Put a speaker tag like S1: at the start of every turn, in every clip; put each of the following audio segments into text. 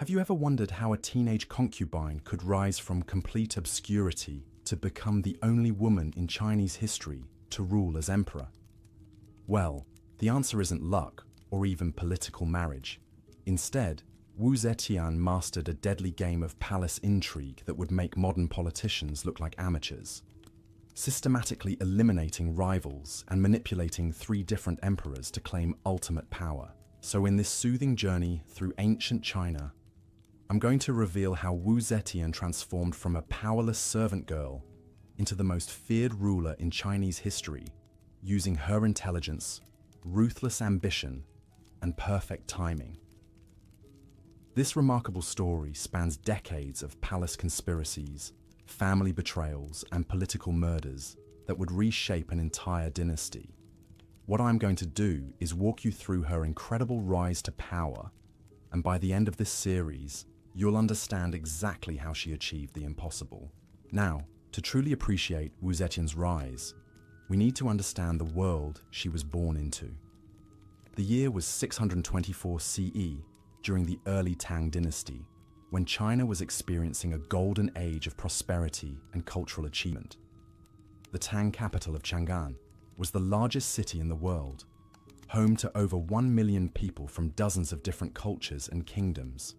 S1: Have you ever wondered how a teenage concubine could rise from complete obscurity to become the only woman in Chinese history to rule as emperor? Well, the answer isn't luck or even political marriage. Instead, Wu Zetian mastered a deadly game of palace intrigue that would make modern politicians look like amateurs, systematically eliminating rivals and manipulating 3 different emperors to claim ultimate power. So in this soothing journey through ancient China, I'm going to reveal how Wu Zetian transformed from a powerless servant girl into the most feared ruler in Chinese history, using her intelligence, ruthless ambition, and perfect timing. This remarkable story spans decades of palace conspiracies, family betrayals, and political murders that would reshape an entire dynasty. What I'm going to do is walk you through her incredible rise to power, and by the end of this series, you'll understand exactly how she achieved the impossible. Now, to truly appreciate Wu Zetian's rise, we need to understand the world she was born into. The year was 624 CE, during the early Tang dynasty, when China was experiencing a golden age of prosperity and cultural achievement. The Tang capital of Chang'an was the largest city in the world, home to over 1 million people from dozens of different cultures and kingdoms.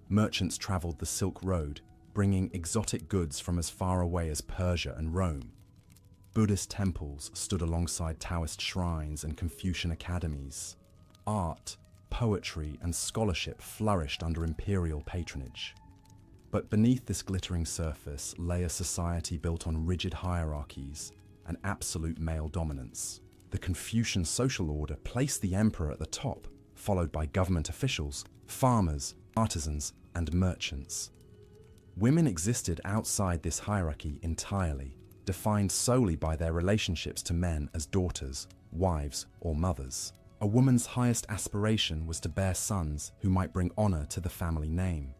S1: Merchants traveled the Silk Road, bringing exotic goods from as far away as Persia and Rome. Buddhist temples stood alongside Taoist shrines and Confucian academies. Art, poetry, and scholarship flourished under imperial patronage. But beneath this glittering surface lay a society built on rigid hierarchies and absolute male dominance. The Confucian social order placed the emperor at the top, followed by government officials, farmers, artisans, and merchants. Women existed outside this hierarchy entirely, defined solely by their relationships to men as daughters, wives, or mothers. A woman's highest aspiration was to bear sons who might bring honor to the family name.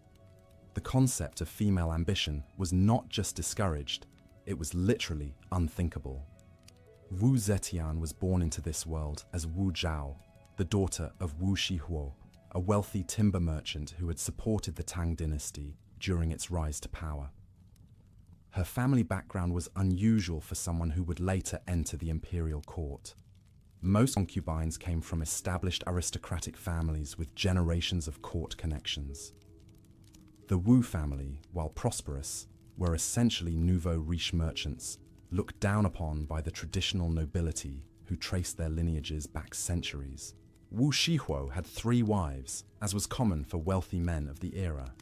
S1: The concept of female ambition was not just discouraged, it was literally unthinkable. Wu Zetian was born into this world as Wu Zhao, the daughter of Wu Shihuo, a wealthy timber merchant who had supported the Tang dynasty during its rise to power. Her family background was unusual for someone who would later enter the imperial court. Most concubines came from established aristocratic families with generations of court connections. The Wu family, while prosperous, were essentially nouveau riche merchants, looked down upon by the traditional nobility who traced their lineages back centuries. Wu Shihuo had 3 wives, as was common for wealthy men of the era.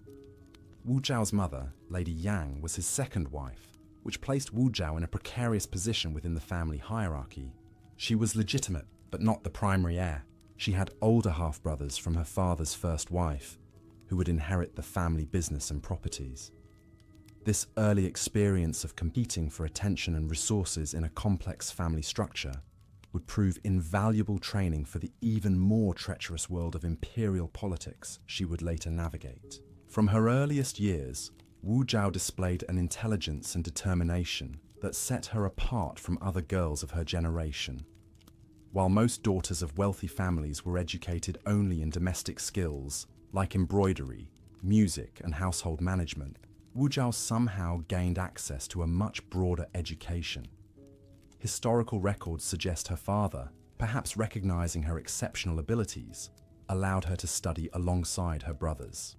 S1: Wu Zhao's mother, Lady Yang, was his second wife, which placed Wu Zhao in a precarious position within the family hierarchy. She was legitimate, but not the primary heir. She had older half-brothers from her father's first wife, who would inherit the family business and properties. This early experience of competing for attention and resources in a complex family structure would prove invaluable training for the even more treacherous world of imperial politics she would later navigate. From her earliest years, Wu Zhao displayed an intelligence and determination that set her apart from other girls of her generation. While most daughters of wealthy families were educated only in domestic skills like embroidery, music, and household management, Wu Zhao somehow gained access to a much broader education. Historical records suggest her father, perhaps recognizing her exceptional abilities, allowed her to study alongside her brothers.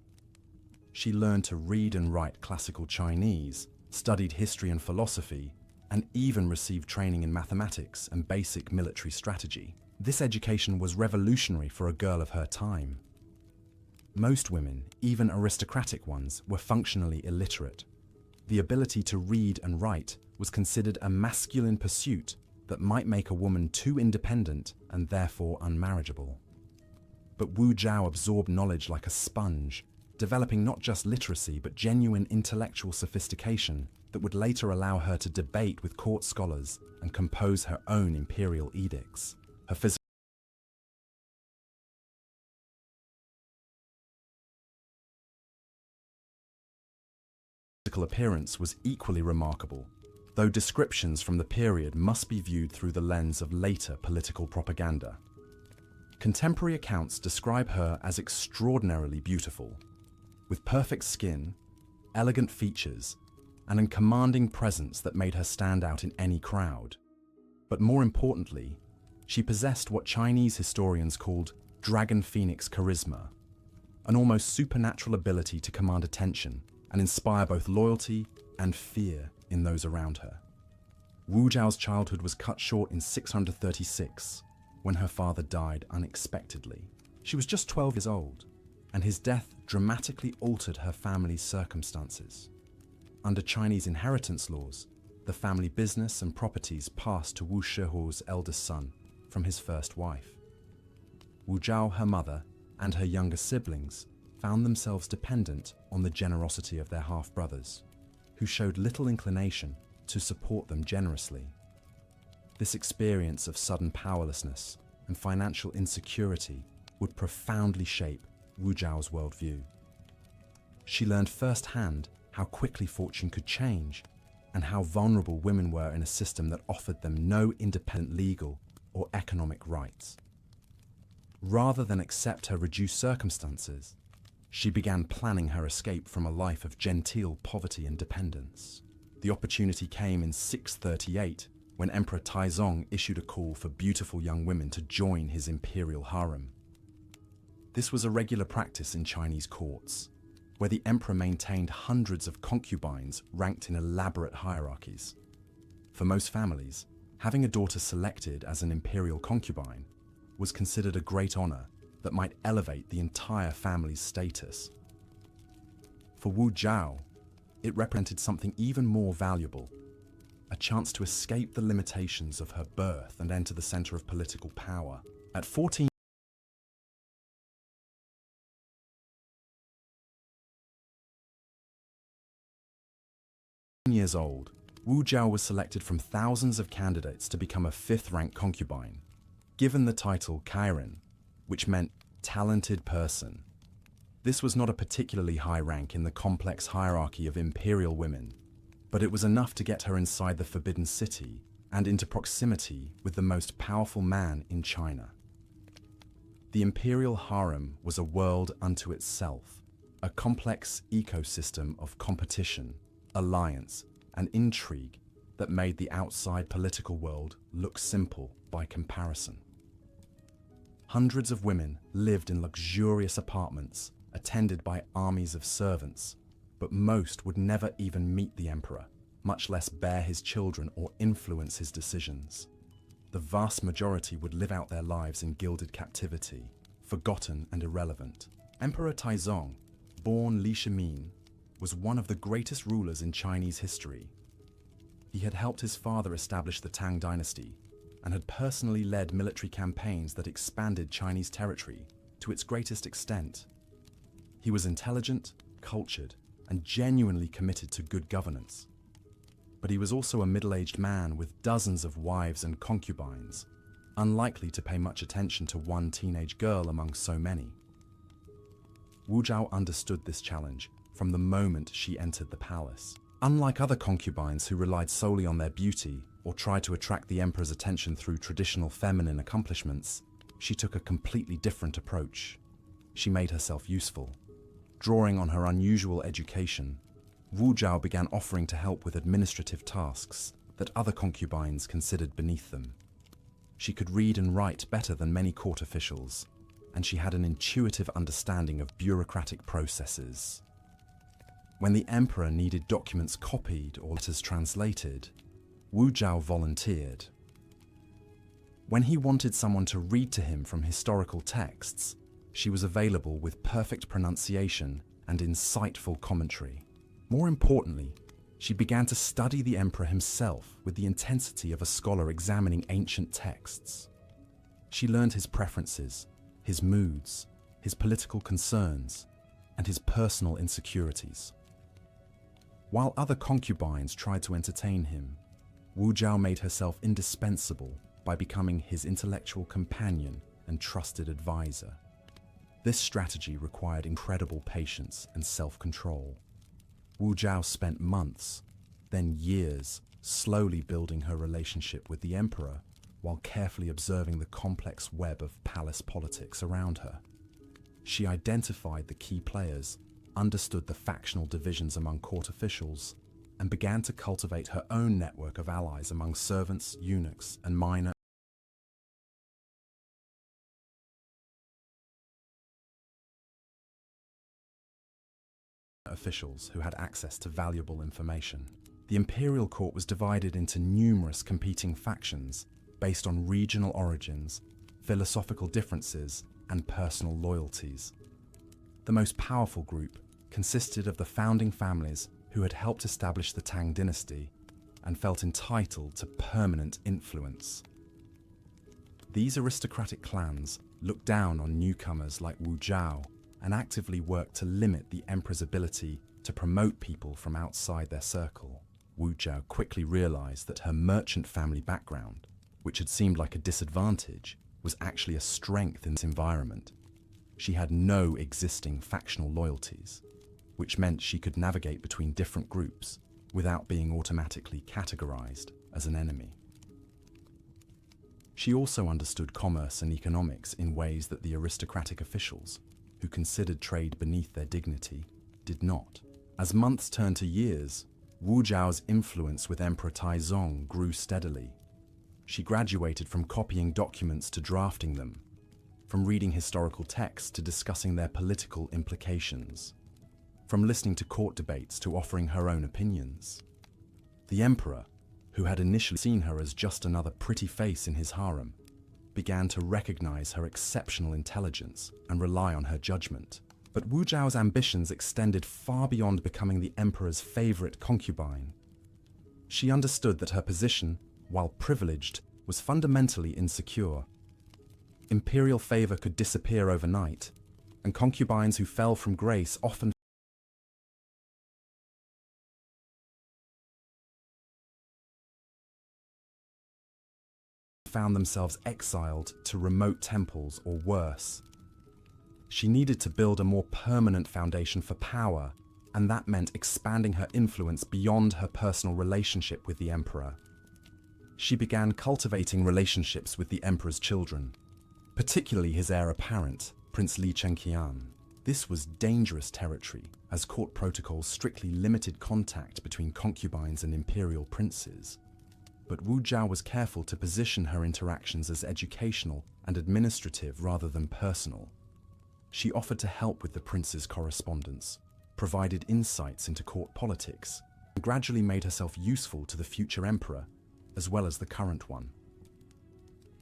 S1: She learned to read and write classical Chinese, studied history and philosophy, and even received training in mathematics and basic military strategy. This education was revolutionary for a girl of her time. Most women, even aristocratic ones, were functionally illiterate. The ability to read and write was considered a masculine pursuit that might make a woman too independent and therefore unmarriageable. But Wu Zhao absorbed knowledge like a sponge, developing not just literacy but genuine intellectual sophistication that would later allow her to debate with court scholars and compose her own imperial edicts. Her physical appearance was equally remarkable, though descriptions from the period must be viewed through the lens of later political propaganda. Contemporary accounts describe her as extraordinarily beautiful, with perfect skin, elegant features, and a commanding presence that made her stand out in any crowd. But more importantly, she possessed what Chinese historians called dragon phoenix charisma, an almost supernatural ability to command attention and inspire both loyalty and fear in those around her. Wu Zhao's childhood was cut short in 636 when her father died unexpectedly. She was just 12 years old, and his death dramatically altered her family's circumstances. Under Chinese inheritance laws, the family business and properties passed to Wu Shihuo's eldest son from his first wife. Wu Zhao, her mother, and her younger siblings found themselves dependent on the generosity of their half-brothers, who showed little inclination to support them generously. This experience of sudden powerlessness and financial insecurity would profoundly shape Wu Zhao's worldview. She learned firsthand how quickly fortune could change and how vulnerable women were in a system that offered them no independent legal or economic rights. Rather than accept her reduced circumstances, she began planning her escape from a life of genteel poverty and dependence. The opportunity came in 638 when Emperor Taizong issued a call for beautiful young women to join his imperial harem. This was a regular practice in Chinese courts, where the emperor maintained hundreds of concubines ranked in elaborate hierarchies. For most families, having a daughter selected as an imperial concubine was considered a great honor that might elevate the entire family's status. For Wu Zhao, it represented something even more valuable, a chance to escape the limitations of her birth and enter the center of political power. At 14 years old, Wu Zhao was selected from thousands of candidates to become a fifth-rank concubine, given the title Kairen, which meant talented person. This was not a particularly high rank in the complex hierarchy of imperial women, but it was enough to get her inside the Forbidden City and into proximity with the most powerful man in China. The imperial harem was a world unto itself, a complex ecosystem of competition, alliance, and intrigue that made the outside political world look simple by comparison. Hundreds of women lived in luxurious apartments attended by armies of servants, but most would never even meet the emperor, much less bear his children or influence his decisions. The vast majority would live out their lives in gilded captivity, forgotten and irrelevant. Emperor Taizong, born Li Shimin, was one of the greatest rulers in Chinese history. He had helped his father establish the Tang dynasty and had personally led military campaigns that expanded Chinese territory to its greatest extent. He was intelligent, cultured, and genuinely committed to good governance. But he was also a middle-aged man with dozens of wives and concubines, unlikely to pay much attention to one teenage girl among so many. Wu Zhao understood this challenge from the moment she entered the palace. Unlike other concubines who relied solely on their beauty or tried to attract the emperor's attention through traditional feminine accomplishments, she took a completely different approach. She made herself useful. Drawing on her unusual education, Wu Zhao began offering to help with administrative tasks that other concubines considered beneath them. She could read and write better than many court officials, and she had an intuitive understanding of bureaucratic processes. When the emperor needed documents copied or letters translated, Wu Zhao volunteered. When he wanted someone to read to him from historical texts, she was available with perfect pronunciation and insightful commentary. More importantly, she began to study the emperor himself with the intensity of a scholar examining ancient texts. She learned his preferences, his moods, his political concerns, and his personal insecurities. While other concubines tried to entertain him, Wu Zhao made herself indispensable by becoming his intellectual companion and trusted advisor. This strategy required incredible patience and self-control. Wu Zhao spent months, then years, slowly building her relationship with the emperor while carefully observing the complex web of palace politics around her. She identified the key players, understood the factional divisions among court officials and began to cultivate her own network of allies among servants, eunuchs, and minor officials who had access to valuable information. The imperial court was divided into numerous competing factions based on regional origins, philosophical differences, and personal loyalties. The most powerful group consisted of the founding families who had helped establish the Tang dynasty and felt entitled to permanent influence. These aristocratic clans looked down on newcomers like Wu Zhao and actively worked to limit the emperor's ability to promote people from outside their circle. Wu Zhao quickly realized that her merchant family background, which had seemed like a disadvantage, was actually a strength in this environment. She had no existing factional loyalties, which meant she could navigate between different groups without being automatically categorized as an enemy. She also understood commerce and economics in ways that the aristocratic officials, who considered trade beneath their dignity, did not. As months turned to years, Wu Zhao's influence with Emperor Taizong grew steadily. She graduated from copying documents to drafting them, from reading historical texts to discussing their political implications, from listening to court debates to offering her own opinions. The emperor, who had initially seen her as just another pretty face in his harem, began to recognize her exceptional intelligence and rely on her judgment. But Wu Zhao's ambitions extended far beyond becoming the emperor's favorite concubine. She understood that her position, while privileged, was fundamentally insecure. Imperial favor could disappear overnight, and concubines who fell from grace often found themselves exiled to remote temples or worse. She needed to build a more permanent foundation for power, and that meant expanding her influence beyond her personal relationship with the emperor. She began cultivating relationships with the emperor's children, particularly his heir apparent, Prince Li Chengqian. This was dangerous territory, as court protocols strictly limited contact between concubines and imperial princes. But Wu Zhao was careful to position her interactions as educational and administrative rather than personal. She offered to help with the prince's correspondence, provided insights into court politics, and gradually made herself useful to the future emperor, as well as the current one.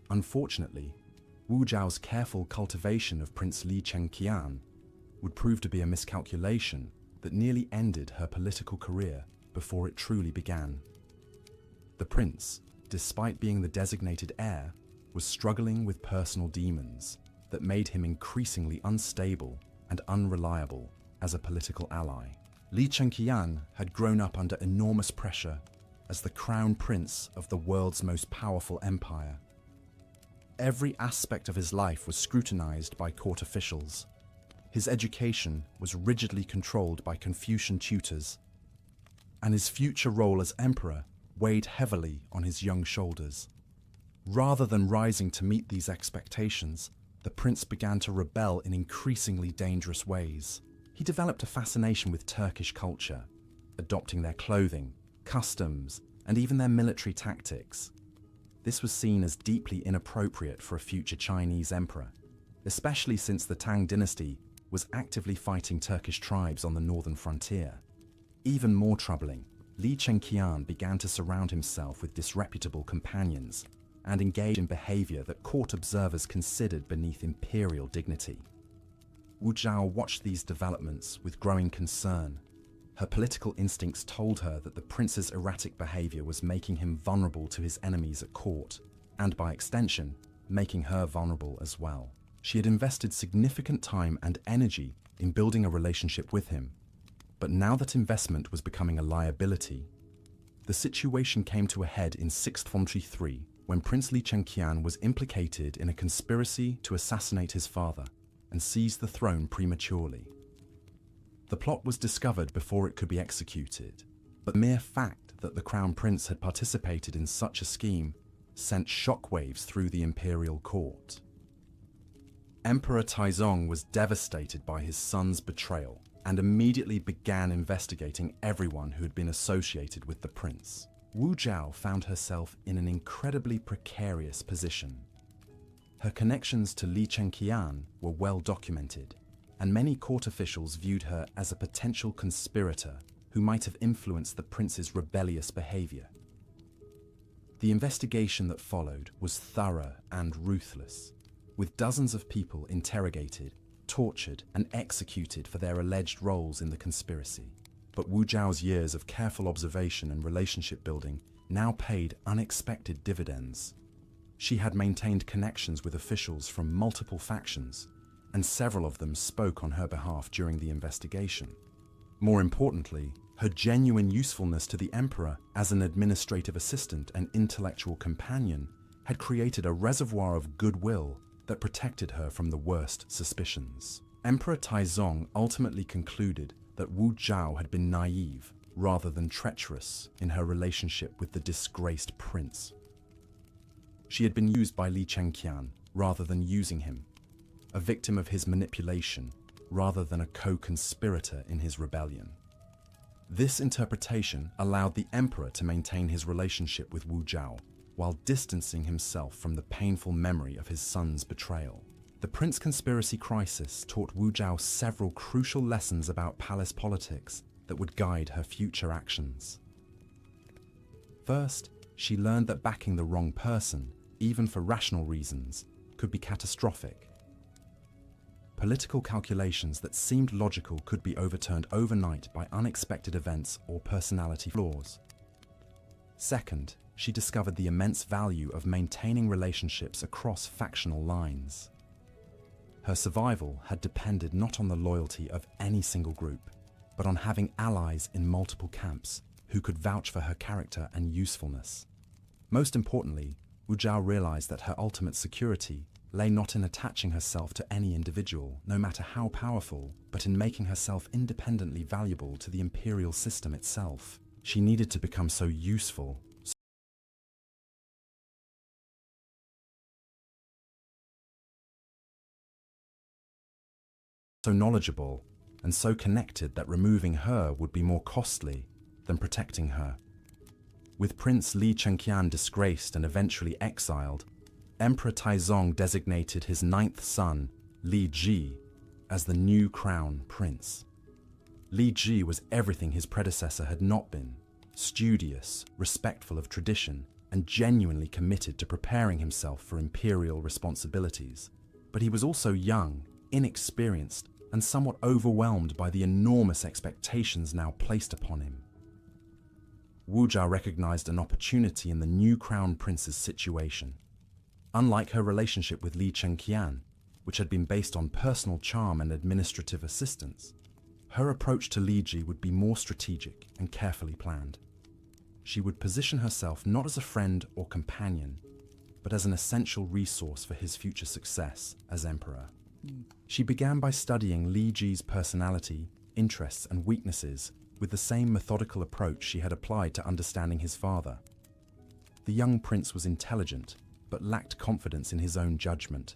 S1: Unfortunately, Wu Zhao's careful cultivation of Prince Li Chengqian would prove to be a miscalculation that nearly ended her political career before it truly began. The prince, despite being the designated heir, was struggling with personal demons that made him increasingly unstable and unreliable as a political ally. Li Chengqian had grown up under enormous pressure as the crown prince of the world's most powerful empire. Every aspect of his life was scrutinized by court officials. His education was rigidly controlled by Confucian tutors, and his future role as emperor weighed heavily on his young shoulders. Rather than rising to meet these expectations, the prince began to rebel in increasingly dangerous ways. He developed a fascination with Turkish culture, adopting their clothing, customs, and even their military tactics. This was seen as deeply inappropriate for a future Chinese emperor, especially since the Tang dynasty was actively fighting Turkish tribes on the northern frontier. Even more troubling, Li Chengqian began to surround himself with disreputable companions and engage in behavior that court observers considered beneath imperial dignity. Wu Zhao watched these developments with growing concern. Her political instincts told her that the prince's erratic behavior was making him vulnerable to his enemies at court, and by extension, making her vulnerable as well. She had invested significant time and energy in building a relationship with him, but now that investment was becoming a liability, the situation came to a head in 643 when Prince Li Chengqian was implicated in a conspiracy to assassinate his father and seize the throne prematurely. The plot was discovered before it could be executed, but the mere fact that the crown prince had participated in such a scheme sent shockwaves through the imperial court. Emperor Taizong was devastated by his son's betrayal and immediately began investigating everyone who had been associated with the prince. Wu Zhao found herself in an incredibly precarious position. Her connections to Li Chengqian were well documented, and many court officials viewed her as a potential conspirator who might have influenced the prince's rebellious behavior. The investigation that followed was thorough and ruthless, with dozens of people interrogated, tortured, and executed for their alleged roles in the conspiracy. But Wu Zhao's years of careful observation and relationship building now paid unexpected dividends. She had maintained connections with officials from multiple factions, and several of them spoke on her behalf during the investigation. More importantly, her genuine usefulness to the emperor as an administrative assistant and intellectual companion had created a reservoir of goodwill that protected her from the worst suspicions. Emperor Taizong ultimately concluded that Wu Zhao had been naive rather than treacherous in her relationship with the disgraced prince. She had been used by Li Chengqian rather than using him, a victim of his manipulation rather than a co-conspirator in his rebellion. This interpretation allowed the emperor to maintain his relationship with Wu Zhao while distancing himself from the painful memory of his son's betrayal. The Prince conspiracy crisis taught Wu Zhao several crucial lessons about palace politics that would guide her future actions. First, she learned that backing the wrong person, even for rational reasons, could be catastrophic. Political calculations that seemed logical could be overturned overnight by unexpected events or personality flaws. Second, she discovered the immense value of maintaining relationships across factional lines. Her survival had depended not on the loyalty of any single group, but on having allies in multiple camps who could vouch for her character and usefulness. Most importantly, Wu Zhao realized that her ultimate security lay not in attaching herself to any individual, no matter how powerful, but in making herself independently valuable to the imperial system itself. She needed to become so useful, so knowledgeable, and so connected that removing her would be more costly than protecting her. With Prince Li Chengqian disgraced and eventually exiled, Emperor Taizong designated his ninth son, Li Ji, as the new crown prince. Li Ji was everything his predecessor had not been: studious, respectful of tradition, and genuinely committed to preparing himself for imperial responsibilities. But he was also young, inexperienced, and somewhat overwhelmed by the enormous expectations now placed upon him. Wu Zhao recognized an opportunity in the new crown prince's situation. Unlike her relationship with Li Chengqian, which had been based on personal charm and administrative assistance, her approach to Li Ji would be more strategic and carefully planned. She would position herself not as a friend or companion, but as an essential resource for his future success as emperor. She began by studying Li Ji's personality, interests, and weaknesses with the same methodical approach she had applied to understanding his father. The young prince was intelligent, but lacked confidence in his own judgment.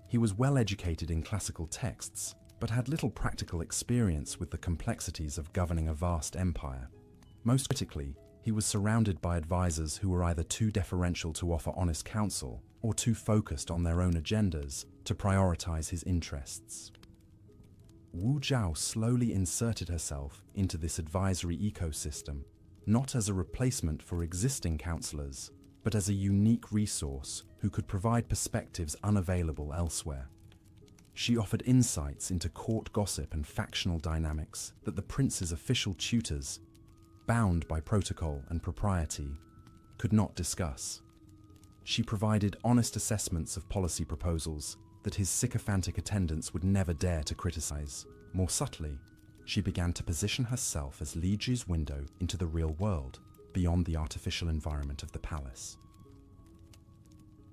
S1: He was well educated in classical texts, but had little practical experience with the complexities of governing a vast empire. Most critically, he was surrounded by advisors who were either too deferential to offer honest counsel or too focused on their own agendas to prioritize his interests. Wu Zhao slowly inserted herself into this advisory ecosystem, not as a replacement for existing counselors, but as a unique resource who could provide perspectives unavailable elsewhere. She offered insights into court gossip and factional dynamics that the prince's official tutors, bound by protocol and propriety, could not discuss. She provided honest assessments of policy proposals that his sycophantic attendants would never dare to criticize. More subtly, she began to position herself as Li Ji's window into the real world, beyond the artificial environment of the palace.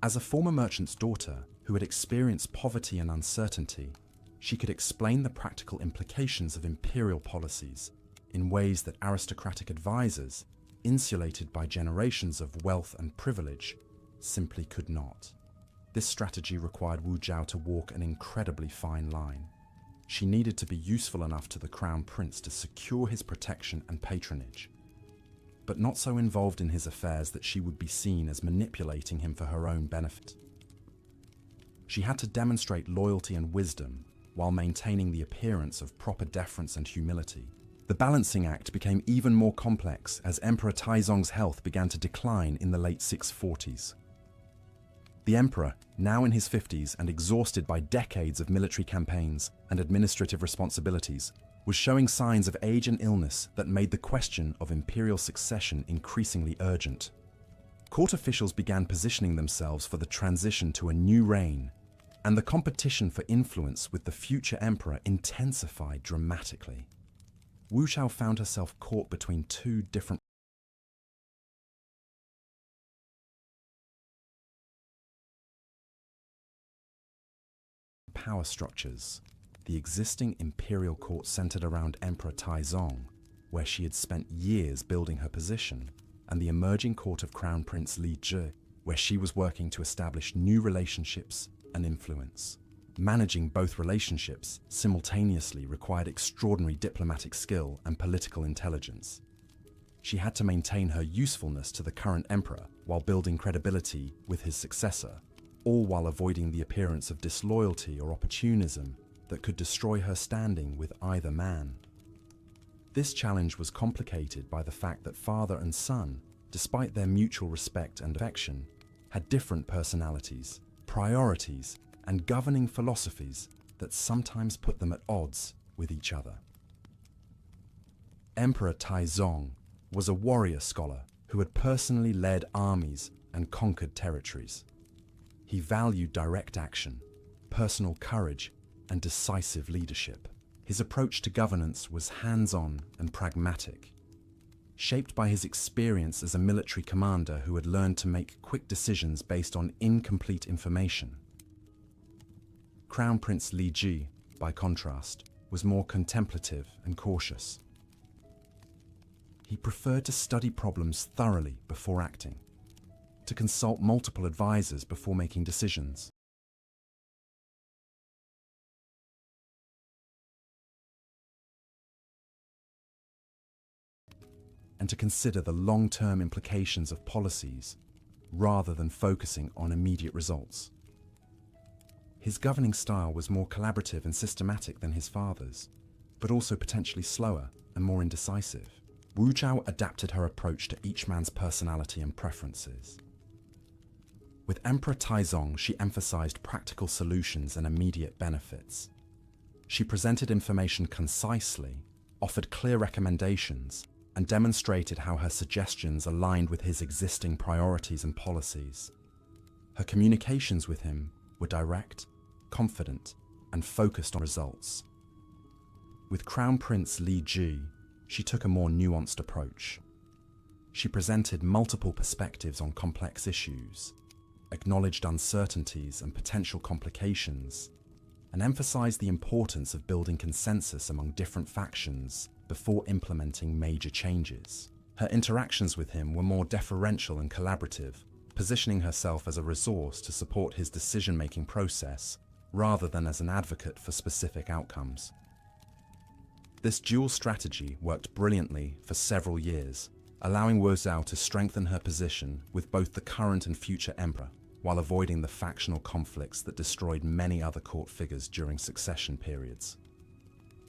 S1: As a former merchant's daughter who had experienced poverty and uncertainty, she could explain the practical implications of imperial policies in ways that aristocratic advisors, insulated by generations of wealth and privilege, simply could not. This strategy required Wu Zhao to walk an incredibly fine line. She needed to be useful enough to the crown prince to secure his protection and patronage, but not so involved in his affairs that she would be seen as manipulating him for her own benefit. She had to demonstrate loyalty and wisdom while maintaining the appearance of proper deference and humility. The balancing act became even more complex as Emperor Taizong's health began to decline in the late 640s. The emperor, now in his 50s and exhausted by decades of military campaigns and administrative responsibilities, was showing signs of age and illness that made the question of imperial succession increasingly urgent. Court officials began positioning themselves for the transition to a new reign, and the competition for influence with the future emperor intensified dramatically. Wu Zhao found herself caught between two different power structures. The existing imperial court centered around Emperor Taizong, where she had spent years building her position, and the emerging court of Crown Prince Li Zhi, where she was working to establish new relationships and influence. Managing both relationships simultaneously required extraordinary diplomatic skill and political intelligence. She had to maintain her usefulness to the current emperor while building credibility with his successor, all while avoiding the appearance of disloyalty or opportunism that could destroy her standing with either man. This challenge was complicated by the fact that father and son, despite their mutual respect and affection, had different personalities, priorities, and governing philosophies that sometimes put them at odds with each other. Emperor Taizong was a warrior scholar who had personally led armies and conquered territories. He valued direct action, personal courage, and decisive leadership. His approach to governance was hands-on and pragmatic, shaped by his experience as a military commander who had learned to make quick decisions based on incomplete information. Crown Prince Li Ji, by contrast, was more contemplative and cautious. He preferred to study problems thoroughly before acting, to consult multiple advisors before making decisions, and to consider the long-term implications of policies rather than focusing on immediate results. His governing style was more collaborative and systematic than his father's, but also potentially slower and more indecisive. Wu Zhao adapted her approach to each man's personality and preferences. With Emperor Taizong, she emphasized practical solutions and immediate benefits. She presented information concisely, offered clear recommendations, and demonstrated how her suggestions aligned with his existing priorities and policies. Her communications with him were direct, confident, and focused on results. With Crown Prince Li Ji, she took a more nuanced approach. She presented multiple perspectives on complex issues, acknowledged uncertainties and potential complications, and emphasized the importance of building consensus among different factions before implementing major changes. Her interactions with him were more deferential and collaborative, positioning herself as a resource to support his decision-making process rather than as an advocate for specific outcomes. This dual strategy worked brilliantly for several years, allowing Wu Zhao to strengthen her position with both the current and future emperor, while avoiding the factional conflicts that destroyed many other court figures during succession periods.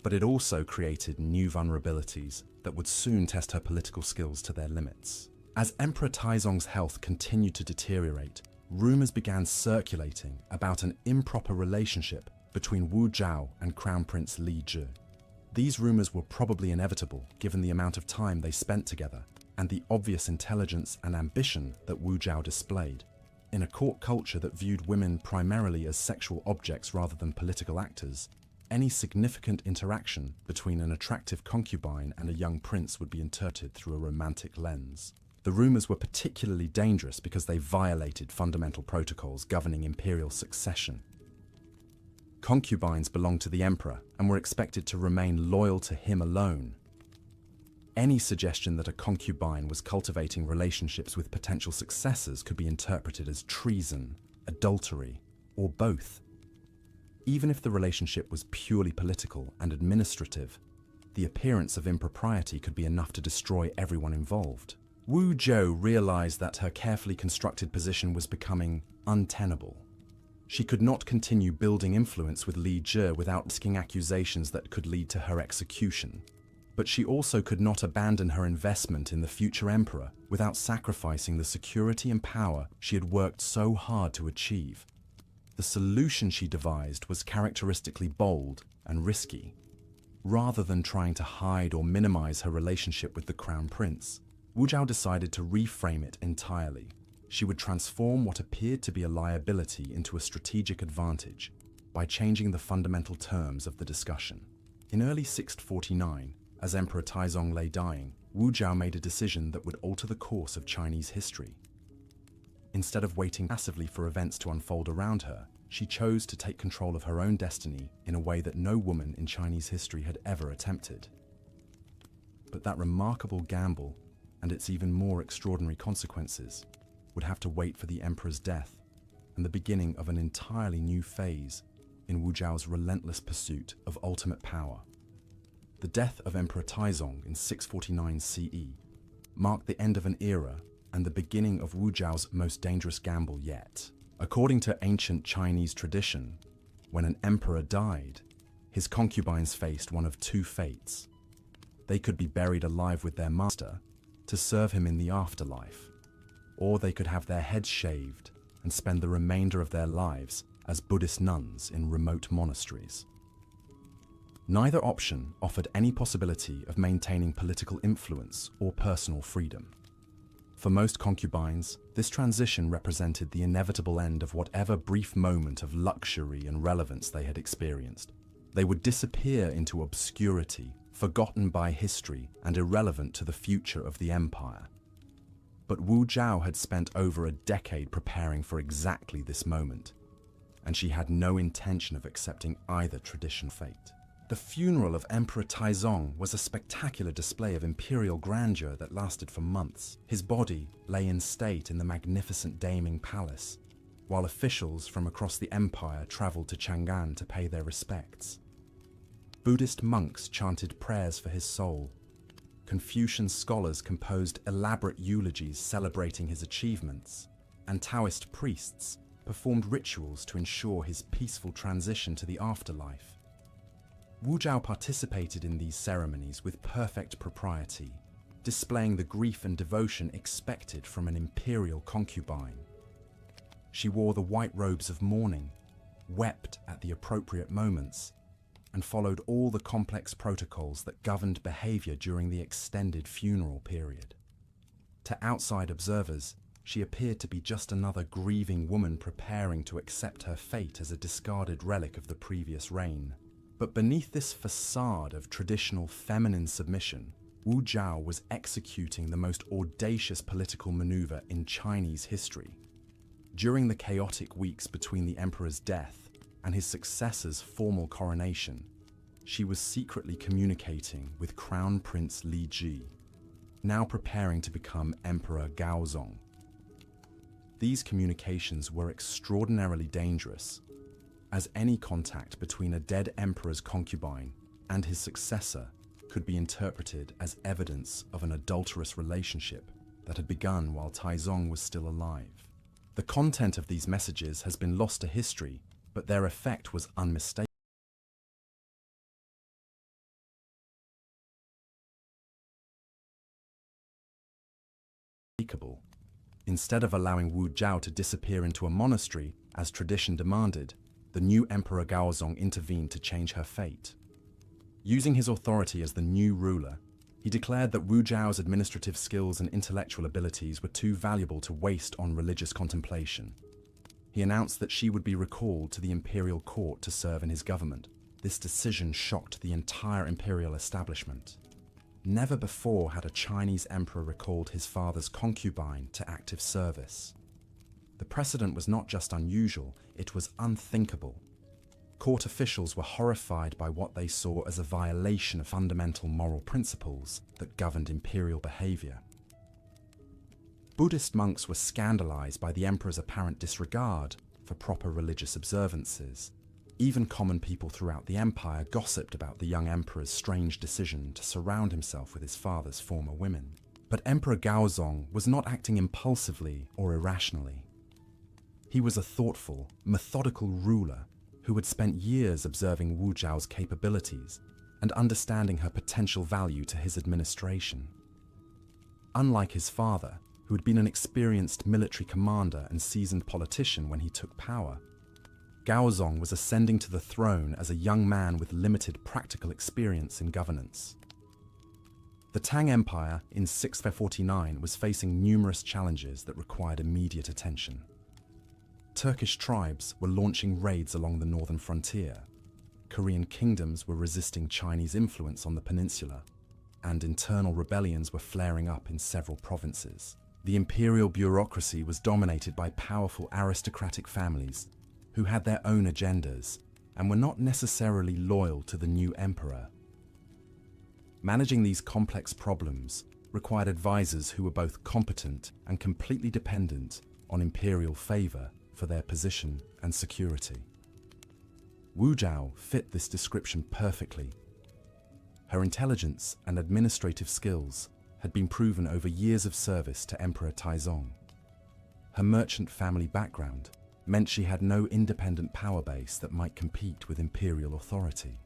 S1: But it also created new vulnerabilities that would soon test her political skills to their limits. As Emperor Taizong's health continued to deteriorate, rumors began circulating about an improper relationship between Wu Zhao and Crown Prince Li Zhi. These rumors were probably inevitable given the amount of time they spent together and the obvious intelligence and ambition that Wu Zhao displayed. In a court culture that viewed women primarily as sexual objects rather than political actors, any significant interaction between an attractive concubine and a young prince would be interpreted through a romantic lens. The rumors were particularly dangerous because they violated fundamental protocols governing imperial succession. Concubines belonged to the emperor and were expected to remain loyal to him alone. Any suggestion that a concubine was cultivating relationships with potential successors could be interpreted as treason, adultery, or both. Even if the relationship was purely political and administrative, the appearance of impropriety could be enough to destroy everyone involved. Wu Zhou realized that her carefully constructed position was becoming untenable. She could not continue building influence with Li Zhi without risking accusations that could lead to her execution. But she also could not abandon her investment in the future emperor without sacrificing the security and power she had worked so hard to achieve. The solution she devised was characteristically bold and risky. Rather than trying to hide or minimize her relationship with the crown prince, Wu Zhao decided to reframe it entirely. She would transform what appeared to be a liability into a strategic advantage by changing the fundamental terms of the discussion. In early 649, as Emperor Taizong lay dying, Wu Zhao made a decision that would alter the course of Chinese history. Instead of waiting passively for events to unfold around her, she chose to take control of her own destiny in a way that no woman in Chinese history had ever attempted. But that remarkable gamble, and its even more extraordinary consequences, would have to wait for the emperor's death and the beginning of an entirely new phase in Wu Zhao's relentless pursuit of ultimate power. The death of Emperor Taizong in 649 CE marked the end of an era and the beginning of Wu Zhao's most dangerous gamble yet. According to ancient Chinese tradition, when an emperor died, his concubines faced one of two fates. They could be buried alive with their master to serve him in the afterlife, or they could have their heads shaved and spend the remainder of their lives as Buddhist nuns in remote monasteries. Neither option offered any possibility of maintaining political influence or personal freedom. For most concubines, this transition represented the inevitable end of whatever brief moment of luxury and relevance they had experienced. They would disappear into obscurity, forgotten by history and irrelevant to the future of the empire. But Wu Zhao had spent over a decade preparing for exactly this moment, and she had no intention of accepting either traditional fate. The funeral of Emperor Taizong was a spectacular display of imperial grandeur that lasted for months. His body lay in state in the magnificent Daming Palace, while officials from across the empire traveled to Chang'an to pay their respects. Buddhist monks chanted prayers for his soul. Confucian scholars composed elaborate eulogies celebrating his achievements, and Taoist priests performed rituals to ensure his peaceful transition to the afterlife. Wu Zhao participated in these ceremonies with perfect propriety, displaying the grief and devotion expected from an imperial concubine. She wore the white robes of mourning, wept at the appropriate moments, and followed all the complex protocols that governed behavior during the extended funeral period. To outside observers, she appeared to be just another grieving woman preparing to accept her fate as a discarded relic of the previous reign. But beneath this facade of traditional feminine submission, Wu Zhao was executing the most audacious political maneuver in Chinese history. During the chaotic weeks between the emperor's death and his successor's formal coronation, she was secretly communicating with Crown Prince Li Ji, now preparing to become Emperor Gaozong. These communications were extraordinarily dangerous, as any contact between a dead emperor's concubine and his successor could be interpreted as evidence of an adulterous relationship that had begun while Taizong was still alive. The content of these messages has been lost to history, but their effect was unmistakable. Instead of allowing Wu Zhao to disappear into a monastery, as tradition demanded, the new Emperor Gaozong intervened to change her fate. Using his authority as the new ruler, he declared that Wu Zhao's administrative skills and intellectual abilities were too valuable to waste on religious contemplation. He announced that she would be recalled to the imperial court to serve in his government. This decision shocked the entire imperial establishment. Never before had a Chinese emperor recalled his father's concubine to active service. The precedent was not just unusual, it was unthinkable. Court officials were horrified by what they saw as a violation of fundamental moral principles that governed imperial behavior. Buddhist monks were scandalized by the emperor's apparent disregard for proper religious observances, Even common people throughout the empire gossiped about the young emperor's strange decision to surround himself with his father's former women. But Emperor Gaozong was not acting impulsively or irrationally. He was a thoughtful, methodical ruler who had spent years observing Wu Zhao's capabilities and understanding her potential value to his administration. Unlike his father, who had been an experienced military commander and seasoned politician when he took power, Gaozong was ascending to the throne as a young man with limited practical experience in governance. The Tang Empire in 649 was facing numerous challenges that required immediate attention. Turkish tribes were launching raids along the northern frontier, Korean kingdoms were resisting Chinese influence on the peninsula, and internal rebellions were flaring up in several provinces. The imperial bureaucracy was dominated by powerful aristocratic families who had their own agendas and were not necessarily loyal to the new emperor. Managing these complex problems required advisors who were both competent and completely dependent on imperial favor for their position and security. Wu Zhao fit this description perfectly. Her intelligence and administrative skills had been proven over years of service to Emperor Taizong. Her merchant family background meant she had no independent power base that might compete with imperial authority.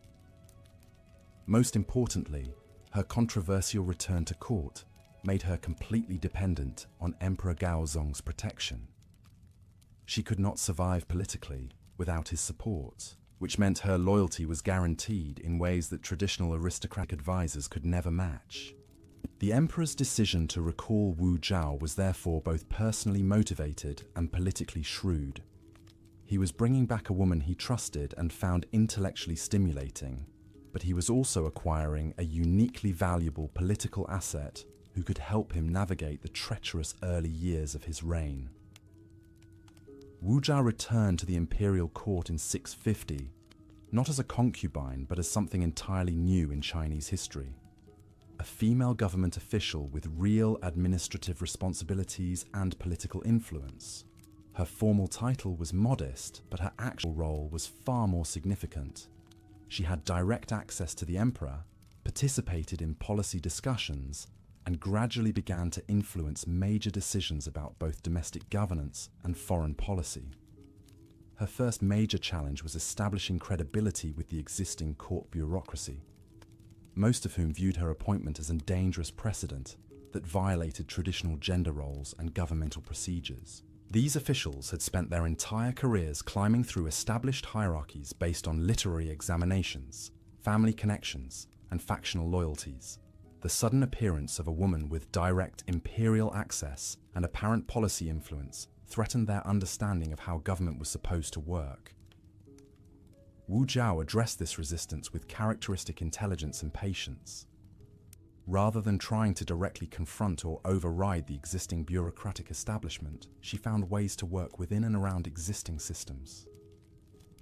S1: Most importantly, her controversial return to court made her completely dependent on Emperor Gaozong's protection. She could not survive politically without his support, which meant her loyalty was guaranteed in ways that traditional aristocratic advisors could never match. The emperor's decision to recall Wu Zhao was therefore both personally motivated and politically shrewd. He was bringing back a woman he trusted and found intellectually stimulating, but he was also acquiring a uniquely valuable political asset who could help him navigate the treacherous early years of his reign. Wu Zhao returned to the imperial court in 650, not as a concubine, but as something entirely new in Chinese history. A female government official with real administrative responsibilities and political influence. Her formal title was modest, but her actual role was far more significant. She had direct access to the emperor, participated in policy discussions, and gradually began to influence major decisions about both domestic governance and foreign policy. Her first major challenge was establishing credibility with the existing court bureaucracy, most of whom viewed her appointment as a dangerous precedent that violated traditional gender roles and governmental procedures. These officials had spent their entire careers climbing through established hierarchies based on literary examinations, family connections, and factional loyalties. The sudden appearance of a woman with direct imperial access and apparent policy influence threatened their understanding of how government was supposed to work. Wu Zhao addressed this resistance with characteristic intelligence and patience. Rather than trying to directly confront or override the existing bureaucratic establishment, she found ways to work within and around existing systems.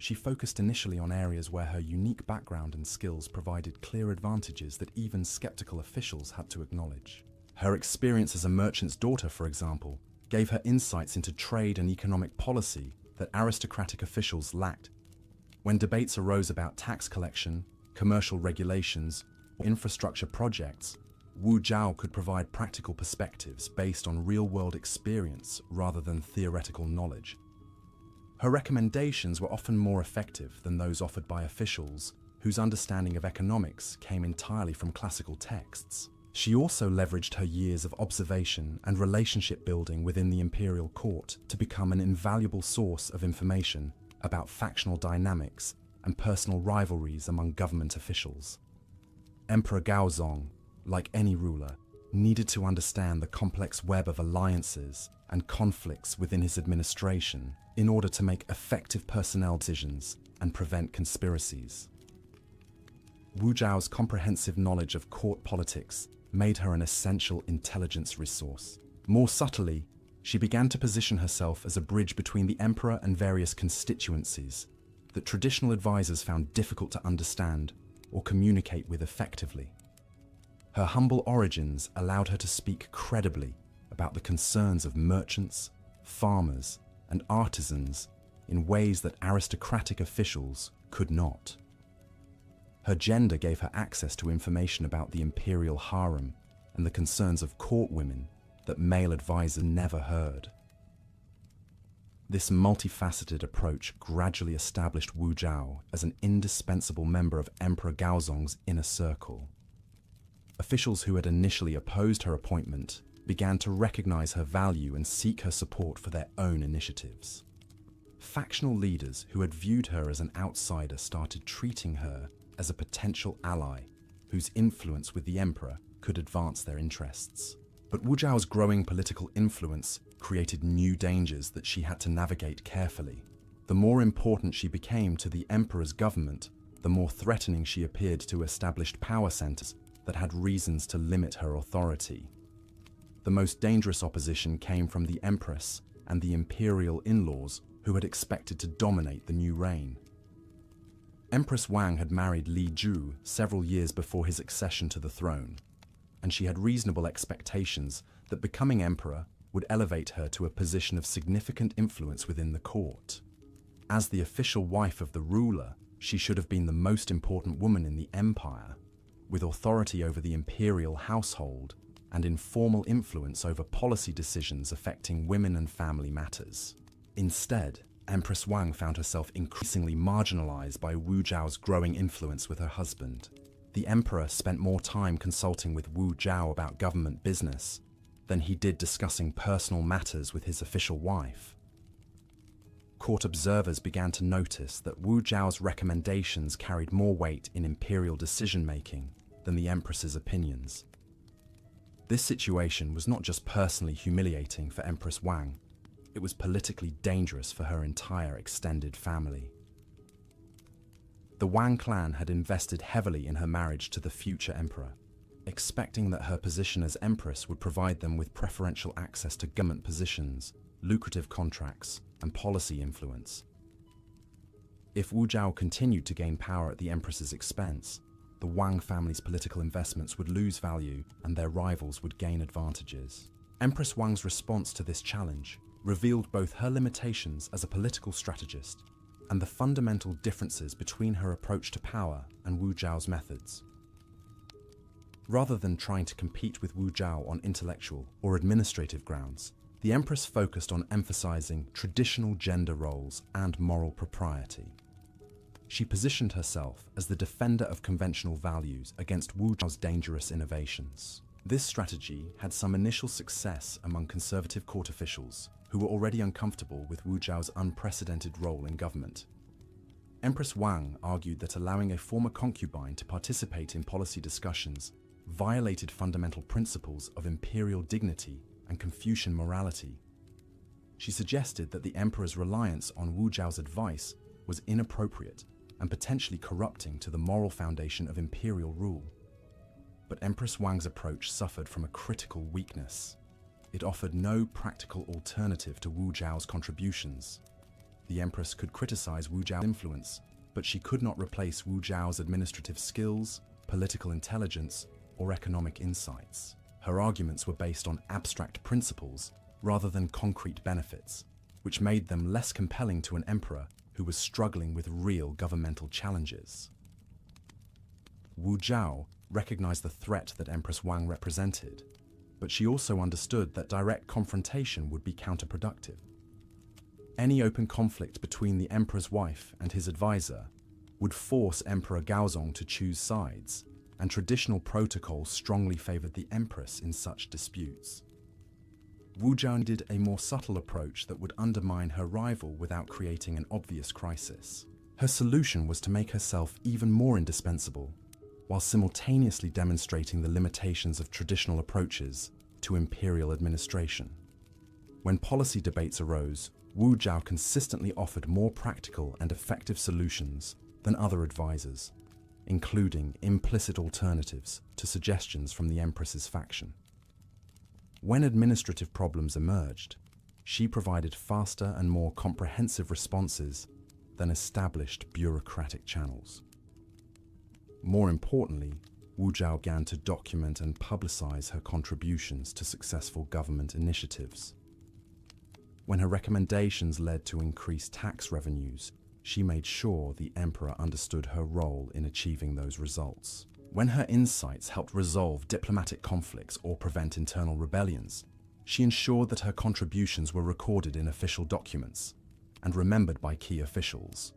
S1: She focused initially on areas where her unique background and skills provided clear advantages that even skeptical officials had to acknowledge. Her experience as a merchant's daughter, for example, gave her insights into trade and economic policy that aristocratic officials lacked. When debates arose about tax collection, commercial regulations, or infrastructure projects, Wu Zhao could provide practical perspectives based on real-world experience rather than theoretical knowledge. Her recommendations were often more effective than those offered by officials whose understanding of economics came entirely from classical texts. She also leveraged her years of observation and relationship building within the imperial court to become an invaluable source of information about factional dynamics and personal rivalries among government officials. Emperor Gaozong, like any ruler, needed to understand the complex web of alliances and conflicts within his administration in order to make effective personnel decisions and prevent conspiracies. Wu Zhao's comprehensive knowledge of court politics made her an essential intelligence resource. More subtly, she began to position herself as a bridge between the emperor and various constituencies that traditional advisors found difficult to understand or communicate with effectively. Her humble origins allowed her to speak credibly about the concerns of merchants, farmers, and artisans in ways that aristocratic officials could not. Her gender gave her access to information about the imperial harem and the concerns of court women that male advisors never heard. This multifaceted approach gradually established Wu Zhao as an indispensable member of Emperor Gaozong's inner circle. Officials who had initially opposed her appointment began to recognize her value and seek her support for their own initiatives. Factional leaders who had viewed her as an outsider started treating her as a potential ally whose influence with the emperor could advance their interests. But Wu Zhao's growing political influence created new dangers that she had to navigate carefully. The more important she became to the emperor's government, the more threatening she appeared to established power centers that had reasons to limit her authority. The most dangerous opposition came from the empress and the imperial in-laws who had expected to dominate the new reign. Empress Wang had married Li Ju several years before his accession to the throne, and she had reasonable expectations that becoming emperor would elevate her to a position of significant influence within the court. As the official wife of the ruler, she should have been the most important woman in the empire, with authority over the imperial household and informal influence over policy decisions affecting women and family matters. Instead, Empress Wang found herself increasingly marginalized by Wu Zhao's growing influence with her husband. The emperor spent more time consulting with Wu Zhao about government business than he did discussing personal matters with his official wife. Court observers began to notice that Wu Zhao's recommendations carried more weight in imperial decision-making than the empress's opinions. This situation was not just personally humiliating for Empress Wang, it was politically dangerous for her entire extended family. The Wang clan had invested heavily in her marriage to the future emperor, expecting that her position as empress would provide them with preferential access to government positions, lucrative contracts, and policy influence. If Wu Zhao continued to gain power at the empress's expense, the Wang family's political investments would lose value and their rivals would gain advantages. Empress Wang's response to this challenge revealed both her limitations as a political strategist and the fundamental differences between her approach to power and Wu Zhao's methods. Rather than trying to compete with Wu Zhao on intellectual or administrative grounds, the empress focused on emphasizing traditional gender roles and moral propriety. She positioned herself as the defender of conventional values against Wu Zhao's dangerous innovations. This strategy had some initial success among conservative court officials who were already uncomfortable with Wu Zhao's unprecedented role in government. Empress Wang argued that allowing a former concubine to participate in policy discussions violated fundamental principles of imperial dignity and Confucian morality. She suggested that the emperor's reliance on Wu Zhao's advice was inappropriate and potentially corrupting to the moral foundation of imperial rule. But Empress Wang's approach suffered from a critical weakness. It offered no practical alternative to Wu Zhao's contributions. The empress could criticize Wu Zhao's influence, but she could not replace Wu Zhao's administrative skills, political intelligence, or economic insights. Her arguments were based on abstract principles rather than concrete benefits, which made them less compelling to an emperor who was struggling with real governmental challenges. Wu Zhao recognized the threat that Empress Wang represented, but she also understood that direct confrontation would be counterproductive. Any open conflict between the emperor's wife and his advisor would force Emperor Gaozong to choose sides, and traditional protocol strongly favored the empress in such disputes. Wu Zhao needed a more subtle approach that would undermine her rival without creating an obvious crisis. Her solution was to make herself even more indispensable, while simultaneously demonstrating the limitations of traditional approaches to imperial administration. When policy debates arose, Wu Zhao consistently offered more practical and effective solutions than other advisors, including implicit alternatives to suggestions from the empress's faction. When administrative problems emerged, she provided faster and more comprehensive responses than established bureaucratic channels. More importantly, Wu Zhao began to document and publicize her contributions to successful government initiatives. When her recommendations led to increased tax revenues, she made sure the emperor understood her role in achieving those results. When her insights helped resolve diplomatic conflicts or prevent internal rebellions, she ensured that her contributions were recorded in official documents and remembered by key officials.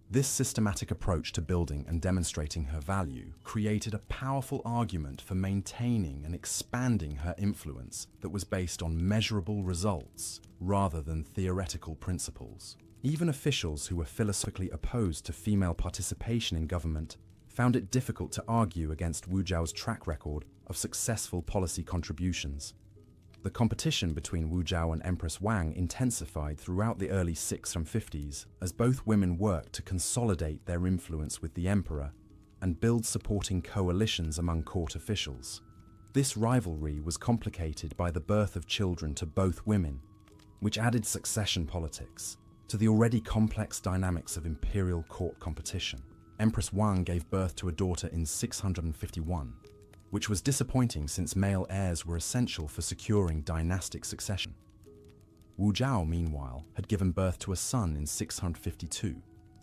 S1: This systematic approach to building and demonstrating her value created a powerful argument for maintaining and expanding her influence that was based on measurable results rather than theoretical principles. Even officials who were philosophically opposed to female participation in government found it difficult to argue against Wu Zhao's track record of successful policy contributions. The competition between Wu Zhao and Empress Wang intensified throughout the early 650s as both women worked to consolidate their influence with the emperor and build supporting coalitions among court officials. This rivalry was complicated by the birth of children to both women, which added succession politics to the already complex dynamics of imperial court competition. Empress Wang gave birth to a daughter in 651, which was disappointing since male heirs were essential for securing dynastic succession. Wu Zhao, meanwhile, had given birth to a son in 652,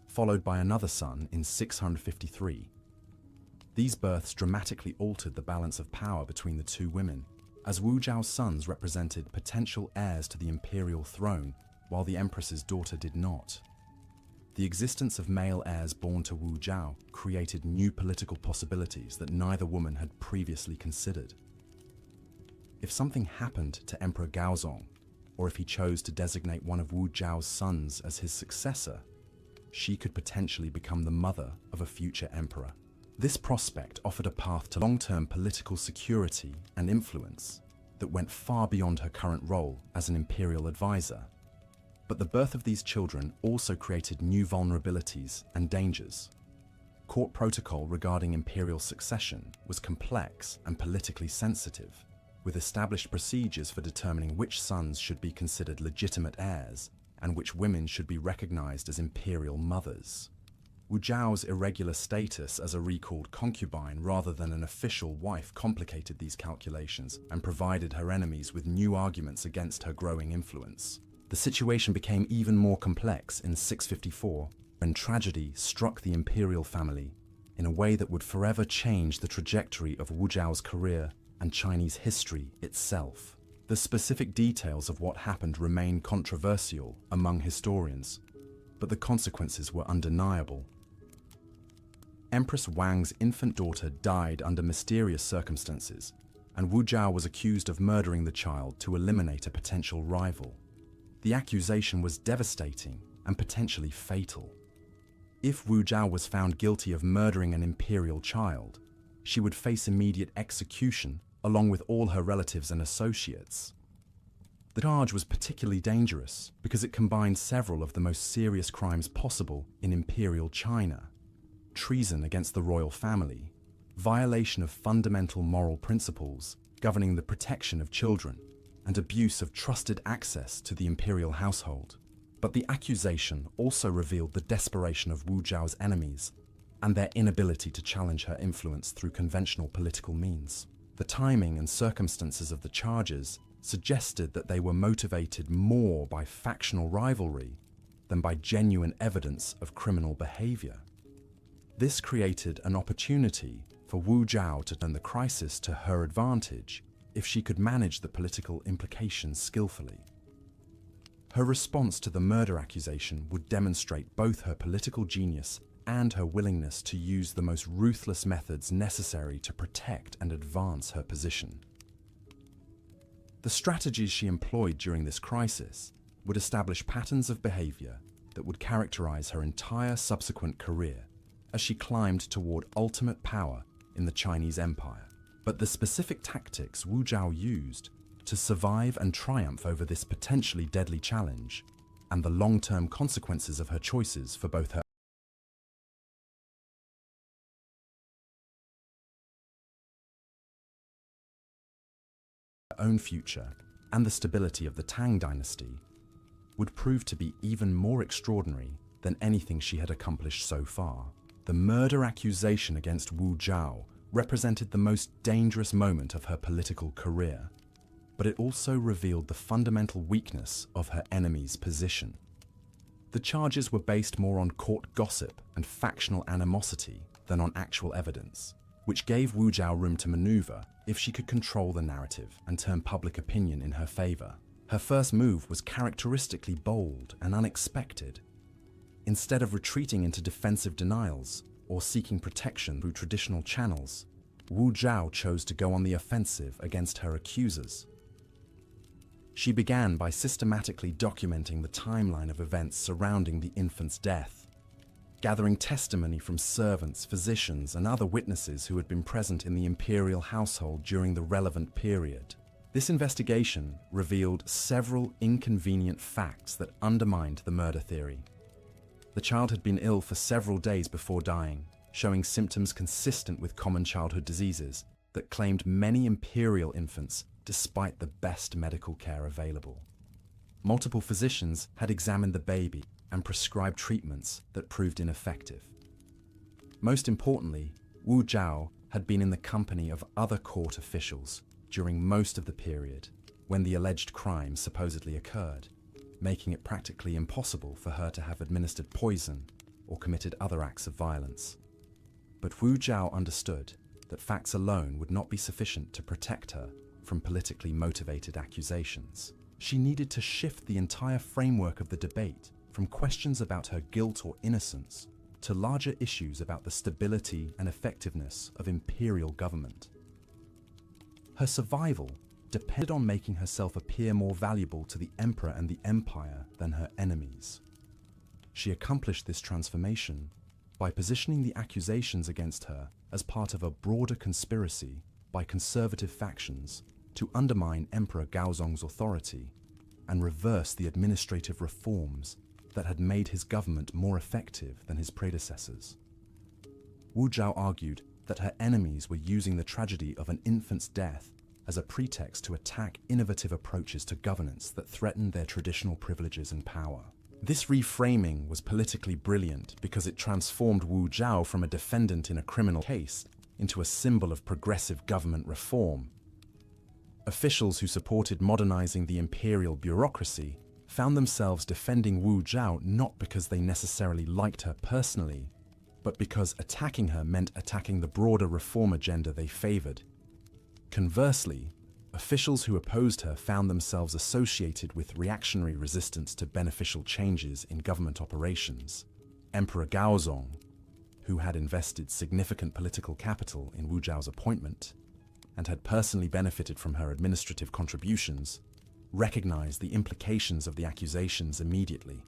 S1: followed by another son in 653. These births dramatically altered the balance of power between the two women, as Wu Zhao's sons represented potential heirs to the imperial throne, while the empress's daughter did not. The existence of male heirs born to Wu Zhao created new political possibilities that neither woman had previously considered. If something happened to Emperor Gaozong, or if he chose to designate one of Wu Zhao's sons as his successor, she could potentially become the mother of a future emperor. This prospect offered a path to long-term political security and influence that went far beyond her current role as an imperial advisor. But the birth of these children also created new vulnerabilities and dangers. Court protocol regarding imperial succession was complex and politically sensitive, with established procedures for determining which sons should be considered legitimate heirs and which women should be recognized as imperial mothers. Wu Zhao's irregular status as a recalled concubine rather than an official wife complicated these calculations and provided her enemies with new arguments against her growing influence. The situation became even more complex in 654 when tragedy struck the imperial family in a way that would forever change the trajectory of Wu Zhao's career and Chinese history itself. The specific details of what happened remain controversial among historians, but the consequences were undeniable. Empress Wang's infant daughter died under mysterious circumstances, and Wu Zhao was accused of murdering the child to eliminate a potential rival. The accusation was devastating and potentially fatal. If Wu Zhao was found guilty of murdering an imperial child, she would face immediate execution along with all her relatives and associates. The charge was particularly dangerous because it combined several of the most serious crimes possible in imperial China: treason against the royal family, violation of fundamental moral principles governing the protection of children, and abuse of trusted access to the imperial household. But the accusation also revealed the desperation of Wu Zhao's enemies and their inability to challenge her influence through conventional political means. The timing and circumstances of the charges suggested that they were motivated more by factional rivalry than by genuine evidence of criminal behavior. This created an opportunity for Wu Zhao to turn the crisis to her advantage if she could manage the political implications skillfully. Her response to the murder accusation would demonstrate both her political genius and her willingness to use the most ruthless methods necessary to protect and advance her position. The strategies she employed during this crisis would establish patterns of behavior that would characterize her entire subsequent career as she climbed toward ultimate power in the Chinese Empire. But the specific tactics Wu Zhao used to survive and triumph over this potentially deadly challenge, and the long-term consequences of her choices for both her own future and the stability of the Tang dynasty, would prove to be even more extraordinary than anything she had accomplished so far. The murder accusation against Wu Zhao represented the most dangerous moment of her political career, but it also revealed the fundamental weakness of her enemy's position. The charges were based more on court gossip and factional animosity than on actual evidence, which gave Wu Zhao room to maneuver if she could control the narrative and turn public opinion in her favor. Her first move was characteristically bold and unexpected. Instead of retreating into defensive denials or seeking protection through traditional channels, Wu Zhao chose to go on the offensive against her accusers. She began by systematically documenting the timeline of events surrounding the infant's death, gathering testimony from servants, physicians, and other witnesses who had been present in the imperial household during the relevant period. This investigation revealed several inconvenient facts that undermined the murder theory. The child had been ill for several days before dying, showing symptoms consistent with common childhood diseases that claimed many imperial infants despite the best medical care available. Multiple physicians had examined the baby and prescribed treatments that proved ineffective. Most importantly, Wu Zhao had been in the company of other court officials during most of the period when the alleged crime supposedly occurred, making it practically impossible for her to have administered poison or committed other acts of violence. But Wu Zhao understood that facts alone would not be sufficient to protect her from politically motivated accusations. She needed to shift the entire framework of the debate from questions about her guilt or innocence to larger issues about the stability and effectiveness of imperial government. Her survival depended on making herself appear more valuable to the emperor and the empire than her enemies. She accomplished this transformation by positioning the accusations against her as part of a broader conspiracy by conservative factions to undermine Emperor Gaozong's authority and reverse the administrative reforms that had made his government more effective than his predecessors. Wu Zhao argued that her enemies were using the tragedy of an infant's death as a pretext to attack innovative approaches to governance that threatened their traditional privileges and power. This reframing was politically brilliant because it transformed Wu Zhao from a defendant in a criminal case into a symbol of progressive government reform. Officials who supported modernizing the imperial bureaucracy found themselves defending Wu Zhao not because they necessarily liked her personally, but because attacking her meant attacking the broader reform agenda they favored. Conversely, officials who opposed her found themselves associated with reactionary resistance to beneficial changes in government operations. Emperor Gaozong, who had invested significant political capital in Wu Zhao's appointment and had personally benefited from her administrative contributions, recognized the implications of the accusations immediately.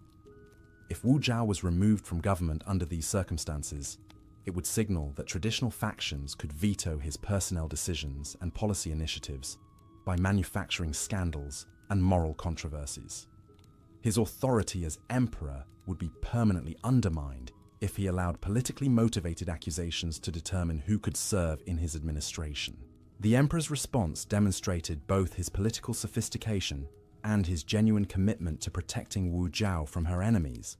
S1: If Wu Zhao was removed from government under these circumstances, it would signal that traditional factions could veto his personnel decisions and policy initiatives by manufacturing scandals and moral controversies. His authority as emperor would be permanently undermined if he allowed politically motivated accusations to determine who could serve in his administration. The emperor's response demonstrated both his political sophistication and his genuine commitment to protecting Wu Zhao from her enemies.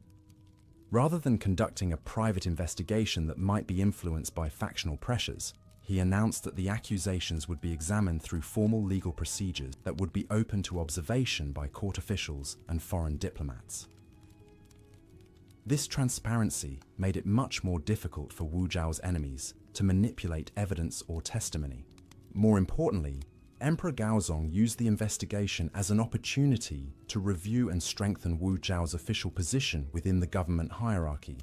S1: Rather than conducting a private investigation that might be influenced by factional pressures, he announced that the accusations would be examined through formal legal procedures that would be open to observation by court officials and foreign diplomats. This transparency made it much more difficult for Wu Zhao's enemies to manipulate evidence or testimony. More importantly, Emperor Gaozong used the investigation as an opportunity to review and strengthen Wu Zhao's official position within the government hierarchy.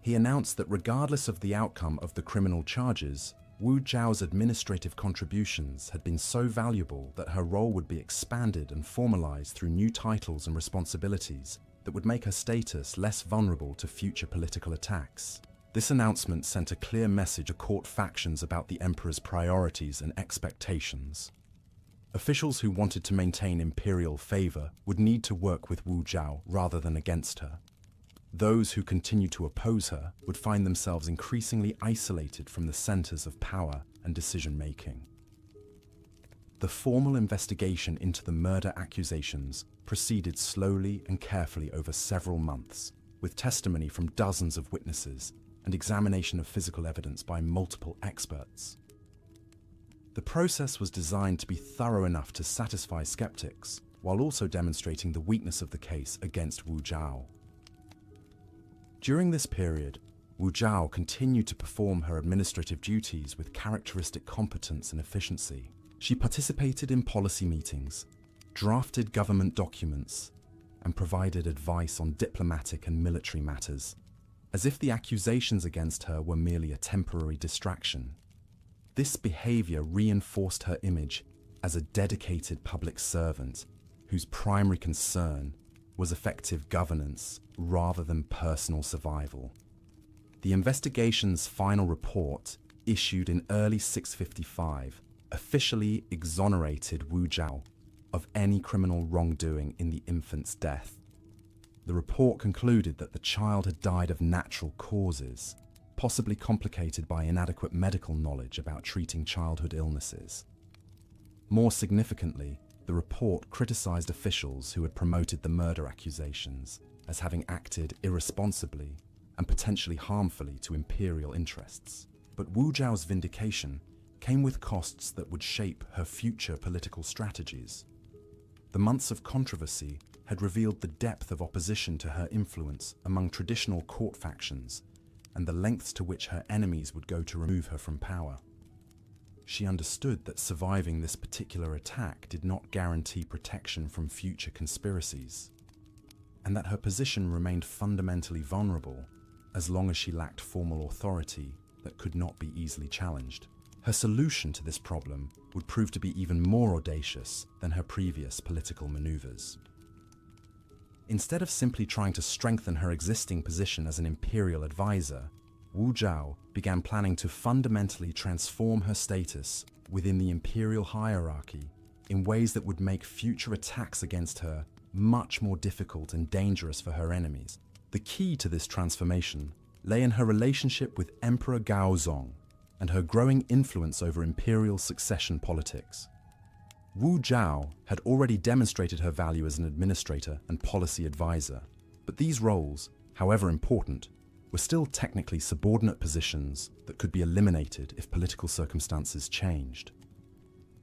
S1: He announced that regardless of the outcome of the criminal charges, Wu Zhao's administrative contributions had been so valuable that her role would be expanded and formalized through new titles and responsibilities that would make her status less vulnerable to future political attacks. This announcement sent a clear message to court factions about the emperor's priorities and expectations. Officials who wanted to maintain imperial favor would need to work with Wu Zhao rather than against her. Those who continued to oppose her would find themselves increasingly isolated from the centers of power and decision-making. The formal investigation into the murder accusations proceeded slowly and carefully over several months, with testimony from dozens of witnesses and examination of physical evidence by multiple experts. The process was designed to be thorough enough to satisfy skeptics, while also demonstrating the weakness of the case against Wu Zhao. During this period, Wu Zhao continued to perform her administrative duties with characteristic competence and efficiency. She participated in policy meetings, drafted government documents, and provided advice on diplomatic and military matters, as if the accusations against her were merely a temporary distraction. This behavior reinforced her image as a dedicated public servant whose primary concern was effective governance rather than personal survival. The investigation's final report, issued in early 655, officially exonerated Wu Zhao of any criminal wrongdoing in the infant's death. The report concluded that the child had died of natural causes, possibly complicated by inadequate medical knowledge about treating childhood illnesses. More significantly, the report criticized officials who had promoted the murder accusations as having acted irresponsibly and potentially harmfully to imperial interests. But Wu Zhao's vindication came with costs that would shape her future political strategies. The months of controversy had revealed the depth of opposition to her influence among traditional court factions and the lengths to which her enemies would go to remove her from power. She understood that surviving this particular attack did not guarantee protection from future conspiracies, and that her position remained fundamentally vulnerable as long as she lacked formal authority that could not be easily challenged. Her solution to this problem would prove to be even more audacious than her previous political maneuvers. Instead of simply trying to strengthen her existing position as an imperial advisor, Wu Zhao began planning to fundamentally transform her status within the imperial hierarchy in ways that would make future attacks against her much more difficult and dangerous for her enemies. The key to this transformation lay in her relationship with Emperor Gaozong and her growing influence over imperial succession politics. Wu Zhao had already demonstrated her value as an administrator and policy advisor, but these roles, however important, were still technically subordinate positions that could be eliminated if political circumstances changed.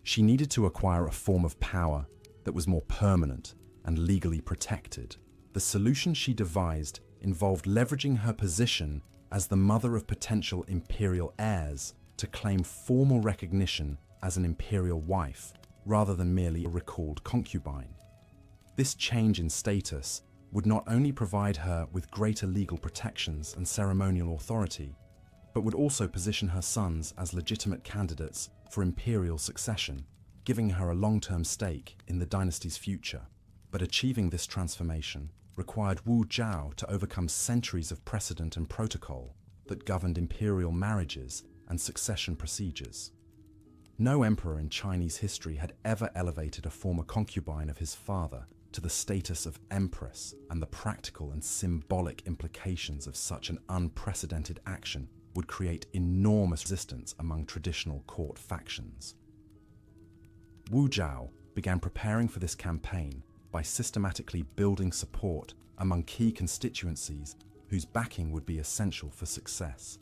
S1: She needed to acquire a form of power that was more permanent and legally protected. The solution she devised involved leveraging her position as the mother of potential imperial heirs to claim formal recognition as an imperial wife rather than merely a recalled concubine. This change in status would not only provide her with greater legal protections and ceremonial authority, but would also position her sons as legitimate candidates for imperial succession, giving her a long-term stake in the dynasty's future. But achieving this transformation required Wu Zhao to overcome centuries of precedent and protocol that governed imperial marriages and succession procedures. No emperor in Chinese history had ever elevated a former concubine of his father to the status of empress, and the practical and symbolic implications of such an unprecedented action would create enormous resistance among traditional court factions. Wu Zhao began preparing for this campaign by systematically building support among key constituencies whose backing would be essential for success.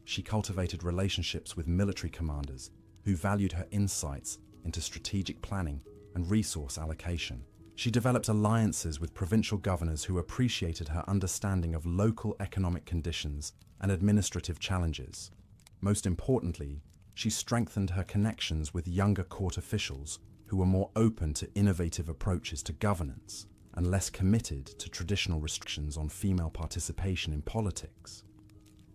S1: She cultivated relationships with military commanders who valued her insights into strategic planning and resource allocation. She developed alliances with provincial governors who appreciated her understanding of local economic conditions and administrative challenges. Most importantly, she strengthened her connections with younger court officials who were more open to innovative approaches to governance and less committed to traditional restrictions on female participation in politics.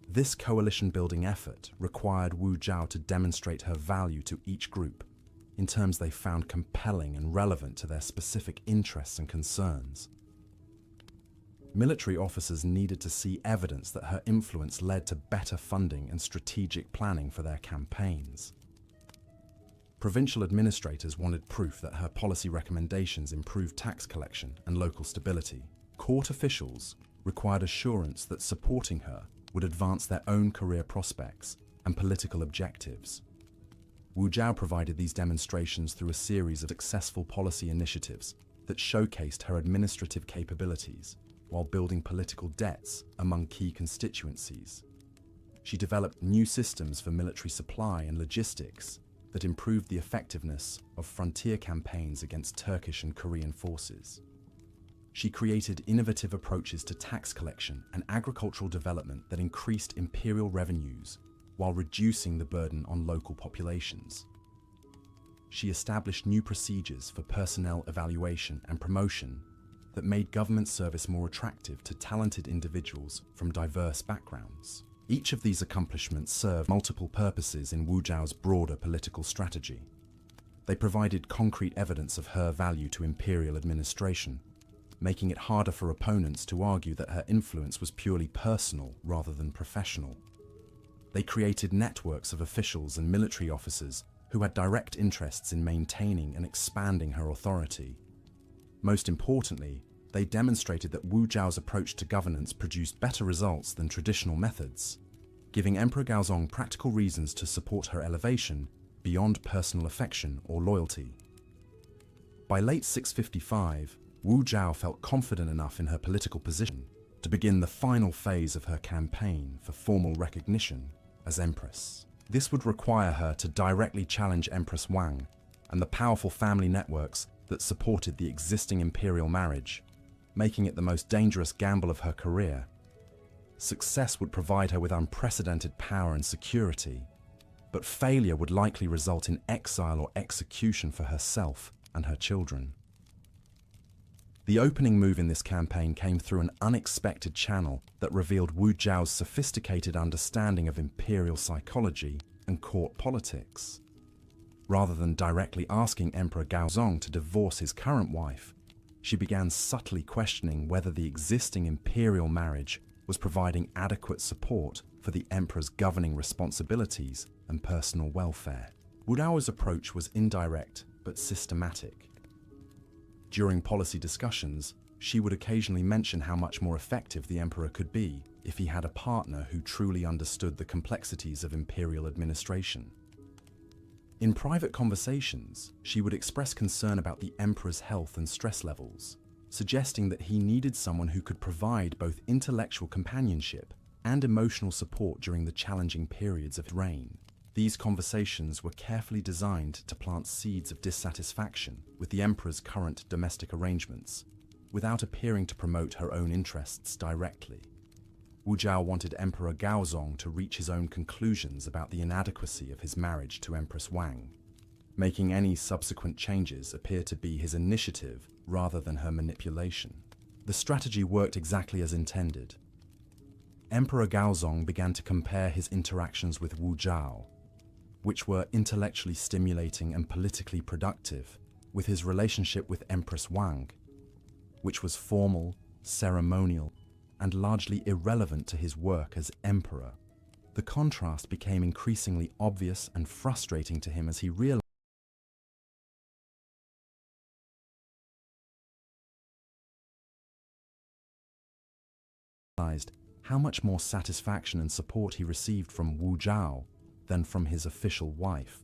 S1: This coalition-building effort required Wu Zhao to demonstrate her value to each group in terms they found compelling and relevant to their specific interests and concerns. Military officers needed to see evidence that her influence led to better funding and strategic planning for their campaigns. Provincial administrators wanted proof that her policy recommendations improved tax collection and local stability. Court officials required assurance that supporting her would advance their own career prospects and political objectives. Wu Zhao provided these demonstrations through a series of successful policy initiatives that showcased her administrative capabilities while building political debts among key constituencies. She developed new systems for military supply and logistics that improved the effectiveness of frontier campaigns against Turkish and Korean forces. She created innovative approaches to tax collection and agricultural development that increased imperial revenues while reducing the burden on local populations. She established new procedures for personnel evaluation and promotion that made government service more attractive to talented individuals from diverse backgrounds. Each of these accomplishments served multiple purposes in Wu Zhao's broader political strategy. They provided concrete evidence of her value to imperial administration, making it harder for opponents to argue that her influence was purely personal rather than professional. They created networks of officials and military officers who had direct interests in maintaining and expanding her authority. Most importantly, they demonstrated that Wu Zhao's approach to governance produced better results than traditional methods, giving Emperor Gaozong practical reasons to support her elevation beyond personal affection or loyalty. By late 655, Wu Zhao felt confident enough in her political position to begin the final phase of her campaign for formal recognition as empress. This would require her to directly challenge Empress Wang and the powerful family networks that supported the existing imperial marriage, making it the most dangerous gamble of her career. Success would provide her with unprecedented power and security, but failure would likely result in exile or execution for herself and her children. The opening move in this campaign came through an unexpected channel that revealed Wu Zhao's sophisticated understanding of imperial psychology and court politics. Rather than directly asking Emperor Gaozong to divorce his current wife, she began subtly questioning whether the existing imperial marriage was providing adequate support for the emperor's governing responsibilities and personal welfare. Wu Zhao's approach was indirect but systematic. During policy discussions, she would occasionally mention how much more effective the emperor could be if he had a partner who truly understood the complexities of imperial administration. In private conversations, she would express concern about the emperor's health and stress levels, suggesting that he needed someone who could provide both intellectual companionship and emotional support during the challenging periods of reign. These conversations were carefully designed to plant seeds of dissatisfaction with the emperor's current domestic arrangements, without appearing to promote her own interests directly. Wu Zhao wanted Emperor Gaozong to reach his own conclusions about the inadequacy of his marriage to Empress Wang, making any subsequent changes appear to be his initiative rather than her manipulation. The strategy worked exactly as intended. Emperor Gaozong began to compare his interactions with Wu Zhao, which were intellectually stimulating and politically productive, with his relationship with Empress Wang, which was formal, ceremonial, and largely irrelevant to his work as emperor. The contrast became increasingly obvious and frustrating to him as he realized how much more satisfaction and support he received from Wu Zhao than from his official wife.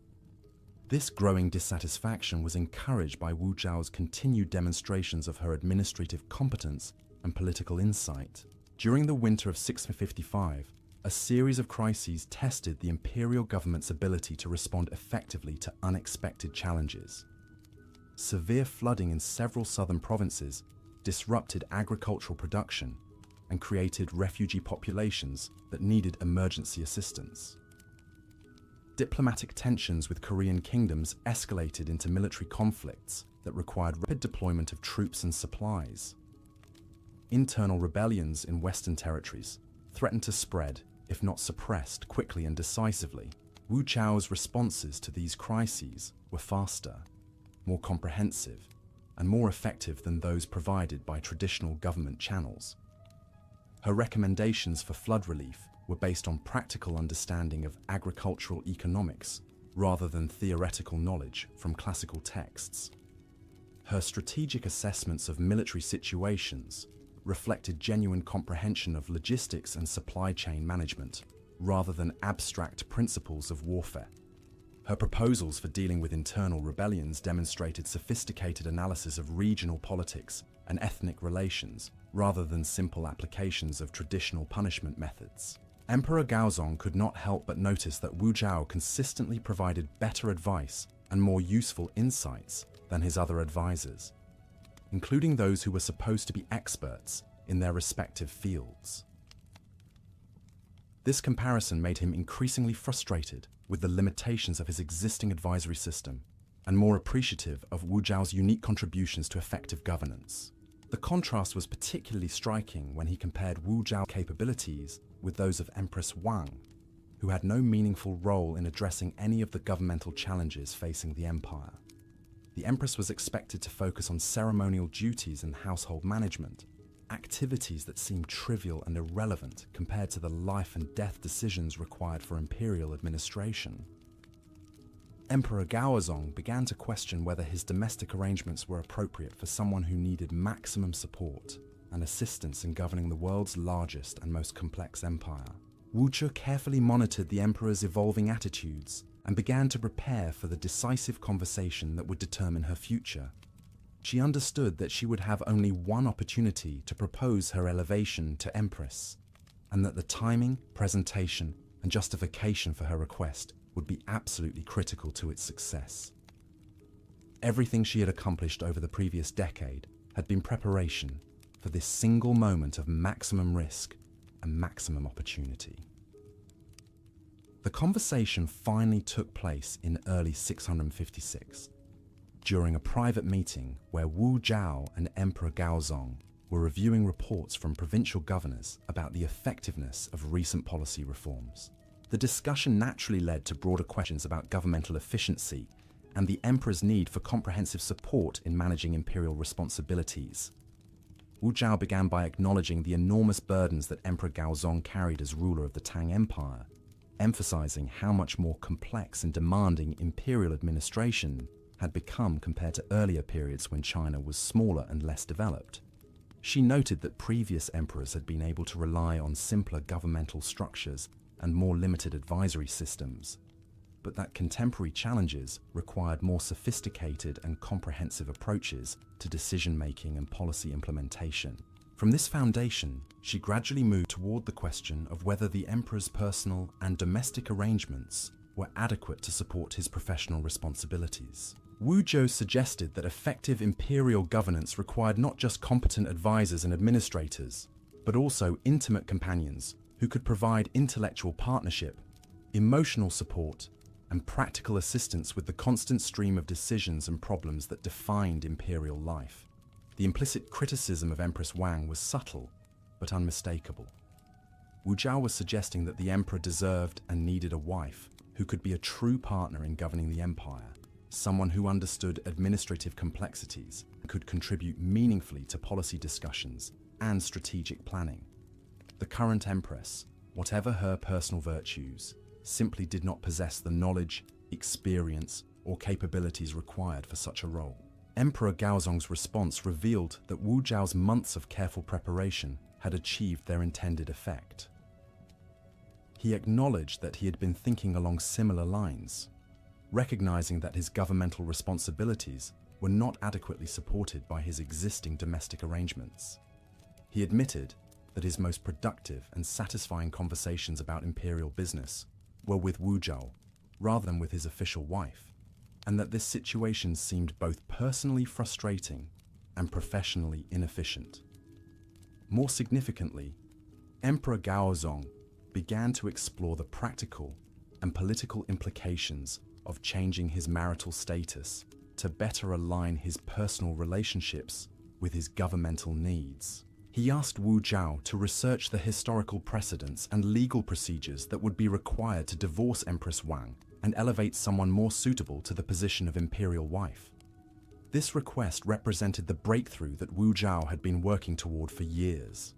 S1: This growing dissatisfaction was encouraged by Wu Zhao's continued demonstrations of her administrative competence and political insight. During the winter of 655, a series of crises tested the imperial government's ability to respond effectively to unexpected challenges. Severe flooding in several southern provinces disrupted agricultural production and created refugee populations that needed emergency assistance. Diplomatic tensions with Korean kingdoms escalated into military conflicts that required rapid deployment of troops and supplies. Internal rebellions in Western territories threatened to spread, if not suppressed, quickly and decisively. Wu Zhao's responses to these crises were faster, more comprehensive, and more effective than those provided by traditional government channels. Her recommendations for flood relief were based on practical understanding of agricultural economics rather than theoretical knowledge from classical texts. Her strategic assessments of military situations reflected genuine comprehension of logistics and supply chain management, rather than abstract principles of warfare. Her proposals for dealing with internal rebellions demonstrated sophisticated analysis of regional politics and ethnic relations, rather than simple applications of traditional punishment methods. Emperor Gaozong could not help but notice that Wu Zhao consistently provided better advice and more useful insights than his other advisors. including those who were supposed to be experts in their respective fields. This comparison made him increasingly frustrated with the limitations of his existing advisory system and more appreciative of Wu Zhao's unique contributions to effective governance. The contrast was particularly striking when he compared Wu Zhao's capabilities with those of Empress Wang, who had no meaningful role in addressing any of the governmental challenges facing the empire. The Empress was expected to focus on ceremonial duties and household management, activities that seemed trivial and irrelevant compared to the life and death decisions required for imperial administration. Emperor Gaozong began to question whether his domestic arrangements were appropriate for someone who needed maximum support and assistance in governing the world's largest and most complex empire. Wu Zhi carefully monitored the emperor's evolving attitudes and began to prepare for the decisive conversation that would determine her future. She understood that she would have only one opportunity to propose her elevation to empress, and that the timing, presentation, and justification for her request would be absolutely critical to its success. Everything she had accomplished over the previous decade had been preparation for this single moment of maximum risk and maximum opportunity. The conversation finally took place in early 656, during a private meeting where Wu Zhao and Emperor Gaozong were reviewing reports from provincial governors about the effectiveness of recent policy reforms. The discussion naturally led to broader questions about governmental efficiency and the emperor's need for comprehensive support in managing imperial responsibilities. Wu Zhao began by acknowledging the enormous burdens that Emperor Gaozong carried as ruler of the Tang Empire, emphasizing how much more complex and demanding imperial administration had become compared to earlier periods when China was smaller and less developed. She noted that previous emperors had been able to rely on simpler governmental structures and more limited advisory systems, but that contemporary challenges required more sophisticated and comprehensive approaches to decision-making and policy implementation. From this foundation, she gradually moved toward the question of whether the emperor's personal and domestic arrangements were adequate to support his professional responsibilities. Wu Zhou suggested that effective imperial governance required not just competent advisors and administrators, but also intimate companions who could provide intellectual partnership, emotional support, and practical assistance with the constant stream of decisions and problems that defined imperial life. The implicit criticism of Empress Wang was subtle, but unmistakable. Wu Zhao was suggesting that the emperor deserved and needed a wife who could be a true partner in governing the empire, someone who understood administrative complexities and could contribute meaningfully to policy discussions and strategic planning. The current empress, whatever her personal virtues, simply did not possess the knowledge, experience, or capabilities required for such a role. Emperor Gaozong's response revealed that Wu Zhao's months of careful preparation had achieved their intended effect. He acknowledged that he had been thinking along similar lines, recognizing that his governmental responsibilities were not adequately supported by his existing domestic arrangements. He admitted that his most productive and satisfying conversations about imperial business were with Wu Zhao rather than with his official wife, and that this situation seemed both personally frustrating and professionally inefficient. More significantly, Emperor Gaozong began to explore the practical and political implications of changing his marital status to better align his personal relationships with his governmental needs. He asked Wu Zhao to research the historical precedents and legal procedures that would be required to divorce Empress Wang and elevate someone more suitable to the position of imperial wife. This request represented the breakthrough that Wu Zhao had been working toward for years.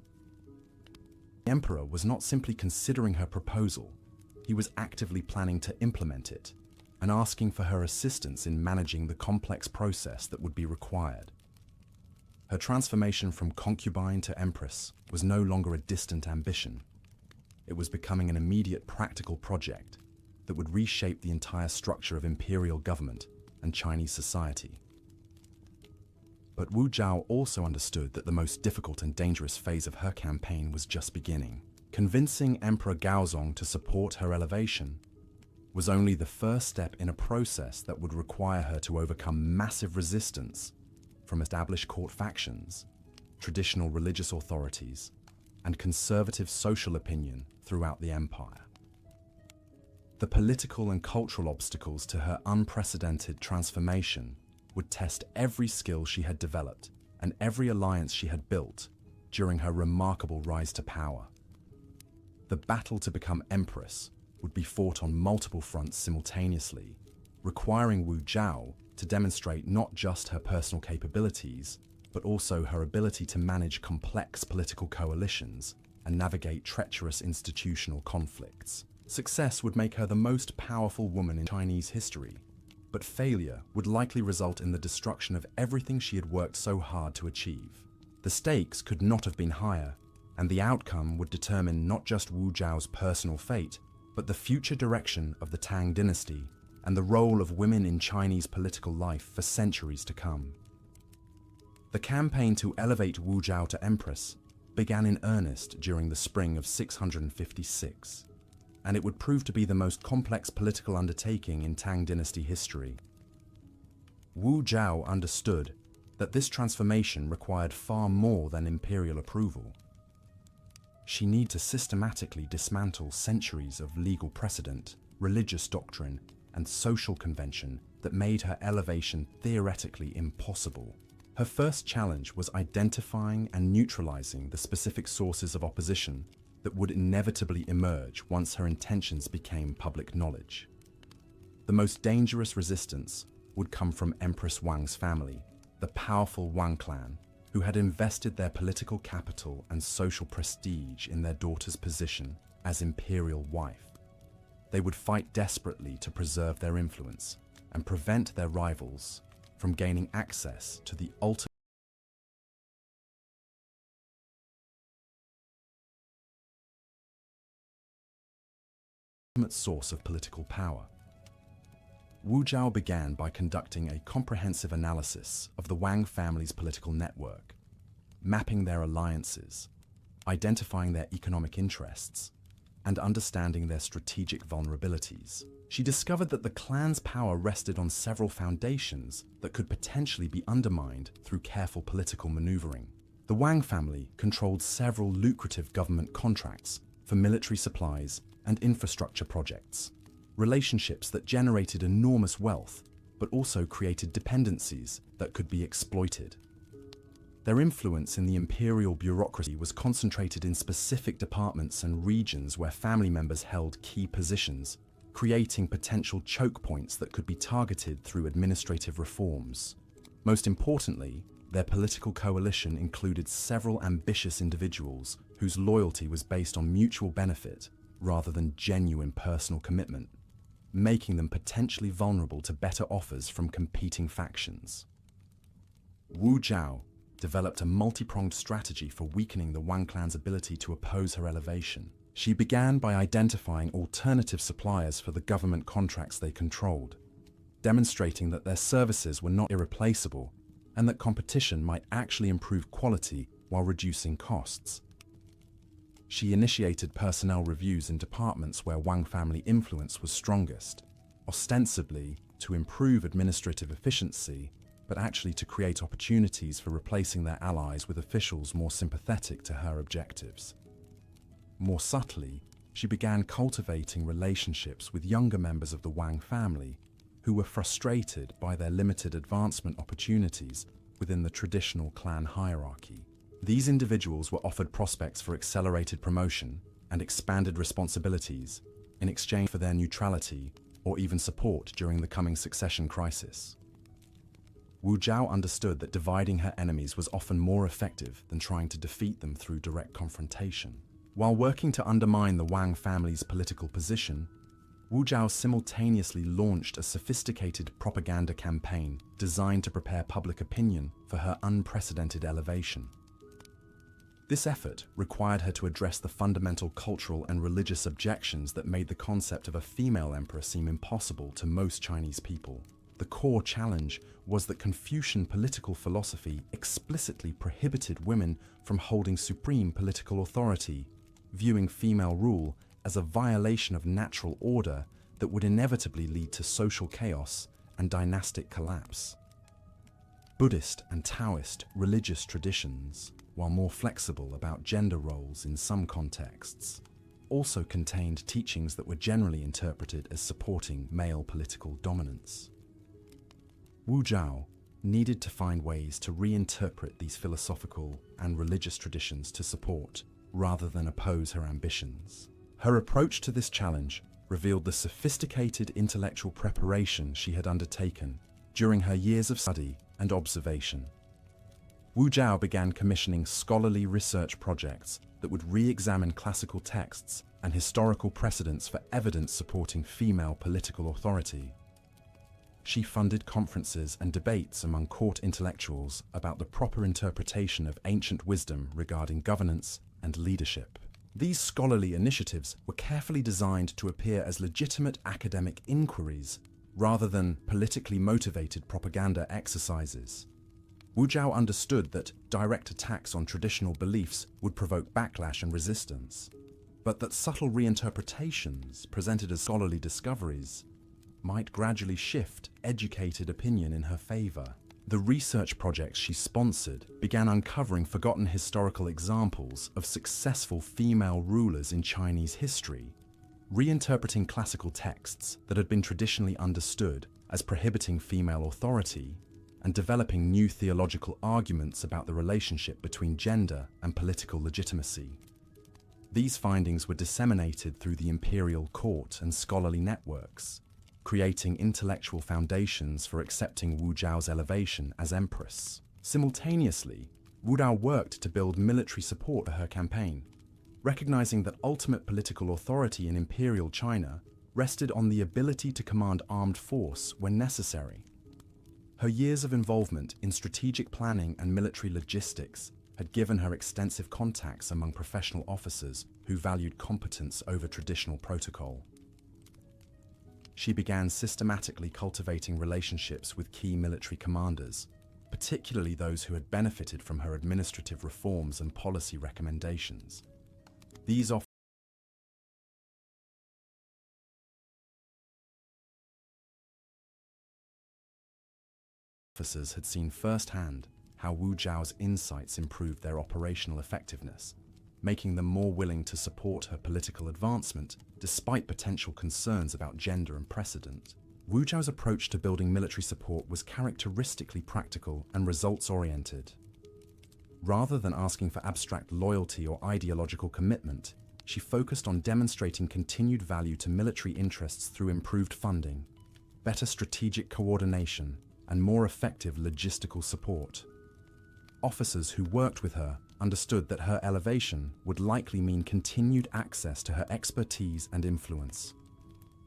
S1: The emperor was not simply considering her proposal, he was actively planning to implement it and asking for her assistance in managing the complex process that would be required. Her transformation from concubine to empress was no longer a distant ambition. It was becoming an immediate practical project that would reshape the entire structure of imperial government and Chinese society. But Wu Zhao also understood that the most difficult and dangerous phase of her campaign was just beginning. Convincing Emperor Gaozong to support her elevation was only the first step in a process that would require her to overcome massive resistance from established court factions, traditional religious authorities, and conservative social opinion throughout the empire. The political and cultural obstacles to her unprecedented transformation would test every skill she had developed and every alliance she had built during her remarkable rise to power. The battle to become empress would be fought on multiple fronts simultaneously, requiring Wu Zhao to demonstrate not just her personal capabilities, but also her ability to manage complex political coalitions and navigate treacherous institutional conflicts. Success would make her the most powerful woman in Chinese history, but failure would likely result in the destruction of everything she had worked so hard to achieve. The stakes could not have been higher, and the outcome would determine not just Wu Zhao's personal fate, but the future direction of the Tang dynasty and the role of women in Chinese political life for centuries to come. The campaign to elevate Wu Zhao to empress began in earnest during the spring of 656, and it would prove to be the most complex political undertaking in Tang dynasty history. Wu Zhao understood that this transformation required far more than imperial approval. She needed to systematically dismantle centuries of legal precedent, religious doctrine, and social convention that made her elevation theoretically impossible. Her first challenge was identifying and neutralizing the specific sources of opposition that would inevitably emerge once her intentions became public knowledge. The most dangerous resistance would come from Empress Wang's family, the powerful Wang clan, who had invested their political capital and social prestige in their daughter's position as imperial wife. They would fight desperately to preserve their influence and prevent their rivals from gaining access to the ultimate source of political power. Wu Zhao began by conducting a comprehensive analysis of the Wang family's political network, mapping their alliances, identifying their economic interests, and understanding their strategic vulnerabilities. She discovered that the clan's power rested on several foundations that could potentially be undermined through careful political maneuvering. The Wang family controlled several lucrative government contracts for military supplies and infrastructure projects, relationships that generated enormous wealth but also created dependencies that could be exploited. Their influence in the imperial bureaucracy was concentrated in specific departments and regions where family members held key positions, creating potential choke points that could be targeted through administrative reforms. Most importantly, their political coalition included several ambitious individuals whose loyalty was based on mutual benefit rather than genuine personal commitment, making them potentially vulnerable to better offers from competing factions. Wu Zhao developed a multi-pronged strategy for weakening the Wang clan's ability to oppose her elevation. She began by identifying alternative suppliers for the government contracts they controlled, demonstrating that their services were not irreplaceable and that competition might actually improve quality while reducing costs. She initiated personnel reviews in departments where Wang family influence was strongest, ostensibly to improve administrative efficiency, but actually to create opportunities for replacing their allies with officials more sympathetic to her objectives. More subtly, she began cultivating relationships with younger members of the Wang family who were frustrated by their limited advancement opportunities within the traditional clan hierarchy. These individuals were offered prospects for accelerated promotion and expanded responsibilities in exchange for their neutrality or even support during the coming succession crisis. Wu Zhao understood that dividing her enemies was often more effective than trying to defeat them through direct confrontation. While working to undermine the Wang family's political position, Wu Zhao simultaneously launched a sophisticated propaganda campaign designed to prepare public opinion for her unprecedented elevation. This effort required her to address the fundamental cultural and religious objections that made the concept of a female emperor seem impossible to most Chinese people. The core challenge was that Confucian political philosophy explicitly prohibited women from holding supreme political authority, viewing female rule as a violation of natural order that would inevitably lead to social chaos and dynastic collapse. Buddhist and Taoist religious traditions, while more flexible about gender roles in some contexts, also contained teachings that were generally interpreted as supporting male political dominance. Wu Zhao needed to find ways to reinterpret these philosophical and religious traditions to support, rather than oppose her ambitions. Her approach to this challenge revealed the sophisticated intellectual preparation she had undertaken during her years of study and observation. Wu Zhao began commissioning scholarly research projects that would re-examine classical texts and historical precedents for evidence supporting female political authority. She funded conferences and debates among court intellectuals about the proper interpretation of ancient wisdom regarding governance and leadership. These scholarly initiatives were carefully designed to appear as legitimate academic inquiries rather than politically motivated propaganda exercises. Wu Zhao understood that direct attacks on traditional beliefs would provoke backlash and resistance, but that subtle reinterpretations presented as scholarly discoveries might gradually shift educated opinion in her favor. The research projects she sponsored began uncovering forgotten historical examples of successful female rulers in Chinese history, reinterpreting classical texts that had been traditionally understood as prohibiting female authority, and developing new theological arguments about the relationship between gender and political legitimacy. These findings were disseminated through the imperial court and scholarly networks, creating intellectual foundations for accepting Wu Zhao's elevation as empress. Simultaneously, Wu Zhao worked to build military support for her campaign, recognizing that ultimate political authority in imperial China rested on the ability to command armed force when necessary. Her years of involvement in strategic planning and military logistics had given her extensive contacts among professional officers who valued competence over traditional protocol. She began systematically cultivating relationships with key military commanders, particularly those who had benefited from her administrative reforms and policy recommendations. These officers had seen firsthand how Wu Zhao's insights improved their operational effectiveness, making them more willing to support her political advancement despite potential concerns about gender and precedent. Wu Zhao's approach to building military support was characteristically practical and results-oriented. Rather than asking for abstract loyalty or ideological commitment, she focused on demonstrating continued value to military interests through improved funding, better strategic coordination, and more effective logistical support. Officers who worked with her understood that her elevation would likely mean continued access to her expertise and influence,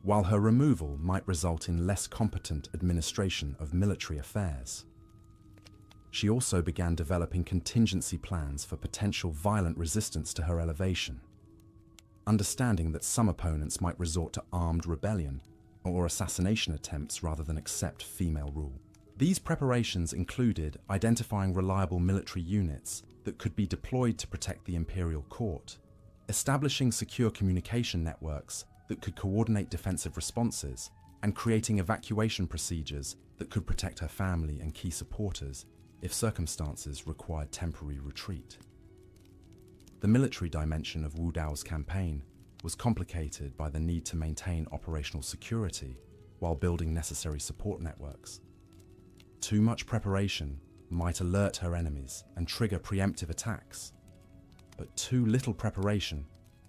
S1: while her removal might result in less competent administration of military affairs. She also began developing contingency plans for potential violent resistance to her elevation, understanding that some opponents might resort to armed rebellion or assassination attempts rather than accept female rule. These preparations included identifying reliable military units that could be deployed to protect the imperial court, establishing secure communication networks that could coordinate defensive responses, and creating evacuation procedures that could protect her family and key supporters if circumstances required temporary retreat. The military dimension of Wu Zhao's campaign was complicated by the need to maintain operational security while building necessary support networks. Too much preparation might alert her enemies and trigger preemptive attacks, but too little preparation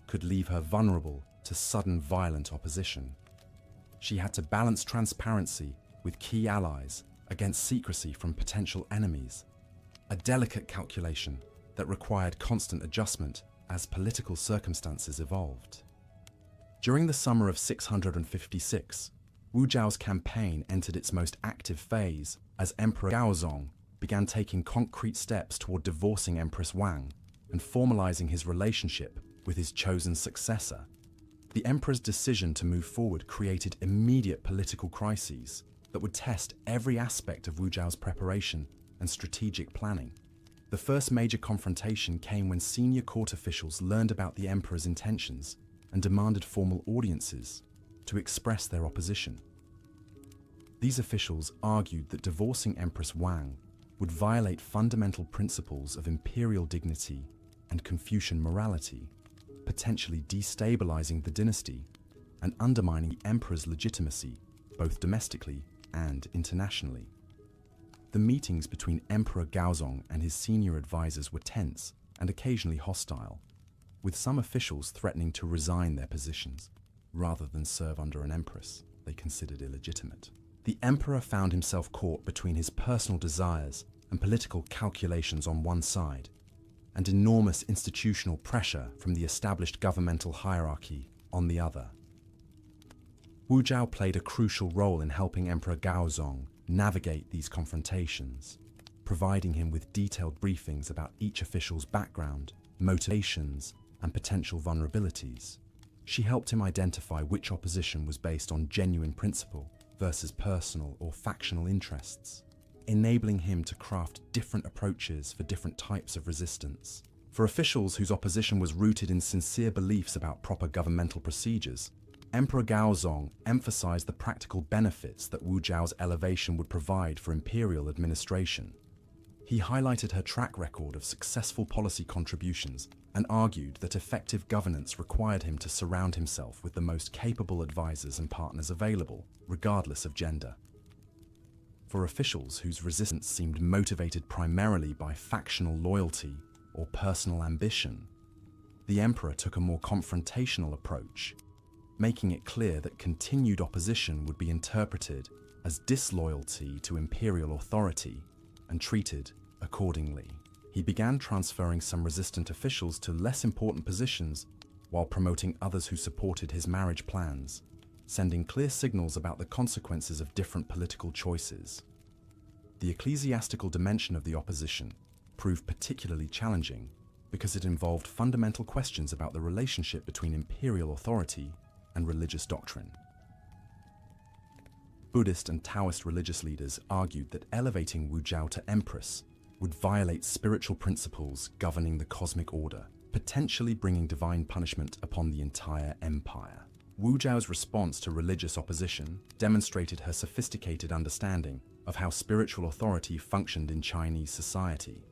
S1: could leave her vulnerable to sudden violent opposition. She had to balance transparency with key allies against secrecy from potential enemies, a delicate calculation that required constant adjustment as political circumstances evolved. During the summer of 656, Wu Zhao's campaign entered its most active phase as Emperor Gaozong began taking concrete steps toward divorcing Empress Wang and formalizing his relationship with his chosen successor. The emperor's decision to move forward created immediate political crises that would test every aspect of Wu Zhao's preparation and strategic planning. The first major confrontation came when senior court officials learned about the emperor's intentions and demanded formal audiences to express their opposition. These officials argued that divorcing Empress Wang would violate fundamental principles of imperial dignity and Confucian morality, potentially destabilizing the dynasty and undermining the emperor's legitimacy both domestically and internationally. The meetings between Emperor Gaozong and his senior advisors were tense and occasionally hostile, with some officials threatening to resign their positions rather than serve under an empress they considered illegitimate. The emperor found himself caught between his personal desires and political calculations on one side, and enormous institutional pressure from the established governmental hierarchy on the other. Wu Zhao played a crucial role in helping Emperor Gaozong navigate these confrontations, providing him with detailed briefings about each official's background, motivations, and potential vulnerabilities. She helped him identify which opposition was based on genuine principle versus personal or factional interests, enabling him to craft different approaches for different types of resistance. For officials whose opposition was rooted in sincere beliefs about proper governmental procedures, Emperor Gaozong emphasized the practical benefits that Wu Zhao's elevation would provide for imperial administration. He highlighted her track record of successful policy contributions and argued that effective governance required him to surround himself with the most capable advisors and partners available, regardless of gender. For officials whose resistance seemed motivated primarily by factional loyalty or personal ambition, the emperor took a more confrontational approach, making it clear that continued opposition would be interpreted as disloyalty to imperial authority and treated accordingly. He began transferring some resistant officials to less important positions while promoting others who supported his marriage plans, sending clear signals about the consequences of different political choices. The ecclesiastical dimension of the opposition proved particularly challenging because it involved fundamental questions about the relationship between imperial authority and religious doctrine. Buddhist and Taoist religious leaders argued that elevating Wu Zhao to empress would violate spiritual principles governing the cosmic order, potentially bringing divine punishment upon the entire empire. Wu Zhao's response to religious opposition demonstrated her sophisticated understanding of how spiritual authority functioned in Chinese society.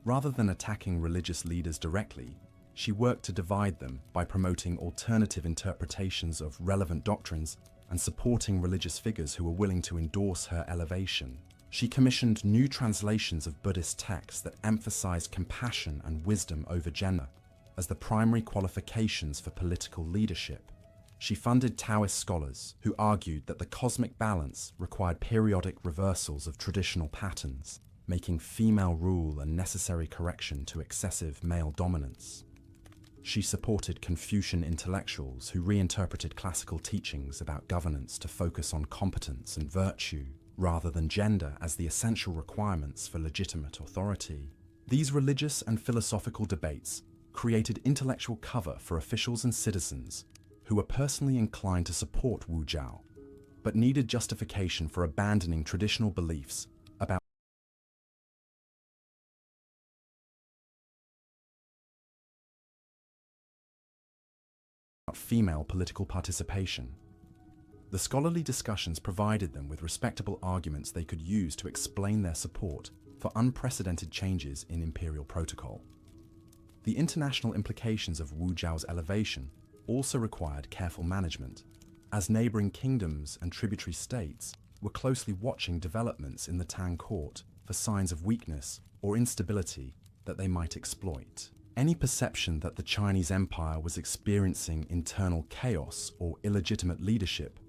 S1: Rather than attacking religious leaders directly, she worked to divide them by promoting alternative interpretations of relevant doctrines and supporting religious figures who were willing to endorse her elevation. She commissioned new translations of Buddhist texts that emphasized compassion and wisdom over gender as the primary qualifications for political leadership. She funded Taoist scholars who argued that the cosmic balance required periodic reversals of traditional patterns, making female rule a necessary correction to excessive male dominance. She supported Confucian intellectuals who reinterpreted classical teachings about governance to focus on competence and virtue, rather than gender as the essential requirements for legitimate authority. These religious and philosophical debates created intellectual cover for officials and citizens who were personally inclined to support Wu Zhao, but needed justification for abandoning traditional beliefs about female political participation. The scholarly discussions provided them with respectable arguments they could use to explain their support for unprecedented changes in imperial protocol. The international implications of Wu Zhao's elevation also required careful management, as neighboring kingdoms and tributary states were closely watching developments in the Tang court for signs of weakness or instability that they might exploit. Any perception that the Chinese Empire was experiencing internal chaos or illegitimate leadership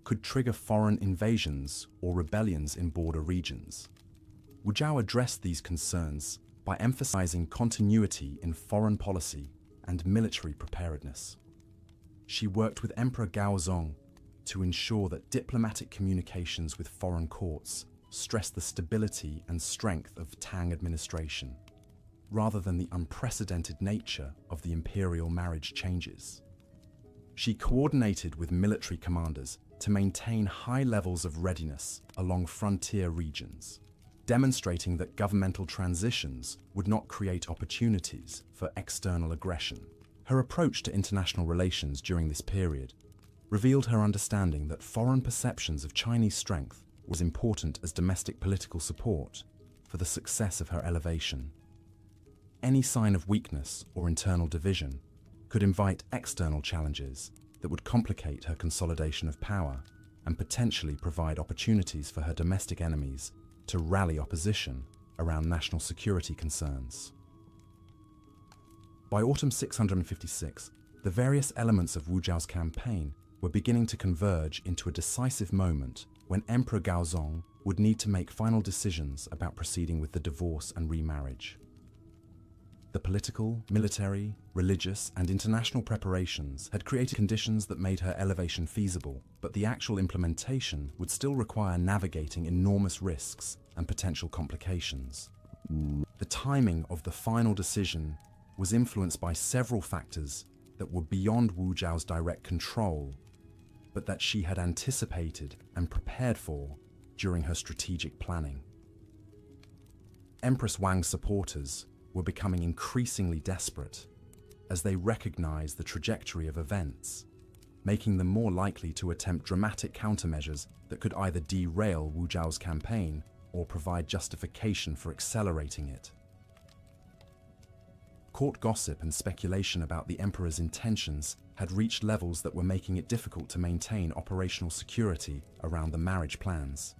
S1: could trigger foreign invasions or rebellions in border regions. Wu Zhao addressed these concerns by emphasizing continuity in foreign policy and military preparedness. She worked with Emperor Gaozong to ensure that diplomatic communications with foreign courts stressed the stability and strength of Tang administration, rather than the unprecedented nature of the imperial marriage changes. She coordinated with military commanders to maintain high levels of readiness along frontier regions, demonstrating that governmental transitions would not create opportunities for external aggression. Her approach to international relations during this period revealed her understanding that foreign perceptions of Chinese strength was important as domestic political support for the success of her elevation. Any sign of weakness or internal division could invite external challenges that would complicate her consolidation of power and potentially provide opportunities for her domestic enemies to rally opposition around national security concerns. By autumn 656, the various elements of Wu Zhao's campaign were beginning to converge into a decisive moment when Emperor Gaozong would need to make final decisions about proceeding with the divorce and remarriage. The political, military, religious, and international preparations had created conditions that made her elevation feasible, but the actual implementation would still require navigating enormous risks and potential complications. The timing of the final decision was influenced by several factors that were beyond Wu Zhao's direct control, but that she had anticipated and prepared for during her strategic planning. Empress Wang's supporters were becoming increasingly desperate as they recognized the trajectory of events, making them more likely to attempt dramatic countermeasures that could either derail Wu Zhao's campaign or provide justification for accelerating it. Court gossip and speculation about the emperor's intentions had reached levels that were making it difficult to maintain operational security around the marriage plans.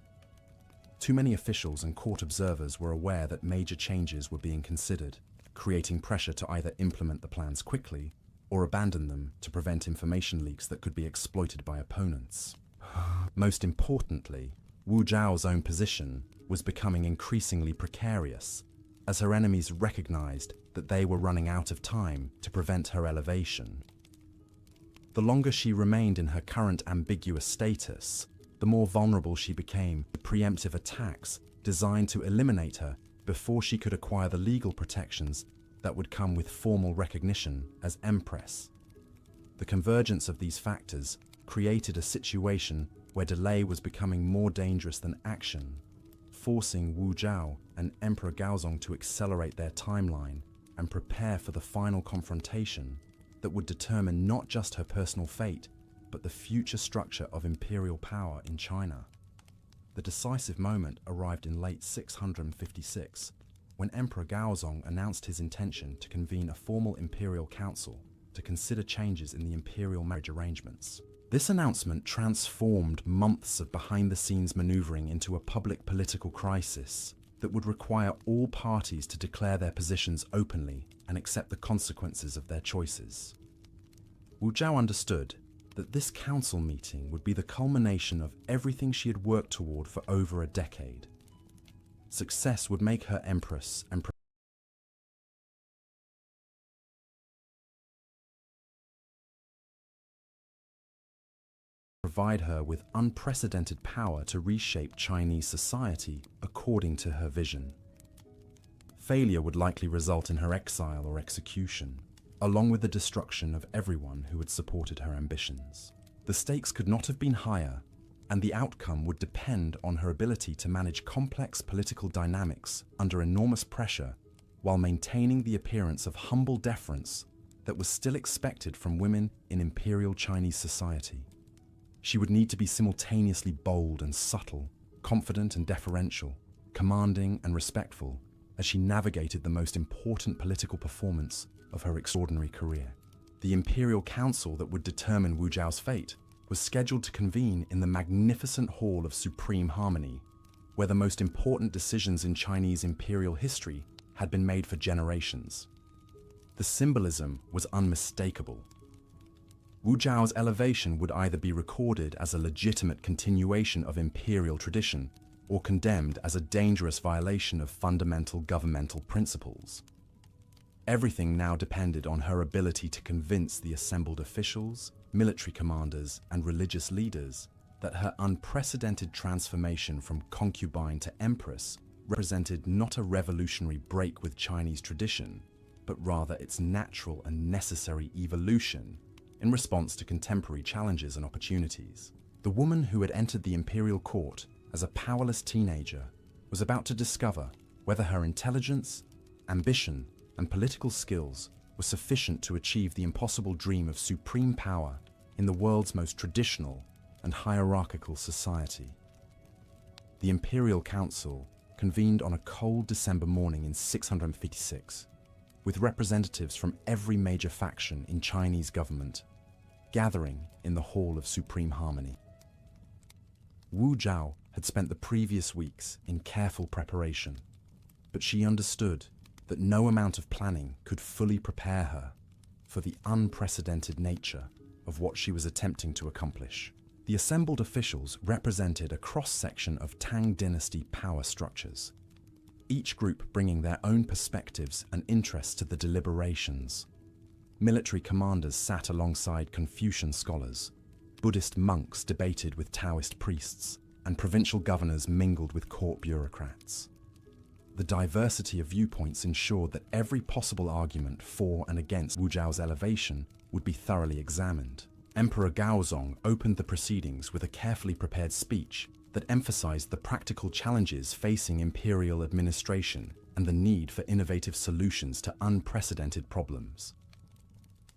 S1: Too many officials and court observers were aware that major changes were being considered, creating pressure to either implement the plans quickly or abandon them to prevent information leaks that could be exploited by opponents. Most importantly, Wu Zhao's own position was becoming increasingly precarious as her enemies recognized that they were running out of time to prevent her elevation. The longer she remained in her current ambiguous status, the more vulnerable she became to preemptive attacks designed to eliminate her before she could acquire the legal protections that would come with formal recognition as Empress. The convergence of these factors created a situation where delay was becoming more dangerous than action, forcing Wu Zhao and Emperor Gaozong to accelerate their timeline and prepare for the final confrontation that would determine not just her personal fate, but the future structure of imperial power in China. The decisive moment arrived in late 656, when Emperor Gaozong announced his intention to convene a formal imperial council to consider changes in the imperial marriage arrangements. This announcement transformed months of behind-the-scenes maneuvering into a public political crisis that would require all parties to declare their positions openly and accept the consequences of their choices. Wu Zhao understood that this council meeting would be the culmination of everything she had worked toward for over a decade. Success would make her empress and provide her with unprecedented power to reshape Chinese society according to her vision. Failure would likely result in her exile or execution, along with the destruction of everyone who had supported her ambitions. The stakes could not have been higher, and the outcome would depend on her ability to manage complex political dynamics under enormous pressure while maintaining the appearance of humble deference that was still expected from women in imperial Chinese society. She would need to be simultaneously bold and subtle, confident and deferential, commanding and respectful as she navigated the most important political performance of her extraordinary career. The Imperial Council that would determine Wu Zhao's fate was scheduled to convene in the magnificent Hall of Supreme Harmony, where the most important decisions in Chinese imperial history had been made for generations. The symbolism was unmistakable. Wu Zhao's elevation would either be recorded as a legitimate continuation of imperial tradition or condemned as a dangerous violation of fundamental governmental principles. Everything now depended on her ability to convince the assembled officials, military commanders, and religious leaders that her unprecedented transformation from concubine to empress represented not a revolutionary break with Chinese tradition, but rather its natural and necessary evolution in response to contemporary challenges and opportunities. The woman who had entered the imperial court as a powerless teenager was about to discover whether her intelligence, ambition, and political skills were sufficient to achieve the impossible dream of supreme power in the world's most traditional and hierarchical society. The Imperial Council convened on a cold December morning in 656, with representatives from every major faction in Chinese government gathering in the Hall of Supreme Harmony. Wu Zhao had spent the previous weeks in careful preparation, but she understood that no amount of planning could fully prepare her for the unprecedented nature of what she was attempting to accomplish. The assembled officials represented a cross-section of Tang dynasty power structures, each group bringing their own perspectives and interests to the deliberations. Military commanders sat alongside Confucian scholars, Buddhist monks debated with Taoist priests, and provincial governors mingled with court bureaucrats. The diversity of viewpoints ensured that every possible argument for and against Wu Zhao's elevation would be thoroughly examined. Emperor Gaozong opened the proceedings with a carefully prepared speech that emphasized the practical challenges facing imperial administration and the need for innovative solutions to unprecedented problems.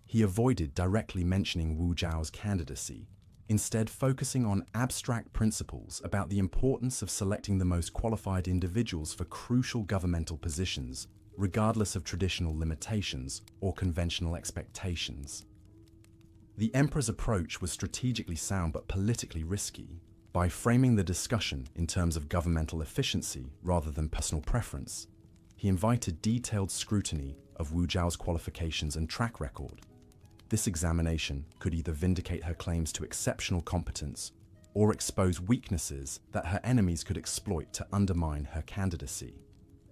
S1: He avoided directly mentioning Wu Zhao's candidacy, instead focusing on abstract principles about the importance of selecting the most qualified individuals for crucial governmental positions, regardless of traditional limitations or conventional expectations. The emperor's approach was strategically sound but politically risky. By framing the discussion in terms of governmental efficiency rather than personal preference, he invited detailed scrutiny of Wu Zhao's qualifications and track record. This examination could either vindicate her claims to exceptional competence or expose weaknesses that her enemies could exploit to undermine her candidacy.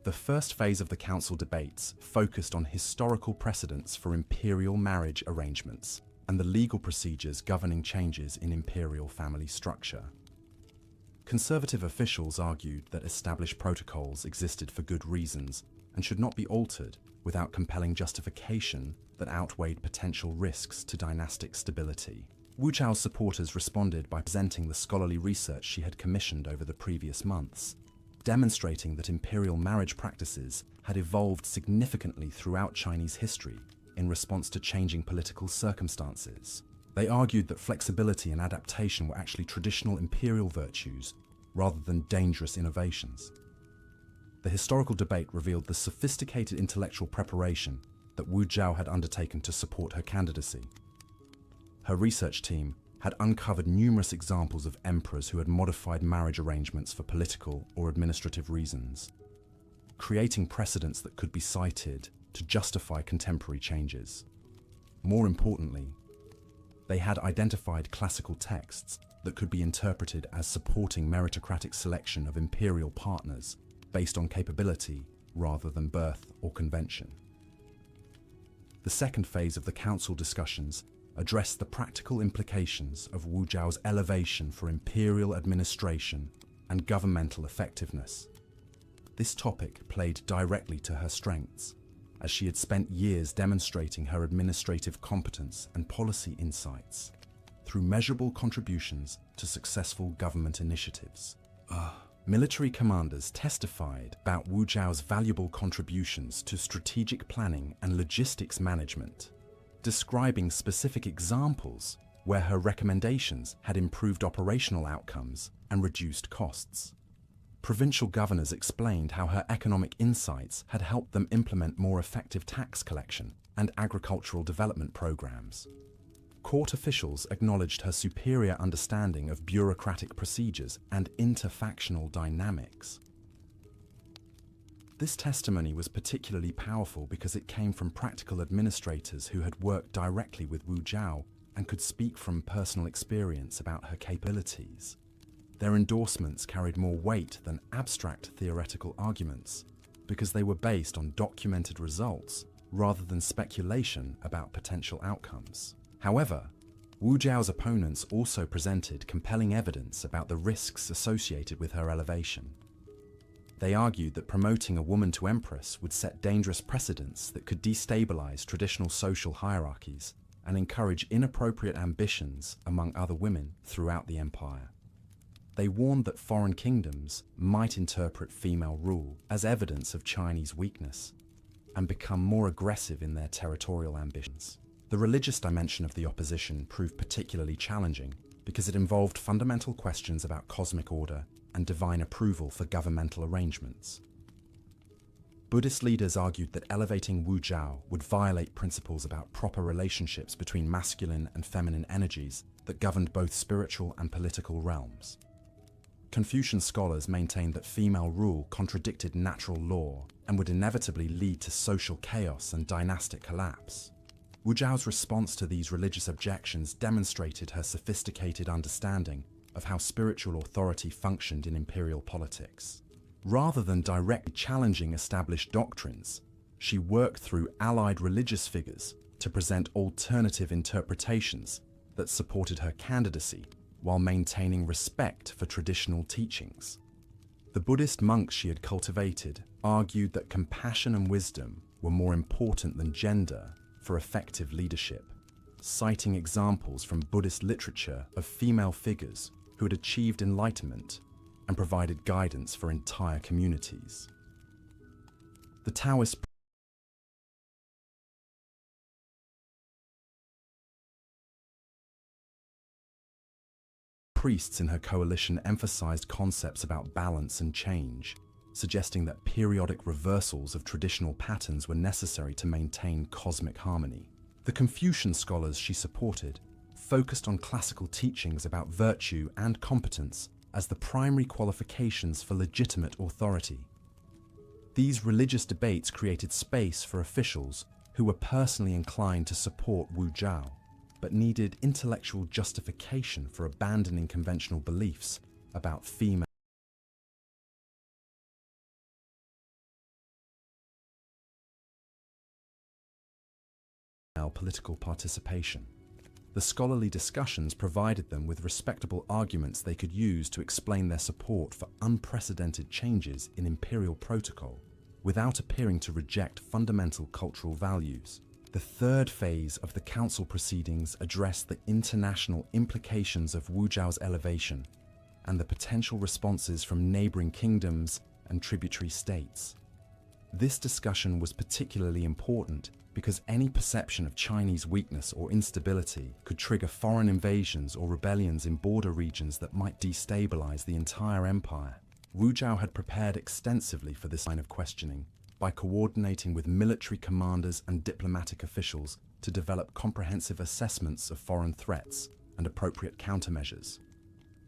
S1: The first phase of the council debates focused on historical precedents for imperial marriage arrangements and the legal procedures governing changes in imperial family structure. Conservative officials argued that established protocols existed for good reasons and should not be altered without compelling justification that outweighed potential risks to dynastic stability. Wu Zhao's supporters responded by presenting the scholarly research she had commissioned over the previous months, demonstrating that imperial marriage practices had evolved significantly throughout Chinese history in response to changing political circumstances. They argued that flexibility and adaptation were actually traditional imperial virtues rather than dangerous innovations. The historical debate revealed the sophisticated intellectual preparation that Wu Zhao had undertaken to support her candidacy. Her research team had uncovered numerous examples of emperors who had modified marriage arrangements for political or administrative reasons, creating precedents that could be cited to justify contemporary changes. More importantly, they had identified classical texts that could be interpreted as supporting meritocratic selection of imperial partners based on capability rather than birth or convention. The second phase of the council discussions addressed the practical implications of Wu Zhao's elevation for imperial administration and governmental effectiveness. This topic played directly to her strengths, as she had spent years demonstrating her administrative competence and policy insights through measurable contributions to successful government initiatives. Military commanders testified about Wu Zhao's valuable contributions to strategic planning and logistics management, describing specific examples where her recommendations had improved operational outcomes and reduced costs. Provincial governors explained how her economic insights had helped them implement more effective tax collection and agricultural development programs. Court officials acknowledged her superior understanding of bureaucratic procedures and interfactional dynamics. This testimony was particularly powerful because it came from practical administrators who had worked directly with Wu Zhao and could speak from personal experience about her capabilities. Their endorsements carried more weight than abstract theoretical arguments because they were based on documented results rather than speculation about potential outcomes. However, Wu Zhao's opponents also presented compelling evidence about the risks associated with her elevation. They argued that promoting a woman to empress would set dangerous precedents that could destabilize traditional social hierarchies and encourage inappropriate ambitions among other women throughout the empire. They warned that foreign kingdoms might interpret female rule as evidence of Chinese weakness and become more aggressive in their territorial ambitions. The religious dimension of the opposition proved particularly challenging because it involved fundamental questions about cosmic order and divine approval for governmental arrangements. Buddhist leaders argued that elevating Wu Jiao would violate principles about proper relationships between masculine and feminine energies that governed both spiritual and political realms. Confucian scholars maintained that female rule contradicted natural law and would inevitably lead to social chaos and dynastic collapse. Wu Jiao's response to these religious objections demonstrated her sophisticated understanding of how spiritual authority functioned in imperial politics. Rather than directly challenging established doctrines, she worked through allied religious figures to present alternative interpretations that supported her candidacy while maintaining respect for traditional teachings. The Buddhist monks she had cultivated argued that compassion and wisdom were more important than gender for effective leadership, citing examples from Buddhist literature of female figures who had achieved enlightenment and provided guidance for entire communities. The Taoist priests in her coalition emphasized concepts about balance and change, suggesting that periodic reversals of traditional patterns were necessary to maintain cosmic harmony. The Confucian scholars she supported focused on classical teachings about virtue and competence as the primary qualifications for legitimate authority. These religious debates created space for officials who were personally inclined to support Wu Jiao, but needed intellectual justification for abandoning conventional beliefs about female political participation. The scholarly discussions provided them with respectable arguments they could use to explain their support for unprecedented changes in imperial protocol, without appearing to reject fundamental cultural values. The third phase of the council proceedings addressed the international implications of Wu Jiao's elevation and the potential responses from neighboring kingdoms and tributary states. This discussion was particularly important because any perception of Chinese weakness or instability could trigger foreign invasions or rebellions in border regions that might destabilize the entire empire. Wu Jiao had prepared extensively for this line of questioning by coordinating with military commanders and diplomatic officials to develop comprehensive assessments of foreign threats and appropriate countermeasures.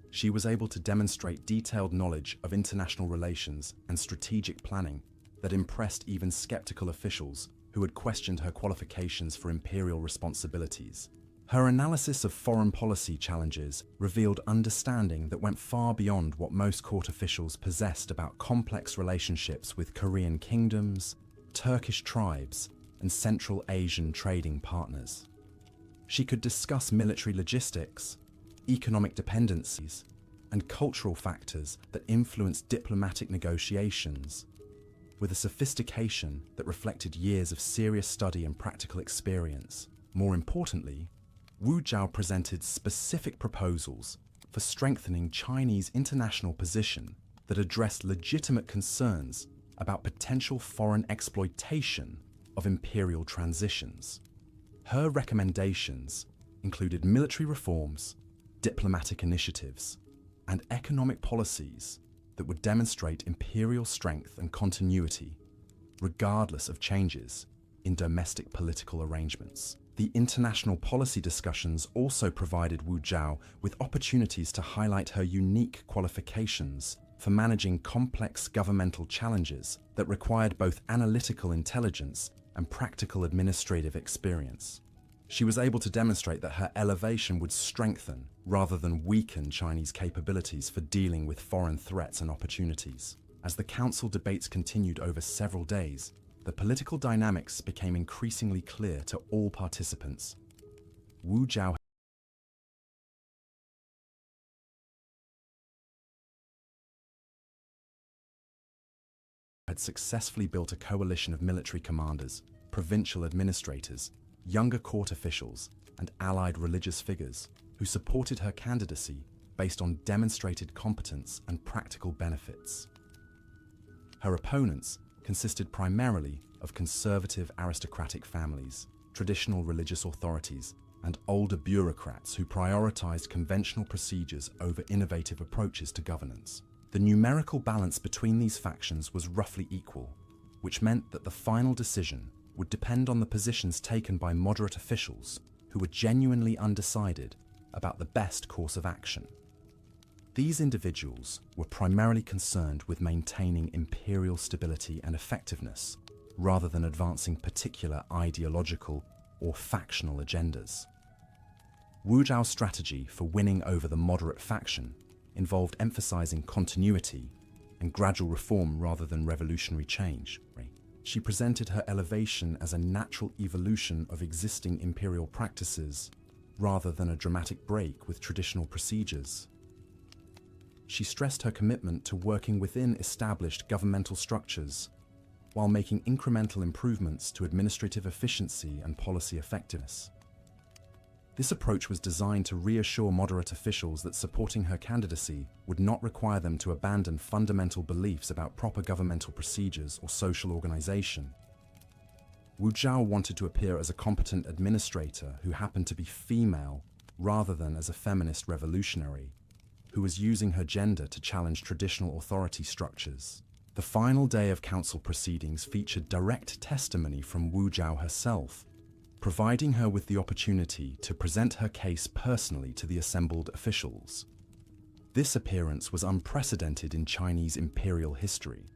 S1: She was able to demonstrate detailed knowledge of international relations and strategic planning that impressed even skeptical officials who had questioned her qualifications for imperial responsibilities. Her analysis of foreign policy challenges revealed understanding that went far beyond what most court officials possessed about complex relationships with Korean kingdoms, Turkish tribes, and Central Asian trading partners. She could discuss military logistics, economic dependencies, and cultural factors that influenced diplomatic negotiations, with a sophistication that reflected years of serious study and practical experience. More importantly, Wu Jiao presented specific proposals for strengthening Chinese international position that addressed legitimate concerns about potential foreign exploitation of imperial transitions. Her recommendations included military reforms, diplomatic initiatives, and economic policies that would demonstrate imperial strength and continuity, regardless of changes in domestic political arrangements. The international policy discussions also provided Wu Jiao with opportunities to highlight her unique qualifications for managing complex governmental challenges that required both analytical intelligence and practical administrative experience. She was able to demonstrate that her elevation would strengthen rather than weaken Chinese capabilities for dealing with foreign threats and opportunities. As the council debates continued over several days, the political dynamics became increasingly clear to all participants. Wu Jiao had successfully built a coalition of military commanders, provincial administrators, younger court officials, and allied religious figures who supported her candidacy based on demonstrated competence and practical benefits. Her opponents consisted primarily of conservative aristocratic families, traditional religious authorities, and older bureaucrats who prioritized conventional procedures over innovative approaches to governance. The numerical balance between these factions was roughly equal, which meant that the final decision would depend on the positions taken by moderate officials who were genuinely undecided about the best course of action. These individuals were primarily concerned with maintaining imperial stability and effectiveness, rather than advancing particular ideological or factional agendas. Wu Zhao's strategy for winning over the moderate faction involved emphasizing continuity and gradual reform rather than revolutionary change. She presented her elevation as a natural evolution of existing imperial practices rather than a dramatic break with traditional procedures. She stressed her commitment to working within established governmental structures while making incremental improvements to administrative efficiency and policy effectiveness. This approach was designed to reassure moderate officials that supporting her candidacy would not require them to abandon fundamental beliefs about proper governmental procedures or social organization. Wu Zhao wanted to appear as a competent administrator who happened to be female rather than as a feminist revolutionary who was using her gender to challenge traditional authority structures. The final day of council proceedings featured direct testimony from Wu Zhao herself, providing her with the opportunity to present her case personally to the assembled officials. This appearance was unprecedented in Chinese imperial history,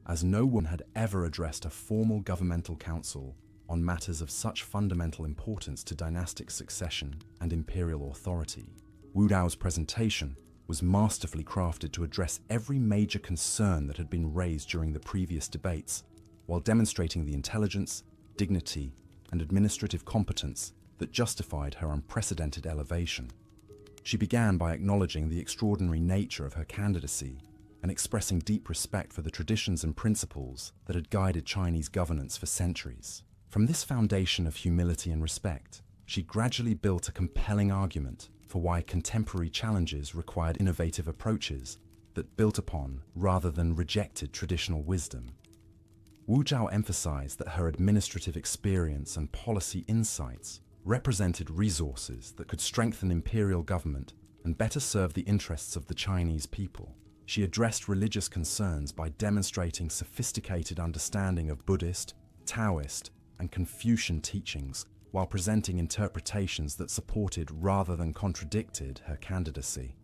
S1: as no one had ever addressed a formal governmental council on matters of such fundamental importance to dynastic succession and imperial authority. Wu Zhao's presentation was masterfully crafted to address every major concern that had been raised during the previous debates, while demonstrating the intelligence, dignity, and administrative competence that justified her unprecedented elevation. She began by acknowledging the extraordinary nature of her candidacy and expressing deep respect for the traditions and principles that had guided Chinese governance for centuries. From this foundation of humility and respect, she gradually built a compelling argument for why contemporary challenges required innovative approaches that built upon rather than rejected traditional wisdom. Wu Zhao emphasized that her administrative experience and policy insights represented resources that could strengthen imperial government and better serve the interests of the Chinese people. She addressed religious concerns by demonstrating sophisticated understanding of Buddhist, Taoist, and Confucian teachings, while presenting interpretations that supported rather than contradicted her candidacy.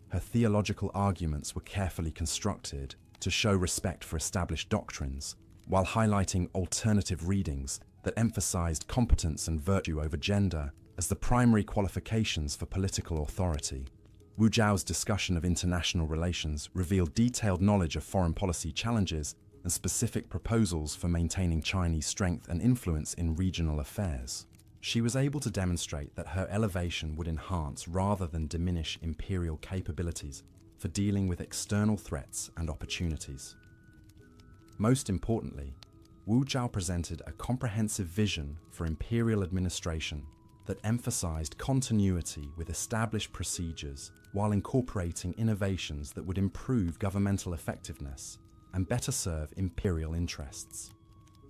S1: Her theological arguments were carefully constructed to show respect for established doctrines, while highlighting alternative readings that emphasized competence and virtue over gender as the primary qualifications for political authority. Wu Zhao's discussion of international relations revealed detailed knowledge of foreign policy challenges and specific proposals for maintaining Chinese strength and influence in regional affairs. She was able to demonstrate that her elevation would enhance rather than diminish imperial capabilities for dealing with external threats and opportunities. Most importantly, Wu Zhao presented a comprehensive vision for imperial administration that emphasized continuity with established procedures while incorporating innovations that would improve governmental effectiveness and better serve imperial interests.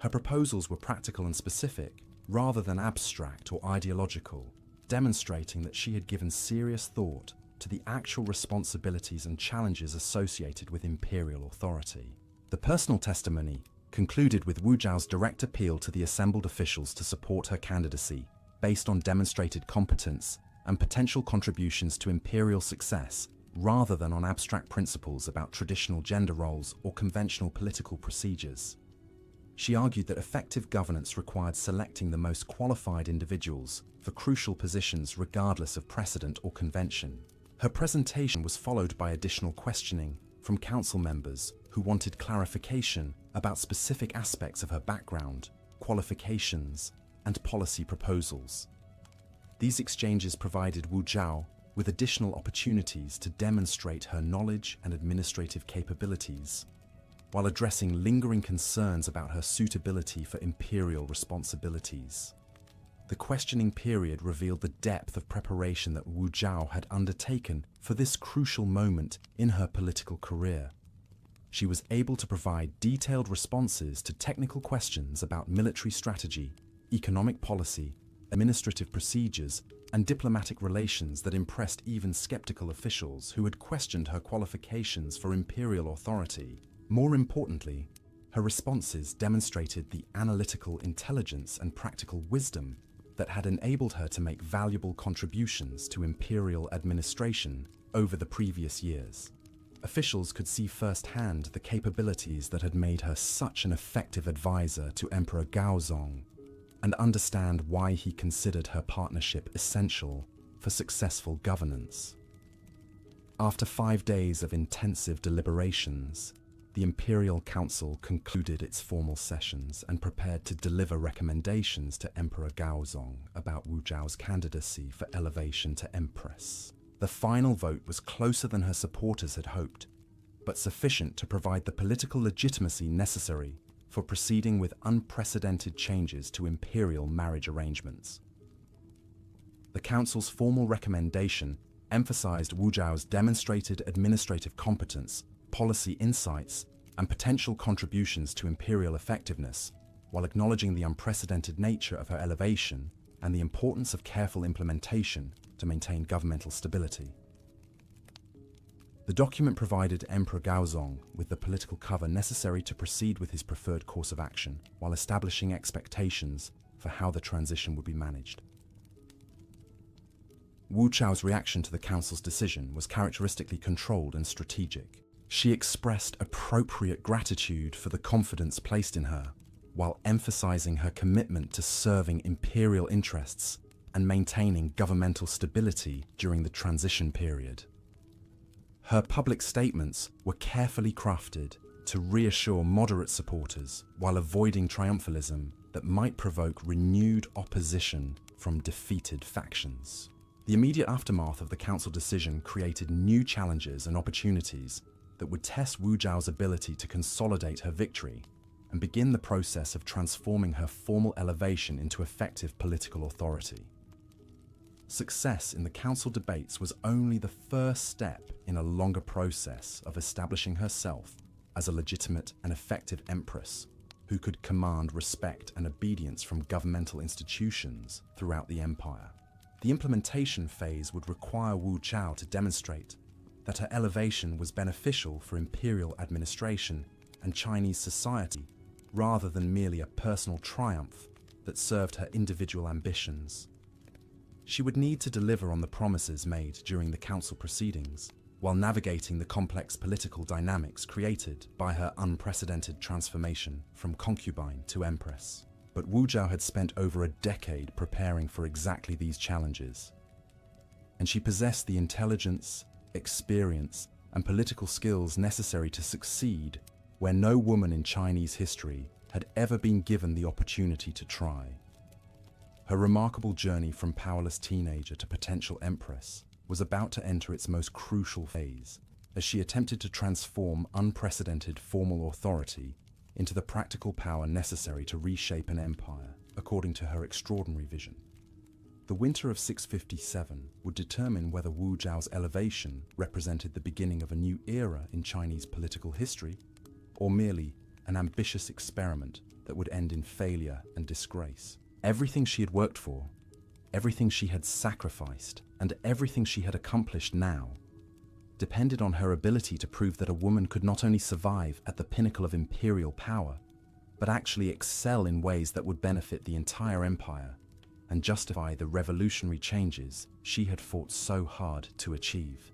S1: Her proposals were practical and specific, rather than abstract or ideological, demonstrating that she had given serious thought to the actual responsibilities and challenges associated with imperial authority. The personal testimony concluded with Wu Zhao's direct appeal to the assembled officials to support her candidacy based on demonstrated competence and potential contributions to imperial success, rather than on abstract principles about traditional gender roles or conventional political procedures. She argued that effective governance required selecting the most qualified individuals for crucial positions regardless of precedent or convention. Her presentation was followed by additional questioning from council members who wanted clarification about specific aspects of her background, qualifications, and policy proposals. These exchanges provided Wu Zhao with additional opportunities to demonstrate her knowledge and administrative capabilities, while addressing lingering concerns about her suitability for imperial responsibilities. The questioning period revealed the depth of preparation that Wu Zhao had undertaken for this crucial moment in her political career. She was able to provide detailed responses to technical questions about military strategy, economic policy, administrative procedures, and diplomatic relations that impressed even skeptical officials who had questioned her qualifications for imperial authority. More importantly, her responses demonstrated the analytical intelligence and practical wisdom that had enabled her to make valuable contributions to imperial administration over the previous years. Officials could see firsthand the capabilities that had made her such an effective advisor to Emperor Gaozong, and understand why he considered her partnership essential for successful governance. After 5 days of intensive deliberations, the Imperial Council concluded its formal sessions and prepared to deliver recommendations to Emperor Gaozong about Wu Zhao's candidacy for elevation to Empress. The final vote was closer than her supporters had hoped, but sufficient to provide the political legitimacy necessary for proceeding with unprecedented changes to imperial marriage arrangements. The Council's formal recommendation emphasized Wu Zhao's demonstrated administrative competence, policy insights, and potential contributions to imperial effectiveness, while acknowledging the unprecedented nature of her elevation and the importance of careful implementation to maintain governmental stability. The document provided Emperor Gaozong with the political cover necessary to proceed with his preferred course of action, while establishing expectations for how the transition would be managed. Wu Zhao's reaction to the Council's decision was characteristically controlled and strategic. She expressed appropriate gratitude for the confidence placed in her, while emphasizing her commitment to serving imperial interests and maintaining governmental stability during the transition period. Her public statements were carefully crafted to reassure moderate supporters while avoiding triumphalism that might provoke renewed opposition from defeated factions. The immediate aftermath of the Council decision created new challenges and opportunities that would test Wu Zhao's ability to consolidate her victory and begin the process of transforming her formal elevation into effective political authority. Success in the Council debates was only the first step in a longer process of establishing herself as a legitimate and effective empress who could command respect and obedience from governmental institutions throughout the empire. The implementation phase would require Wu Zhao to demonstrate that her elevation was beneficial for imperial administration and Chinese society, rather than merely a personal triumph that served her individual ambitions. She would need to deliver on the promises made during the council proceedings, while navigating the complex political dynamics created by her unprecedented transformation from concubine to empress. But Wu Zhao had spent over a decade preparing for exactly these challenges, and she possessed the intelligence, experience, and political skills necessary to succeed where no woman in Chinese history had ever been given the opportunity to try. Her remarkable journey from powerless teenager to potential empress was about to enter its most crucial phase, as she attempted to transform unprecedented formal authority into the practical power necessary to reshape an empire according to her extraordinary vision. The winter of 657 would determine whether Wu Zhao's elevation represented the beginning of a new era in Chinese political history, or merely an ambitious experiment that would end in failure and disgrace. Everything she had worked for, everything she had sacrificed, and everything she had accomplished now depended on her ability to prove that a woman could not only survive at the pinnacle of imperial power, but actually excel in ways that would benefit the entire empire and justify the revolutionary changes she had fought so hard to achieve.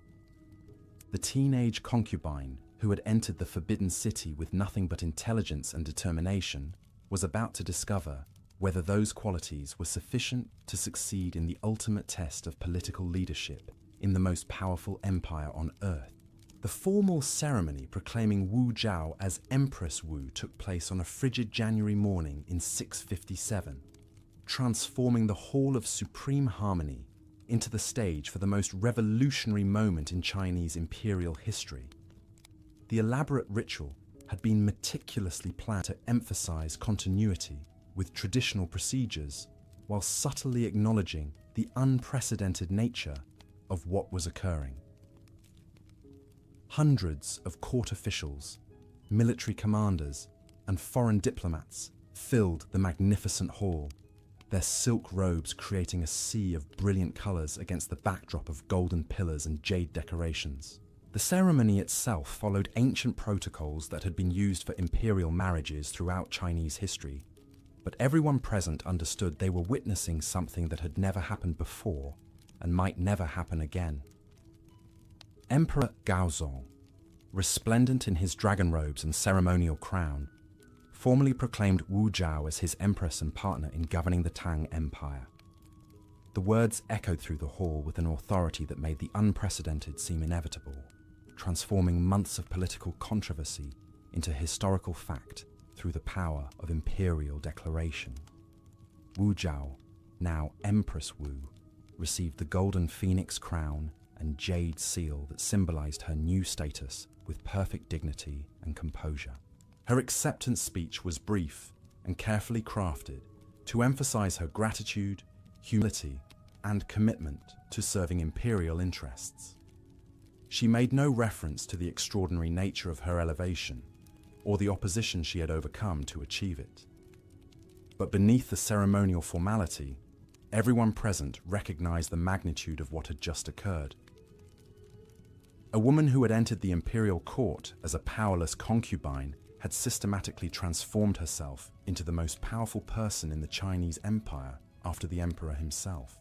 S1: The teenage concubine, who had entered the Forbidden City with nothing but intelligence and determination, was about to discover whether those qualities were sufficient to succeed in the ultimate test of political leadership in the most powerful empire on earth. The formal ceremony proclaiming Wu Zhao as Empress Wu took place on a frigid January morning in 657, transforming the Hall of Supreme Harmony into the stage for the most revolutionary moment in Chinese imperial history. The elaborate ritual had been meticulously planned to emphasize continuity with traditional procedures, while subtly acknowledging the unprecedented nature of what was occurring. Hundreds of court officials, military commanders, and foreign diplomats filled the magnificent hall, their silk robes creating a sea of brilliant colors against the backdrop of golden pillars and jade decorations. The ceremony itself followed ancient protocols that had been used for imperial marriages throughout Chinese history, but everyone present understood they were witnessing something that had never happened before and might never happen again. Emperor Gaozong, resplendent in his dragon robes and ceremonial crown, formally proclaimed Wu Zhao as his empress and partner in governing the Tang Empire. The words echoed through the hall with an authority that made the unprecedented seem inevitable, transforming months of political controversy into historical fact through the power of imperial declaration. Wu Zhao, now Empress Wu, received the golden phoenix crown and jade seal that symbolized her new status with perfect dignity and composure. Her acceptance speech was brief and carefully crafted to emphasize her gratitude, humility, and commitment to serving imperial interests. She made no reference to the extraordinary nature of her elevation or the opposition she had overcome to achieve it. But beneath the ceremonial formality, everyone present recognized the magnitude of what had just occurred. A woman who had entered the imperial court as a powerless concubine had systematically transformed herself into the most powerful person in the Chinese empire after the emperor himself.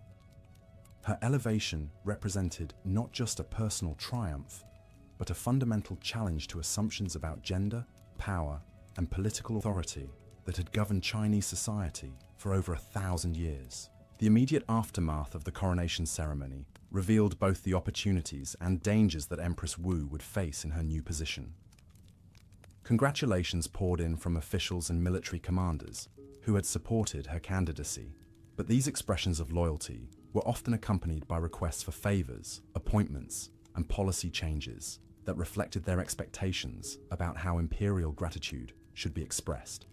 S1: Her elevation represented not just a personal triumph, but a fundamental challenge to assumptions about gender, power, and political authority that had governed Chinese society for over 1,000 years. The immediate aftermath of the coronation ceremony revealed both the opportunities and dangers that Empress Wu would face in her new position. Congratulations poured in from officials and military commanders who had supported her candidacy, but these expressions of loyalty were often accompanied by requests for favors, appointments, and policy changes that reflected their expectations about how imperial gratitude should be expressed.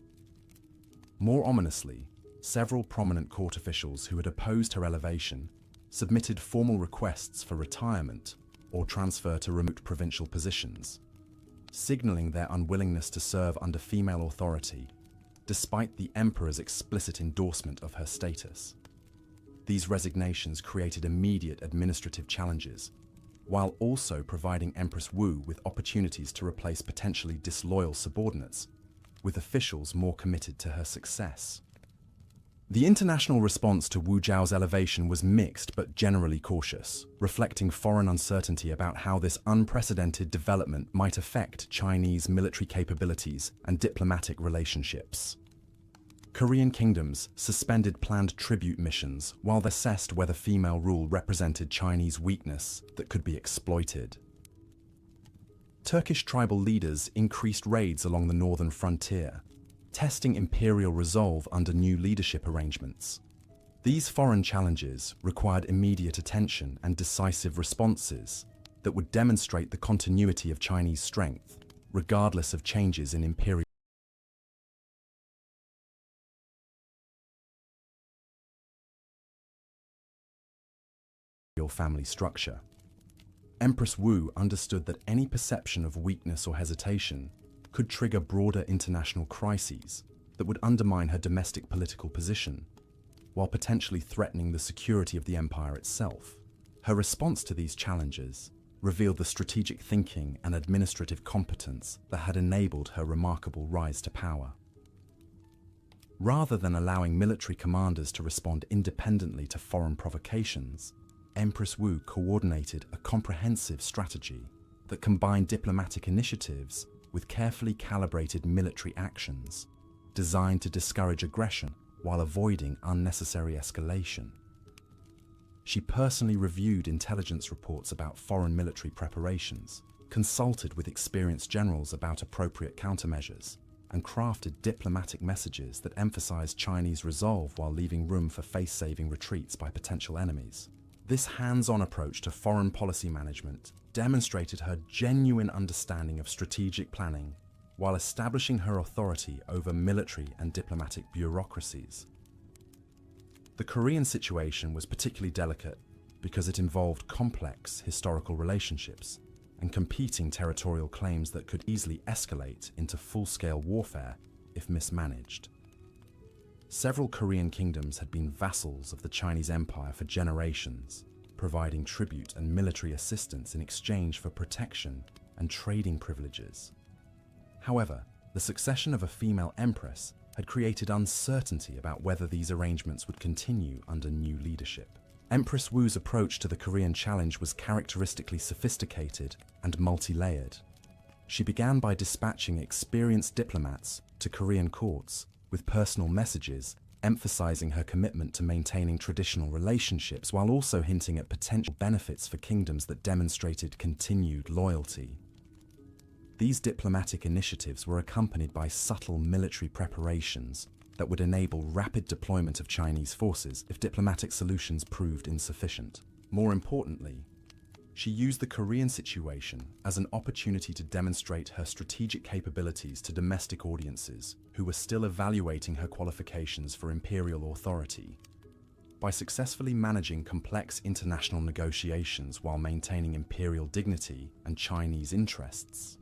S1: More ominously, several prominent court officials who had opposed her elevation submitted formal requests for retirement or transfer to remote provincial positions, signaling their unwillingness to serve under female authority, despite the emperor's explicit endorsement of her status. These resignations created immediate administrative challenges, while also providing Empress Wu with opportunities to replace potentially disloyal subordinates with officials more committed to her success. The international response to Wu Zhao's elevation was mixed but generally cautious, reflecting foreign uncertainty about how this unprecedented development might affect Chinese military capabilities and diplomatic relationships. Korean kingdoms suspended planned tribute missions while they assessed whether female rule represented Chinese weakness that could be exploited. Turkish tribal leaders increased raids along the northern frontier, testing imperial resolve under new leadership arrangements. These foreign challenges required immediate attention and decisive responses that would demonstrate the continuity of Chinese strength, regardless of changes in imperial family structure. Empress Wu understood that any perception of weakness or hesitation could trigger broader international crises that would undermine her domestic political position, while potentially threatening the security of the empire itself. Her response to these challenges revealed the strategic thinking and administrative competence that had enabled her remarkable rise to power. Rather than allowing military commanders to respond independently to foreign provocations, Empress Wu coordinated a comprehensive strategy that combined diplomatic initiatives with carefully calibrated military actions, designed to discourage aggression while avoiding unnecessary escalation. She personally reviewed intelligence reports about foreign military preparations, consulted with experienced generals about appropriate countermeasures, and crafted diplomatic messages that emphasized Chinese resolve while leaving room for face-saving retreats by potential enemies. This hands-on approach to foreign policy management demonstrated her genuine understanding of strategic planning while establishing her authority over military and diplomatic bureaucracies. The Korean situation was particularly delicate because it involved complex historical relationships and competing territorial claims that could easily escalate into full-scale warfare if mismanaged. Several Korean kingdoms had been vassals of the Chinese Empire for generations, providing tribute and military assistance in exchange for protection and trading privileges. However, the succession of a female empress had created uncertainty about whether these arrangements would continue under new leadership. Empress Wu's approach to the Korean challenge was characteristically sophisticated and multi-layered. She began by dispatching experienced diplomats to Korean courts with personal messages, emphasizing her commitment to maintaining traditional relationships while also hinting at potential benefits for kingdoms that demonstrated continued loyalty. These diplomatic initiatives were accompanied by subtle military preparations that would enable rapid deployment of Chinese forces if diplomatic solutions proved insufficient. More importantly, she used the Korean situation as an opportunity to demonstrate her strategic capabilities to domestic audiences who were still evaluating her qualifications for imperial authority. By successfully managing complex international negotiations while maintaining imperial dignity and Chinese interests,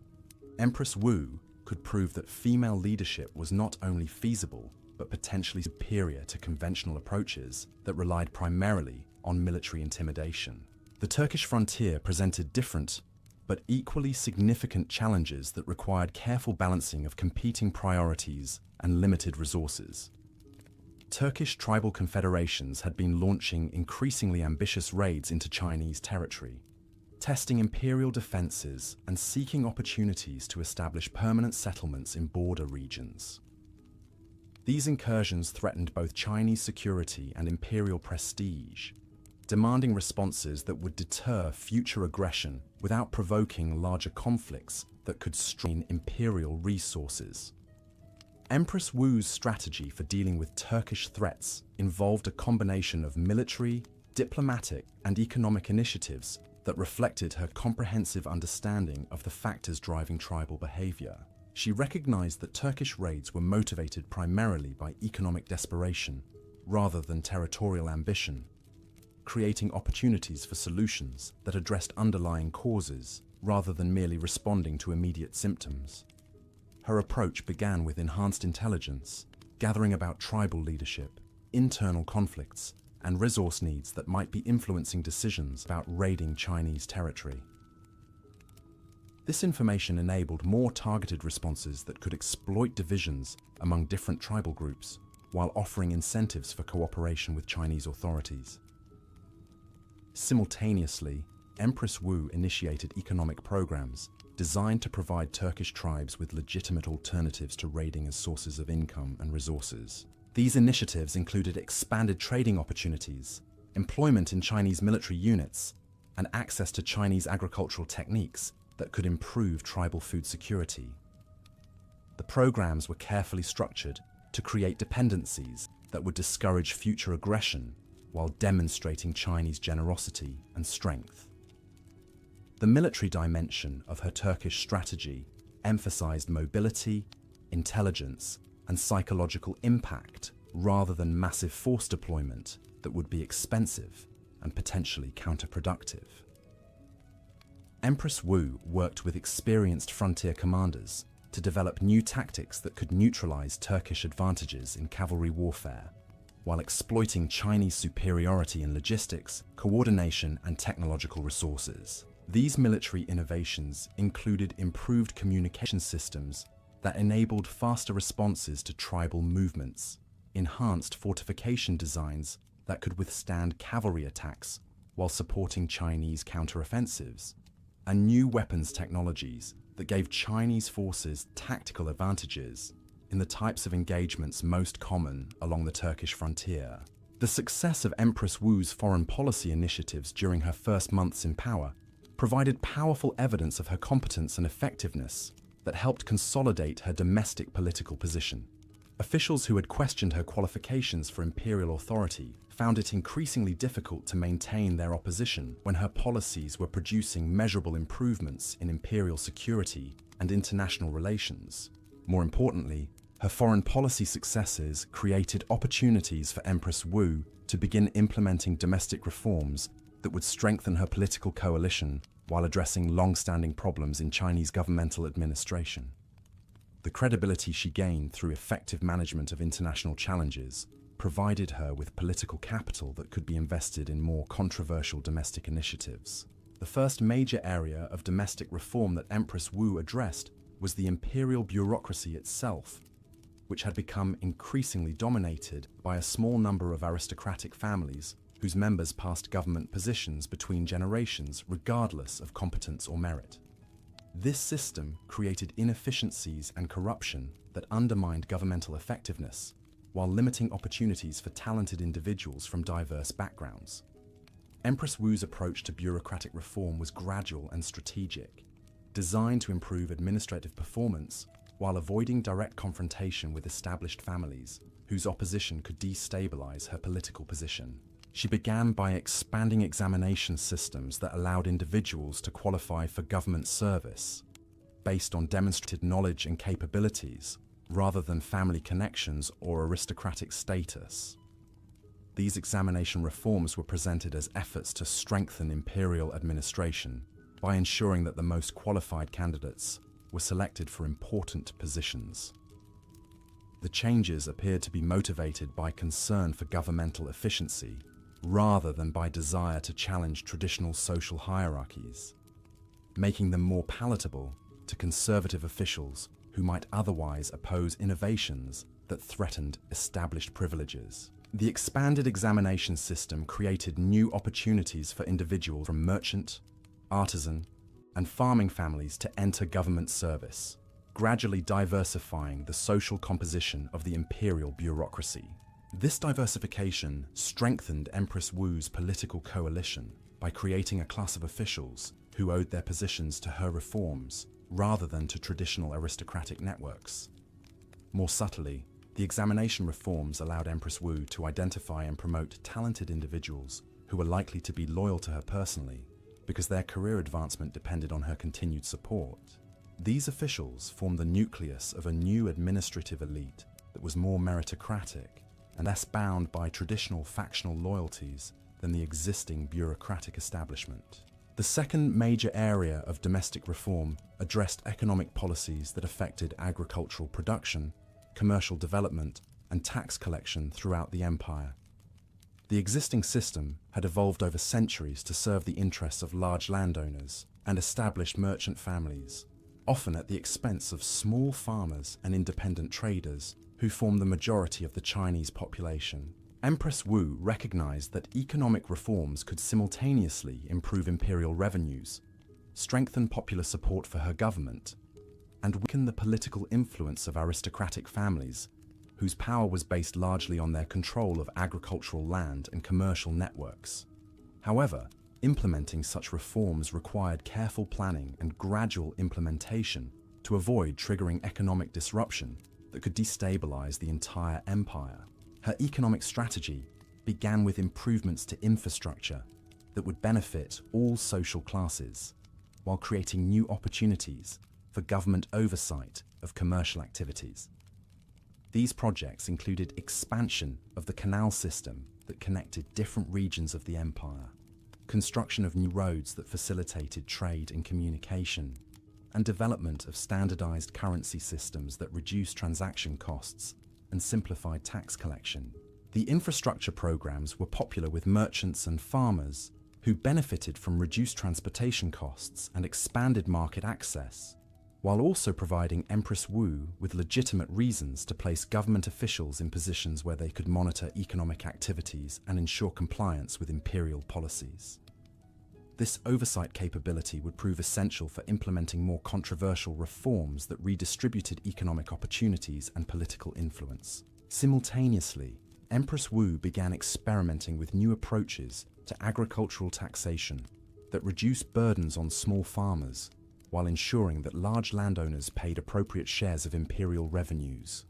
S1: Empress Wu could prove that female leadership was not only feasible, but potentially superior to conventional approaches that relied primarily on military intimidation. The Turkish frontier presented different, but equally significant challenges that required careful balancing of competing priorities and limited resources. Turkish tribal confederations had been launching increasingly ambitious raids into Chinese territory, testing imperial defenses and seeking opportunities to establish permanent settlements in border regions. These incursions threatened both Chinese security and imperial prestige, demanding responses that would deter future aggression without provoking larger conflicts that could strain imperial resources. Empress Wu's strategy for dealing with Turkish threats involved a combination of military, diplomatic, and economic initiatives that reflected her comprehensive understanding of the factors driving tribal behavior. She recognized that Turkish raids were motivated primarily by economic desperation rather than territorial ambition, creating opportunities for solutions that addressed underlying causes rather than merely responding to immediate symptoms. Her approach began with enhanced intelligence, gathering about tribal leadership, internal conflicts, and resource needs that might be influencing decisions about raiding Chinese territory. This information enabled more targeted responses that could exploit divisions among different tribal groups while offering incentives for cooperation with Chinese authorities. Simultaneously, Empress Wu initiated economic programs designed to provide Turkish tribes with legitimate alternatives to raiding as sources of income and resources. These initiatives included expanded trading opportunities, employment in Chinese military units, and access to Chinese agricultural techniques that could improve tribal food security. The programs were carefully structured to create dependencies that would discourage future aggression while demonstrating Chinese generosity and strength. The military dimension of her Turkish strategy emphasized mobility, intelligence, and psychological impact rather than massive force deployment that would be expensive and potentially counterproductive. Empress Wu worked with experienced frontier commanders to develop new tactics that could neutralize Turkish advantages in cavalry warfare, while exploiting Chinese superiority in logistics, coordination, and technological resources. These military innovations included improved communication systems that enabled faster responses to tribal movements, enhanced fortification designs that could withstand cavalry attacks while supporting Chinese counteroffensives, and new weapons technologies that gave Chinese forces tactical advantages in the types of engagements most common along the Turkish frontier. The success of Empress Wu's foreign policy initiatives during her first months in power provided powerful evidence of her competence and effectiveness that helped consolidate her domestic political position. Officials who had questioned her qualifications for imperial authority found it increasingly difficult to maintain their opposition when her policies were producing measurable improvements in imperial security and international relations. More importantly, her foreign policy successes created opportunities for Empress Wu to begin implementing domestic reforms that would strengthen her political coalition while addressing long-standing problems in Chinese governmental administration. The credibility she gained through effective management of international challenges provided her with political capital that could be invested in more controversial domestic initiatives. The first major area of domestic reform that Empress Wu addressed was the imperial bureaucracy itself, which had become increasingly dominated by a small number of aristocratic families whose members passed government positions between generations regardless of competence or merit. This system created inefficiencies and corruption that undermined governmental effectiveness, while limiting opportunities for talented individuals from diverse backgrounds. Empress Wu's approach to bureaucratic reform was gradual and strategic, designed to improve administrative performance while avoiding direct confrontation with established families whose opposition could destabilize her political position. She began by expanding examination systems that allowed individuals to qualify for government service based on demonstrated knowledge and capabilities rather than family connections or aristocratic status. These examination reforms were presented as efforts to strengthen imperial administration by ensuring that the most qualified candidates were selected for important positions. The changes appeared to be motivated by concern for governmental efficiency rather than by desire to challenge traditional social hierarchies, making them more palatable to conservative officials who might otherwise oppose innovations that threatened established privileges. The expanded examination system created new opportunities for individuals from merchant, artisan, and farming families to enter government service, gradually diversifying the social composition of the imperial bureaucracy. This diversification strengthened Empress Wu's political coalition by creating a class of officials who owed their positions to her reforms rather than to traditional aristocratic networks. More subtly, the examination reforms allowed Empress Wu to identify and promote talented individuals who were likely to be loyal to her personally because their career advancement depended on her continued support. These officials formed the nucleus of a new administrative elite that was more meritocratic and less bound by traditional factional loyalties than the existing bureaucratic establishment. The second major area of domestic reform addressed economic policies that affected agricultural production, commercial development, and tax collection throughout the empire. The existing system had evolved over centuries to serve the interests of large landowners and established merchant families, often at the expense of small farmers and independent traders who form the majority of the Chinese population. Empress Wu recognized that economic reforms could simultaneously improve imperial revenues, strengthen popular support for her government, and weaken the political influence of aristocratic families, whose power was based largely on their control of agricultural land and commercial networks. However, implementing such reforms required careful planning and gradual implementation to avoid triggering economic disruption that could destabilize the entire empire. Her economic strategy began with improvements to infrastructure that would benefit all social classes, while creating new opportunities for government oversight of commercial activities. These projects included expansion of the canal system that connected different regions of the empire, construction of new roads that facilitated trade and communication, and development of standardized currency systems that reduced transaction costs and simplified tax collection. The infrastructure programs were popular with merchants and farmers who benefited from reduced transportation costs and expanded market access, while also providing Empress Wu with legitimate reasons to place government officials in positions where they could monitor economic activities and ensure compliance with imperial policies. This oversight capability would prove essential for implementing more controversial reforms that redistributed economic opportunities and political influence. Simultaneously, Empress Wu began experimenting with new approaches to agricultural taxation that reduced burdens on small farmers while ensuring that large landowners paid appropriate shares of imperial revenues.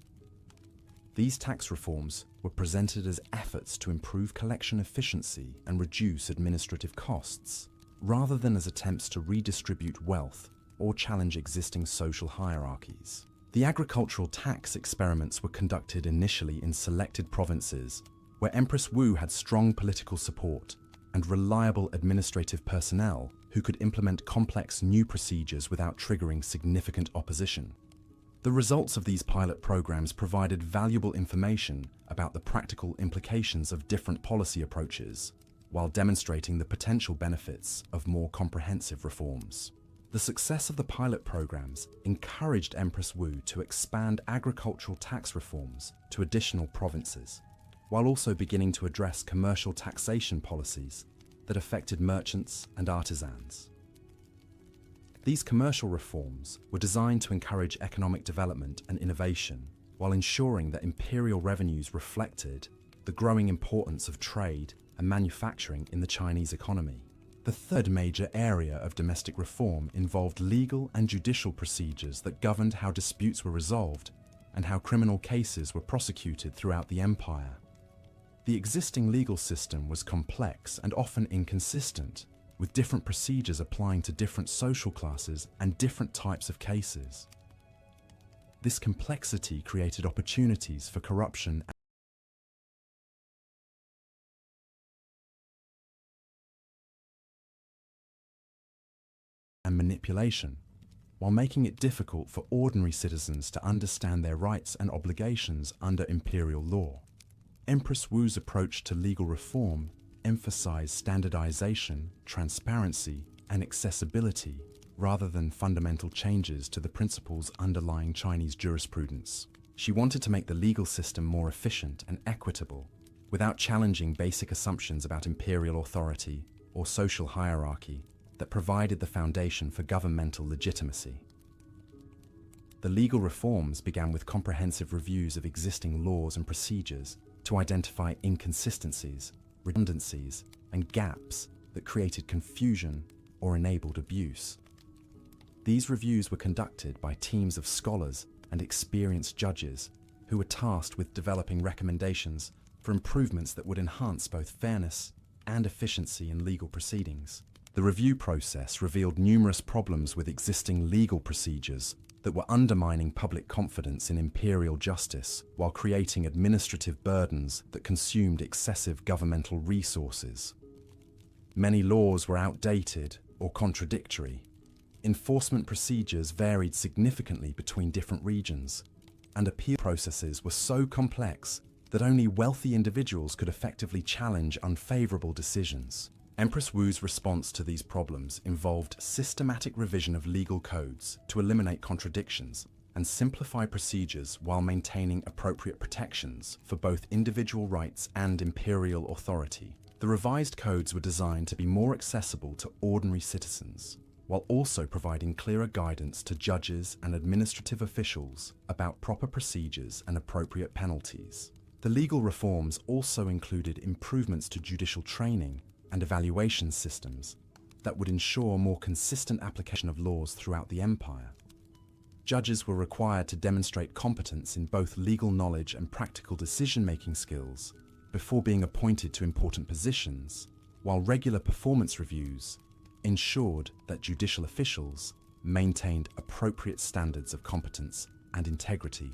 S1: These tax reforms were presented as efforts to improve collection efficiency and reduce administrative costs, rather than as attempts to redistribute wealth or challenge existing social hierarchies. The agricultural tax experiments were conducted initially in selected provinces where Empress Wu had strong political support and reliable administrative personnel who could implement complex new procedures without triggering significant opposition. The results of these pilot programs provided valuable information about the practical implications of different policy approaches, while demonstrating the potential benefits of more comprehensive reforms. The success of the pilot programs encouraged Empress Wu to expand agricultural tax reforms to additional provinces, while also beginning to address commercial taxation policies that affected merchants and artisans. These commercial reforms were designed to encourage economic development and innovation, while ensuring that imperial revenues reflected the growing importance of trade and manufacturing in the Chinese economy. The third major area of domestic reform involved legal and judicial procedures that governed how disputes were resolved and how criminal cases were prosecuted throughout the empire. The existing legal system was complex and often inconsistent, with different procedures applying to different social classes and different types of cases. This complexity created opportunities for corruption and manipulation, while making it difficult for ordinary citizens to understand their rights and obligations under imperial law. Empress Wu's approach to legal reform emphasized standardization, transparency, and accessibility, rather than fundamental changes to the principles underlying Chinese jurisprudence. She wanted to make the legal system more efficient and equitable, without challenging basic assumptions about imperial authority or social hierarchy that provided the foundation for governmental legitimacy. The legal reforms began with comprehensive reviews of existing laws and procedures to identify inconsistencies, redundancies, and gaps that created confusion or enabled abuse. These reviews were conducted by teams of scholars and experienced judges who were tasked with developing recommendations for improvements that would enhance both fairness and efficiency in legal proceedings. The review process revealed numerous problems with existing legal procedures that were undermining public confidence in imperial justice while creating administrative burdens that consumed excessive governmental resources. Many laws were outdated or contradictory. Enforcement procedures varied significantly between different regions, and appeal processes were so complex that only wealthy individuals could effectively challenge unfavorable decisions. Empress Wu's response to these problems involved systematic revision of legal codes to eliminate contradictions and simplify procedures while maintaining appropriate protections for both individual rights and imperial authority. The revised codes were designed to be more accessible to ordinary citizens, while also providing clearer guidance to judges and administrative officials about proper procedures and appropriate penalties. The legal reforms also included improvements to judicial training and evaluation systems that would ensure more consistent application of laws throughout the empire. Judges were required to demonstrate competence in both legal knowledge and practical decision-making skills before being appointed to important positions, while regular performance reviews ensured that judicial officials maintained appropriate standards of competence and integrity.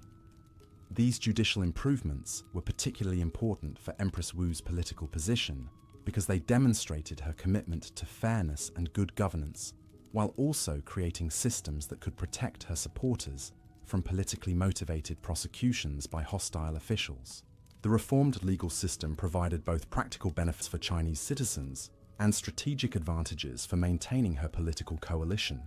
S1: These judicial improvements were particularly important for Empress Wu's political position because they demonstrated her commitment to fairness and good governance, while also creating systems that could protect her supporters from politically motivated prosecutions by hostile officials. The reformed legal system provided both practical benefits for Chinese citizens and strategic advantages for maintaining her political coalition.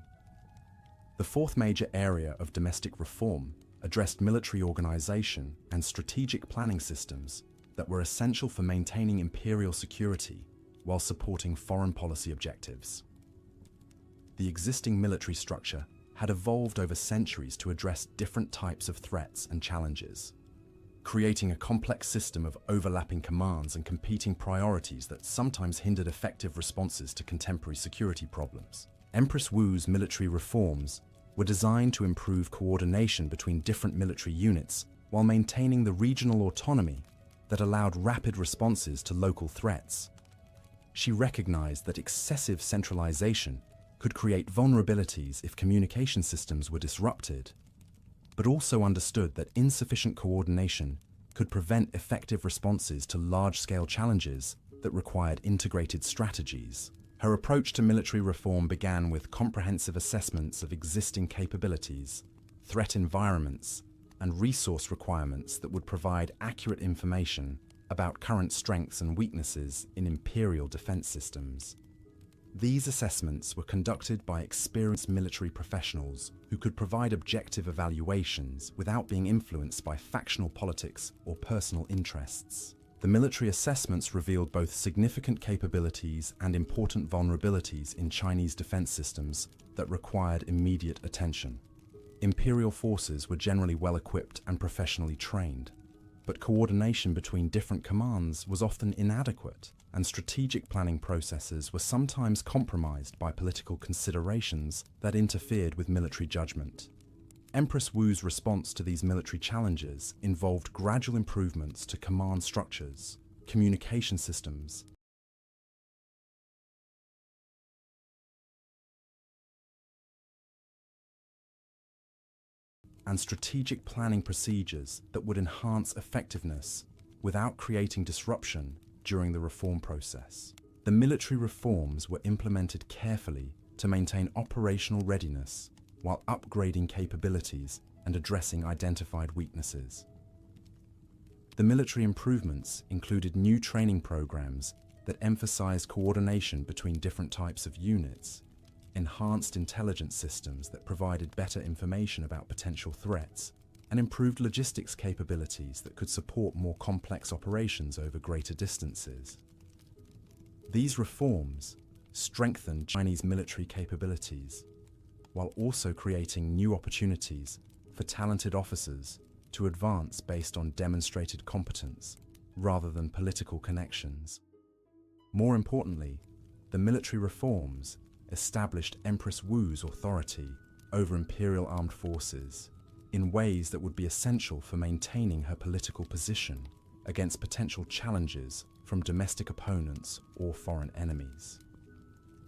S1: The fourth major area of domestic reform addressed military organization and strategic planning systems that were essential for maintaining imperial security while supporting foreign policy objectives. The existing military structure had evolved over centuries to address different types of threats and challenges, creating a complex system of overlapping commands and competing priorities that sometimes hindered effective responses to contemporary security problems. Empress Wu's military reforms were designed to improve coordination between different military units while maintaining the regional autonomy that allowed rapid responses to local threats. She recognized that excessive centralization could create vulnerabilities if communication systems were disrupted, but also understood that insufficient coordination could prevent effective responses to large-scale challenges that required integrated strategies. Her approach to military reform began with comprehensive assessments of existing capabilities, threat environments, and resource requirements that would provide accurate information about current strengths and weaknesses in imperial defense systems. These assessments were conducted by experienced military professionals who could provide objective evaluations without being influenced by factional politics or personal interests. The military assessments revealed both significant capabilities and important vulnerabilities in Chinese defense systems that required immediate attention. Imperial forces were generally well-equipped and professionally trained, but coordination between different commands was often inadequate, and strategic planning processes were sometimes compromised by political considerations that interfered with military judgment. Empress Wu's response to these military challenges involved gradual improvements to command structures, communication systems, and strategic planning procedures that would enhance effectiveness without creating disruption during the reform process. The military reforms were implemented carefully to maintain operational readiness while upgrading capabilities and addressing identified weaknesses. The military improvements included new training programs that emphasized coordination between different types of units, enhanced intelligence systems that provided better information about potential threats, and improved logistics capabilities that could support more complex operations over greater distances. These reforms strengthened Chinese military capabilities, while also creating new opportunities for talented officers to advance based on demonstrated competence rather than political connections. More importantly, the military reforms established Empress Wu's authority over imperial armed forces in ways that would be essential for maintaining her political position against potential challenges from domestic opponents or foreign enemies.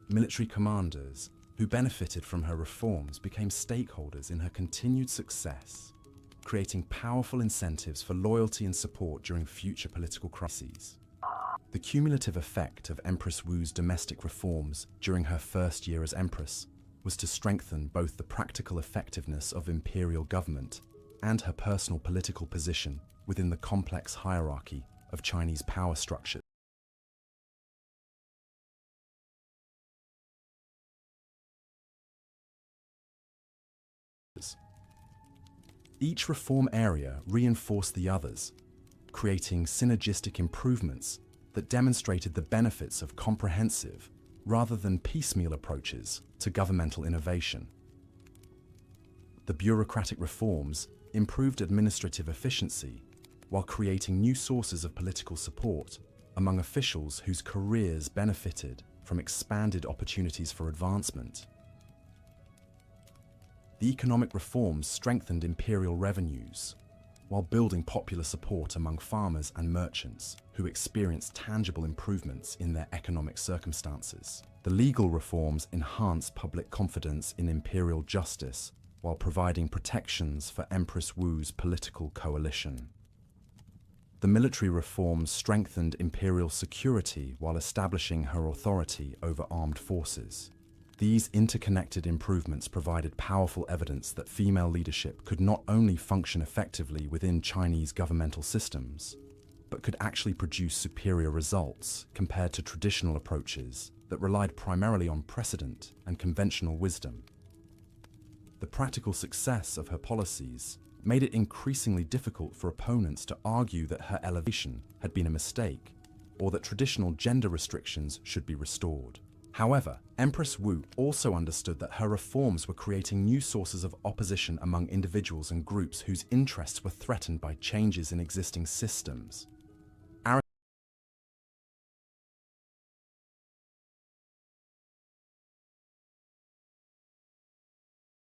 S1: Military commanders who benefited from her reforms became stakeholders in her continued success, creating powerful incentives for loyalty and support during future political crises. The cumulative effect of Empress Wu's domestic reforms during her first year as empress was to strengthen both the practical effectiveness of imperial government and her personal political position within the complex hierarchy of Chinese power structures. Each reform area reinforced the others, creating synergistic improvements that demonstrated the benefits of comprehensive rather than piecemeal approaches to governmental innovation. The bureaucratic reforms improved administrative efficiency while creating new sources of political support among officials whose careers benefited from expanded opportunities for advancement. The economic reforms strengthened imperial revenues, while building popular support among farmers and merchants who experienced tangible improvements in their economic circumstances. The legal reforms enhanced public confidence in imperial justice while providing protections for Empress Wu's political coalition. The military reforms strengthened imperial security while establishing her authority over armed forces. These interconnected improvements provided powerful evidence that female leadership could not only function effectively within Chinese governmental systems, but could actually produce superior results compared to traditional approaches that relied primarily on precedent and conventional wisdom. The practical success of her policies made it increasingly difficult for opponents to argue that her elevation had been a mistake or that traditional gender restrictions should be restored. However, Empress Wu also understood that her reforms were creating new sources of opposition among individuals and groups whose interests were threatened by changes in existing systems.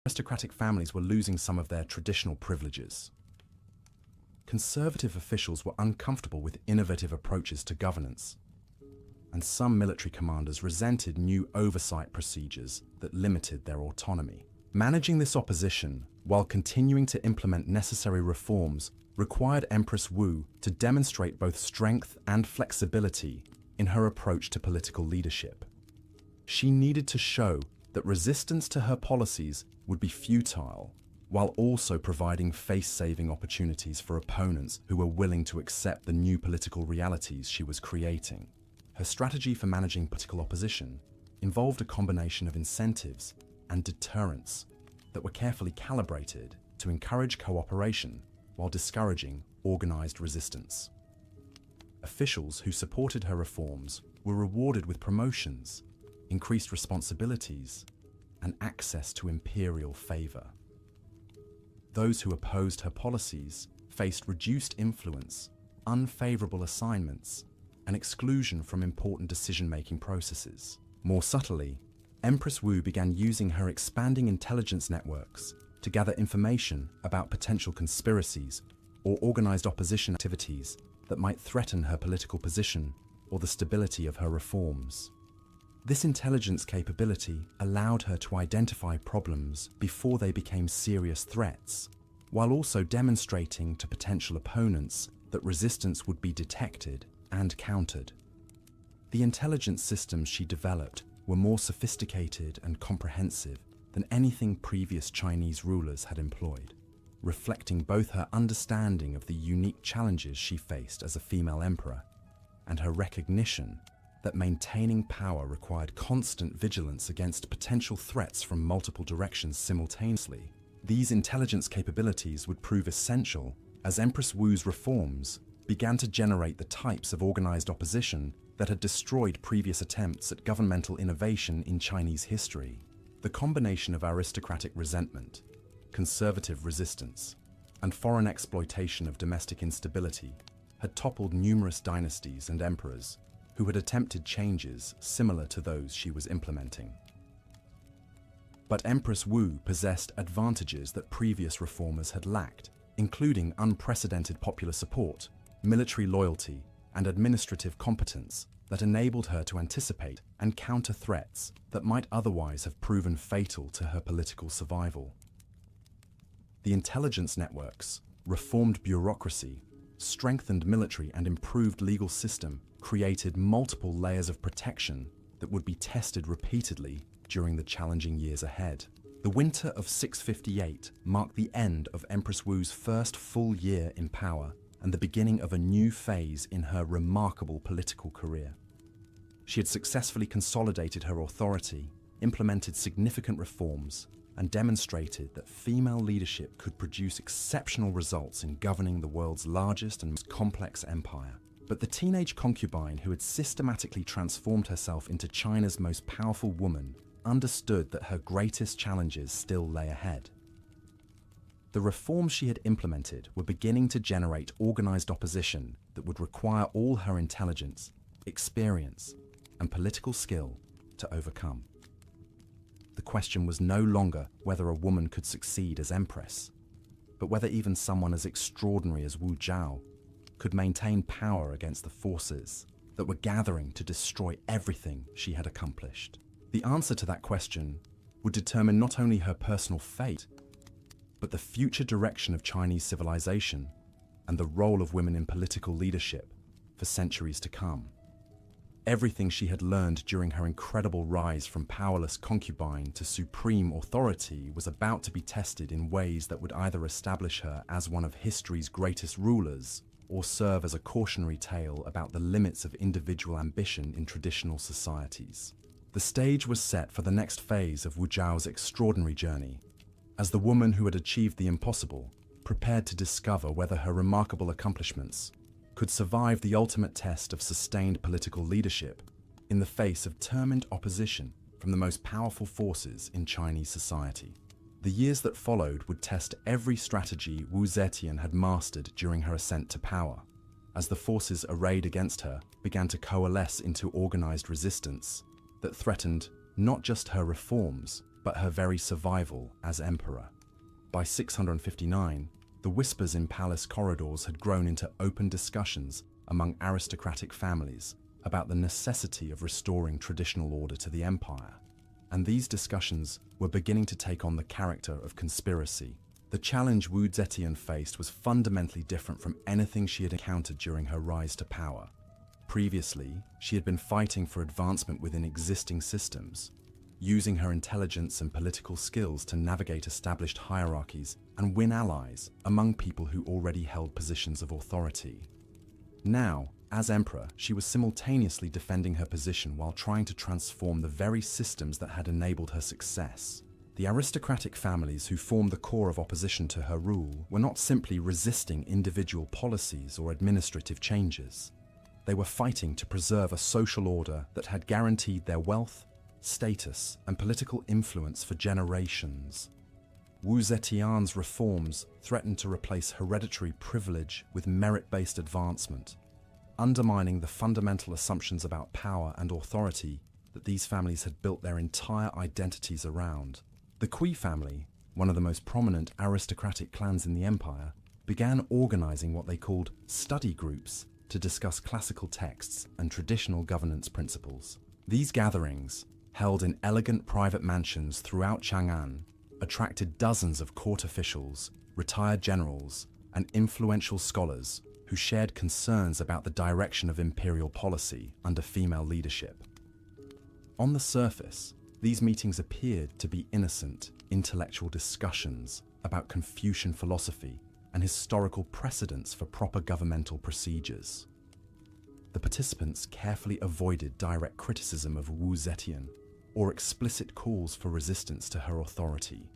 S1: Aristocratic families were losing some of their traditional privileges. Conservative officials were uncomfortable with innovative approaches to governance, and some military commanders resented new oversight procedures that limited their autonomy. Managing this opposition while continuing to implement necessary reforms required Empress Wu to demonstrate both strength and flexibility in her approach to political leadership. She needed to show that resistance to her policies would be futile while also providing face-saving opportunities for opponents who were willing to accept the new political realities she was creating. Her strategy for managing political opposition involved a combination of incentives and deterrents that were carefully calibrated to encourage cooperation while discouraging organized resistance. Officials who supported her reforms were rewarded with promotions, increased responsibilities, and access to imperial favor. Those who opposed her policies faced reduced influence, unfavorable assignments, and exclusion from important decision-making processes. More subtly, Empress Wu began using her expanding intelligence networks to gather information about potential conspiracies or organized opposition activities that might threaten her political position or the stability of her reforms. This intelligence capability allowed her to identify problems before they became serious threats, while also demonstrating to potential opponents that resistance would be detected and countered. The intelligence systems she developed were more sophisticated and comprehensive than anything previous Chinese rulers had employed, reflecting both her understanding of the unique challenges she faced as a female emperor and her recognition that maintaining power required constant vigilance against potential threats from multiple directions simultaneously. These intelligence capabilities would prove essential as Empress Wu's reforms began to generate the types of organized opposition that had destroyed previous attempts at governmental innovation in Chinese history. The combination of aristocratic resentment, conservative resistance, and foreign exploitation of domestic instability had toppled numerous dynasties and emperors who had attempted changes similar to those she was implementing. But Empress Wu possessed advantages that previous reformers had lacked, including unprecedented popular support, military loyalty, and administrative competence that enabled her to anticipate and counter threats that might otherwise have proven fatal to her political survival. The intelligence networks, reformed bureaucracy, strengthened military and improved legal system created multiple layers of protection that would be tested repeatedly during the challenging years ahead. The winter of 658 marked the end of Empress Wu's first full year in power and the beginning of a new phase in her remarkable political career. She had successfully consolidated her authority, implemented significant reforms, and demonstrated that female leadership could produce exceptional results in governing the world's largest and most complex empire. But the teenage concubine who had systematically transformed herself into China's most powerful woman understood that her greatest challenges still lay ahead. The reforms she had implemented were beginning to generate organized opposition that would require all her intelligence, experience, and political skill to overcome. The question was no longer whether a woman could succeed as empress, but whether even someone as extraordinary as Wu Zhao could maintain power against the forces that were gathering to destroy everything she had accomplished. The answer to that question would determine not only her personal fate, but the future direction of Chinese civilization and the role of women in political leadership for centuries to come. Everything she had learned during her incredible rise from powerless concubine to supreme authority was about to be tested in ways that would either establish her as one of history's greatest rulers or serve as a cautionary tale about the limits of individual ambition in traditional societies. The stage was set for the next phase of Wu Zhao's extraordinary journey, as the woman who had achieved the impossible prepared to discover whether her remarkable accomplishments could survive the ultimate test of sustained political leadership in the face of determined opposition from the most powerful forces in Chinese society. The years that followed would test every strategy Wu Zetian had mastered during her ascent to power, as the forces arrayed against her began to coalesce into organized resistance that threatened not just her reforms, but her very survival as emperor. By 659, the whispers in palace corridors had grown into open discussions among aristocratic families about the necessity of restoring traditional order to the empire, and these discussions were beginning to take on the character of conspiracy. The challenge Wu Zetian faced was fundamentally different from anything she had encountered during her rise to power. Previously, she had been fighting for advancement within existing systems, using her intelligence and political skills to navigate established hierarchies and win allies among people who already held positions of authority. Now, as emperor, she was simultaneously defending her position while trying to transform the very systems that had enabled her success. The aristocratic families who formed the core of opposition to her rule were not simply resisting individual policies or administrative changes. They were fighting to preserve a social order that had guaranteed their wealth, status, and political influence for generations. Zetian's reforms threatened to replace hereditary privilege with merit-based advancement, undermining the fundamental assumptions about power and authority that these families had built their entire identities around. The Kui family, one of the most prominent aristocratic clans in the empire, began organizing what they called study groups to discuss classical texts and traditional governance principles. These gatherings, held in elegant private mansions throughout Chang'an, attracted dozens of court officials, retired generals, and influential scholars who shared concerns about the direction of imperial policy under female leadership. On the surface, these meetings appeared to be innocent, intellectual discussions about Confucian philosophy and historical precedents for proper governmental procedures. The participants carefully avoided direct criticism of Zetian or explicit calls for resistance to her authority.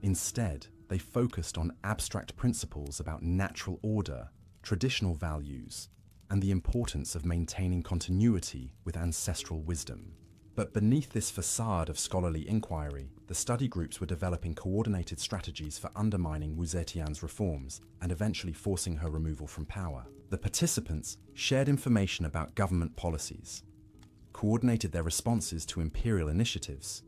S1: Instead, they focused on abstract principles about natural order, traditional values, and the importance of maintaining continuity with ancestral wisdom. But beneath this facade of scholarly inquiry, the study groups were developing coordinated strategies for undermining Zetian's reforms and eventually forcing her removal from power. The participants shared information about government policies, coordinated their responses to imperial initiatives,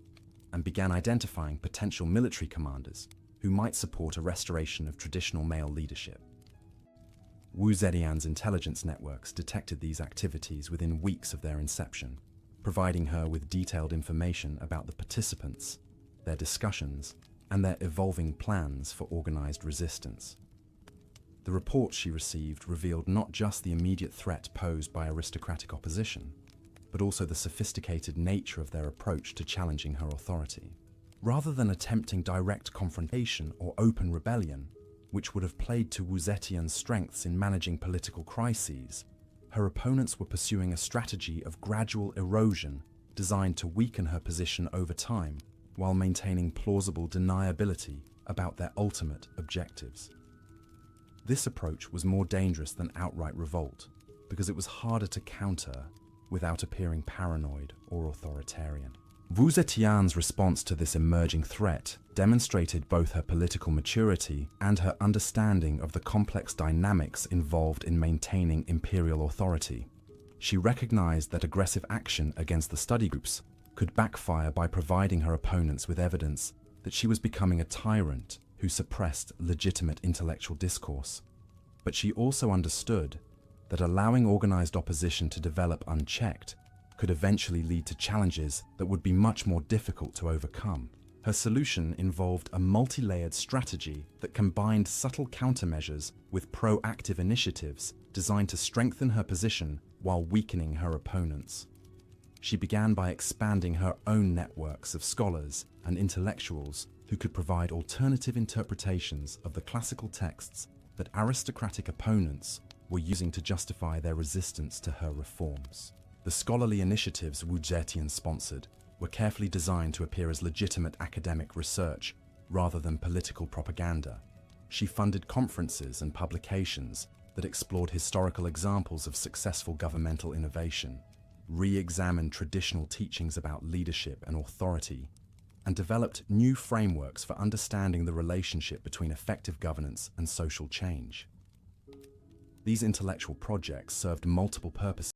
S1: and began identifying potential military commanders who might support a restoration of traditional male leadership. Zetian's intelligence networks detected these activities within weeks of their inception, providing her with detailed information about the participants, their discussions, and their evolving plans for organized resistance. The reports she received revealed not just the immediate threat posed by aristocratic opposition, but also the sophisticated nature of their approach to challenging her authority. Rather than attempting direct confrontation or open rebellion, which would have played to Zetian's strengths in managing political crises, her opponents were pursuing a strategy of gradual erosion designed to weaken her position over time while maintaining plausible deniability about their ultimate objectives. This approach was more dangerous than outright revolt because it was harder to counter without appearing paranoid or authoritarian. Zetian's response to this emerging threat demonstrated both her political maturity and her understanding of the complex dynamics involved in maintaining imperial authority. She recognized that aggressive action against the study groups could backfire by providing her opponents with evidence that she was becoming a tyrant who suppressed legitimate intellectual discourse. But she also understood that allowing organized opposition to develop unchecked could eventually lead to challenges that would be much more difficult to overcome. Her solution involved a multi-layered strategy that combined subtle countermeasures with proactive initiatives designed to strengthen her position while weakening her opponents. She began by expanding her own networks of scholars and intellectuals who could provide alternative interpretations of the classical texts that aristocratic opponents were using to justify their resistance to her reforms. The scholarly initiatives Zetian sponsored were carefully designed to appear as legitimate academic research rather than political propaganda. She funded conferences and publications that explored historical examples of successful governmental innovation, re-examined traditional teachings about leadership and authority, and developed new frameworks for understanding the relationship between effective governance and social change. These intellectual projects served multiple purposes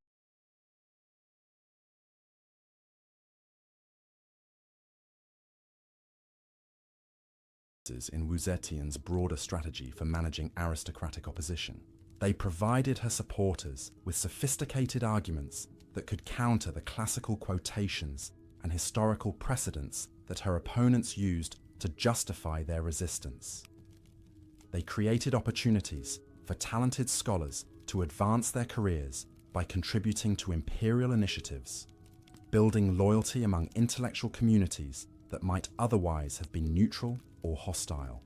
S1: in Zetian's broader strategy for managing aristocratic opposition. They provided her supporters with sophisticated arguments that could counter the classical quotations and historical precedents that her opponents used to justify their resistance. They created opportunities for talented scholars to advance their careers by contributing to imperial initiatives, building loyalty among intellectual communities that might otherwise have been neutral or hostile.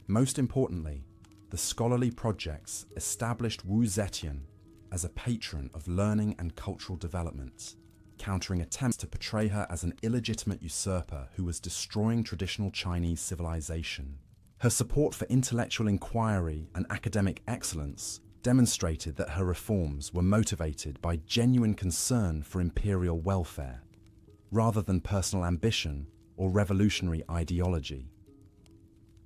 S1: Most importantly, the scholarly projects established Wu Zetian as a patron of learning and cultural development, countering attempts to portray her as an illegitimate usurper who was destroying traditional Chinese civilization. Her support for intellectual inquiry and academic excellence demonstrated that her reforms were motivated by genuine concern for imperial welfare, rather than personal ambition or revolutionary ideology.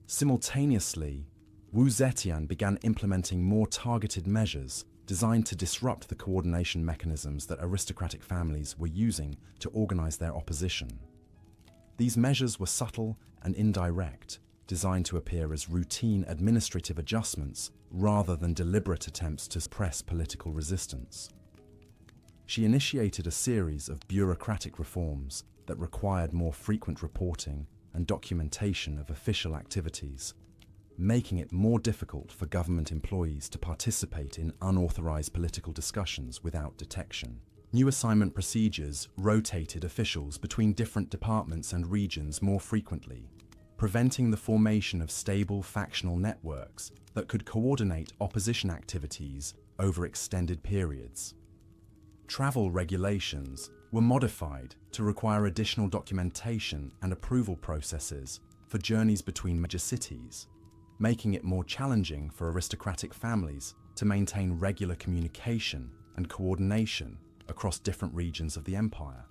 S1: Simultaneously, Wu Zetian began implementing more targeted measures designed to disrupt the coordination mechanisms that aristocratic families were using to organize their opposition. These measures were subtle and indirect, designed to appear as routine administrative adjustments rather than deliberate attempts to suppress political resistance. She initiated a series of bureaucratic reforms that required more frequent reporting and documentation of official activities, making it more difficult for government employees to participate in unauthorized political discussions without detection. New assignment procedures rotated officials between different departments and regions more frequently, preventing the formation of stable factional networks that could coordinate opposition activities over extended periods. Travel regulations were modified to require additional documentation and approval processes for journeys between major cities, making it more challenging for aristocratic families to maintain regular communication and coordination across different regions of the empire.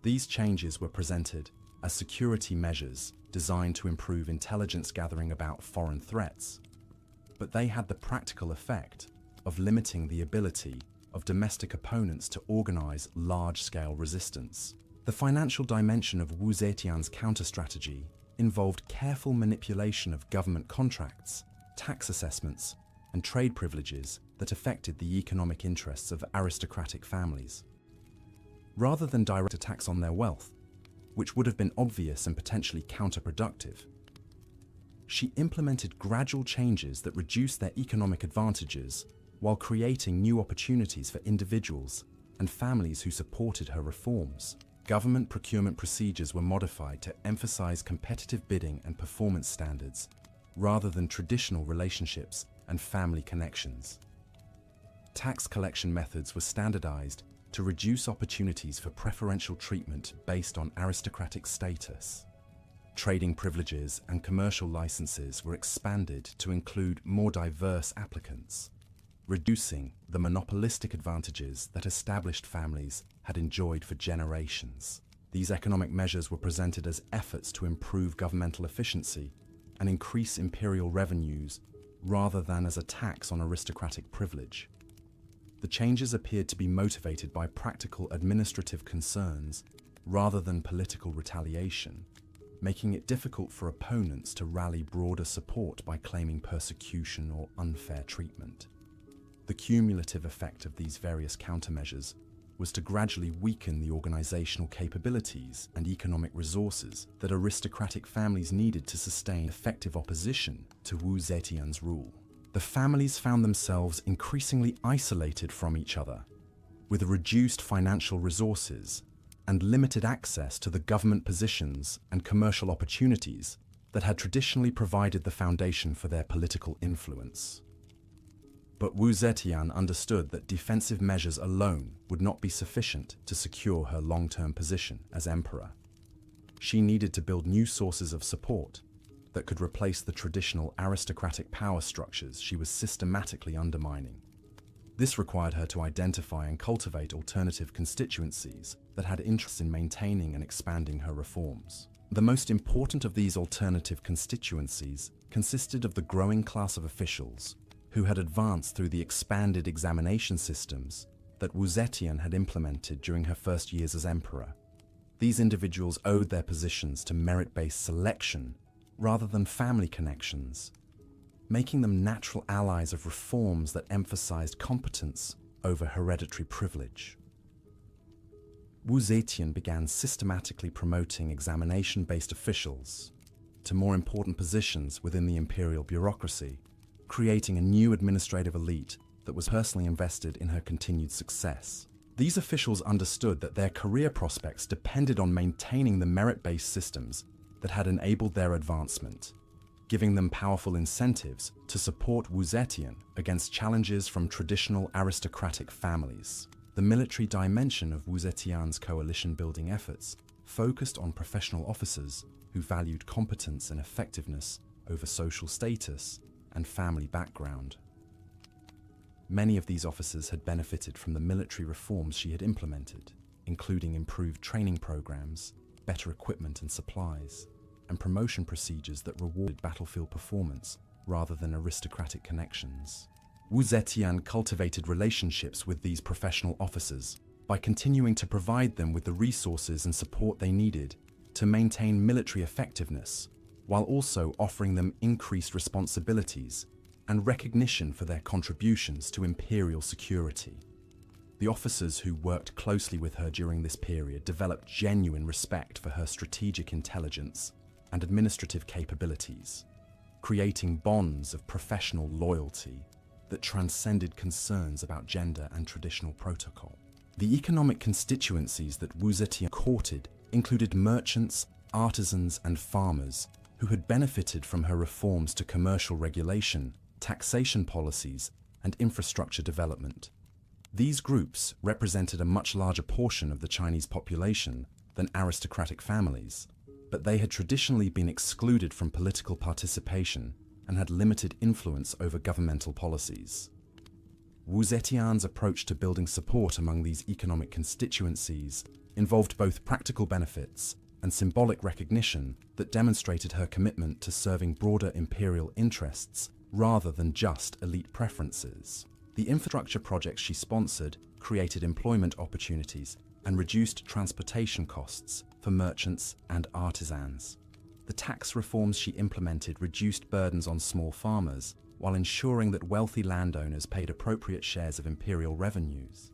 S1: These changes were presented as security measures designed to improve intelligence gathering about foreign threats, but they had the practical effect of limiting the ability of domestic opponents to organize large-scale resistance. The financial dimension of Wu Zetian's counter-strategy involved careful manipulation of government contracts, tax assessments, and trade privileges that affected the economic interests of aristocratic families. Rather than direct attacks on their wealth, which would have been obvious and potentially counterproductive, she implemented gradual changes that reduced their economic advantages while creating new opportunities for individuals and families who supported her reforms. Government procurement procedures were modified to emphasize competitive bidding and performance standards, rather than traditional relationships and family connections. Tax collection methods were standardized to reduce opportunities for preferential treatment based on aristocratic status. Trading privileges and commercial licenses were expanded to include more diverse applicants, reducing the monopolistic advantages that established families had enjoyed for generations. These economic measures were presented as efforts to improve governmental efficiency and increase imperial revenues rather than as attacks on aristocratic privilege. The changes appeared to be motivated by practical administrative concerns rather than political retaliation, making it difficult for opponents to rally broader support by claiming persecution or unfair treatment. The cumulative effect of these various countermeasures was to gradually weaken the organizational capabilities and economic resources that aristocratic families needed to sustain effective opposition to Wu Zetian's rule. The families found themselves increasingly isolated from each other, with reduced financial resources and limited access to the government positions and commercial opportunities that had traditionally provided the foundation for their political influence. But Wu Zetian understood that defensive measures alone would not be sufficient to secure her long-term position as emperor. She needed to build new sources of support that could replace the traditional aristocratic power structures she was systematically undermining. This required her to identify and cultivate alternative constituencies that had interest in maintaining and expanding her reforms. The most important of these alternative constituencies consisted of the growing class of officials who had advanced through the expanded examination systems that Wu Zetian had implemented during her first years as emperor. These individuals owed their positions to merit-based selection rather than family connections, making them natural allies of reforms that emphasized competence over hereditary privilege. Wu Zetian began systematically promoting examination-based officials to more important positions within the imperial bureaucracy, creating a new administrative elite that was personally invested in her continued success. These officials understood that their career prospects depended on maintaining the merit-based systems that had enabled their advancement, giving them powerful incentives to support Wu Zetian against challenges from traditional aristocratic families. The military dimension of Wu Zetian's coalition-building efforts focused on professional officers who valued competence and effectiveness over social status and family background. Many of these officers had benefited from the military reforms she had implemented, including improved training programs, better equipment and supplies, and promotion procedures that rewarded battlefield performance rather than aristocratic connections. Wu Zetian cultivated relationships with these professional officers by continuing to provide them with the resources and support they needed to maintain military effectiveness, while also offering them increased responsibilities and recognition for their contributions to imperial security. The officers who worked closely with her during this period developed genuine respect for her strategic intelligence and administrative capabilities, creating bonds of professional loyalty that transcended concerns about gender and traditional protocol. The economic constituencies that Wu Zetian courted included merchants, artisans, and farmers who had benefited from her reforms to commercial regulation, taxation policies, and infrastructure development. These groups represented a much larger portion of the Chinese population than aristocratic families, but they had traditionally been excluded from political participation and had limited influence over governmental policies. Wu Zetian's approach to building support among these economic constituencies involved both practical benefits and symbolic recognition that demonstrated her commitment to serving broader imperial interests rather than just elite preferences. The infrastructure projects she sponsored created employment opportunities and reduced transportation costs for merchants and artisans. The tax reforms she implemented reduced burdens on small farmers while ensuring that wealthy landowners paid appropriate shares of imperial revenues.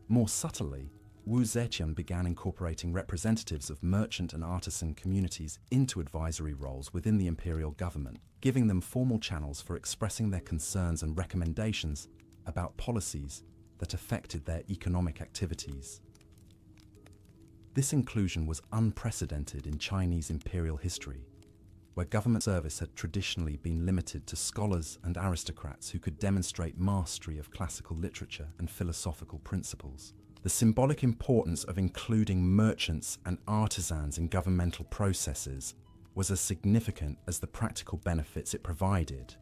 S1: More subtly, Wu Zetian began incorporating representatives of merchant and artisan communities into advisory roles within the imperial government, giving them formal channels for expressing their concerns and recommendations about policies that affected their economic activities. This inclusion was unprecedented in Chinese imperial history, where government service had traditionally been limited to scholars and aristocrats who could demonstrate mastery of classical literature and philosophical principles. The symbolic importance of including merchants and artisans in governmental processes was as significant as the practical benefits it provided.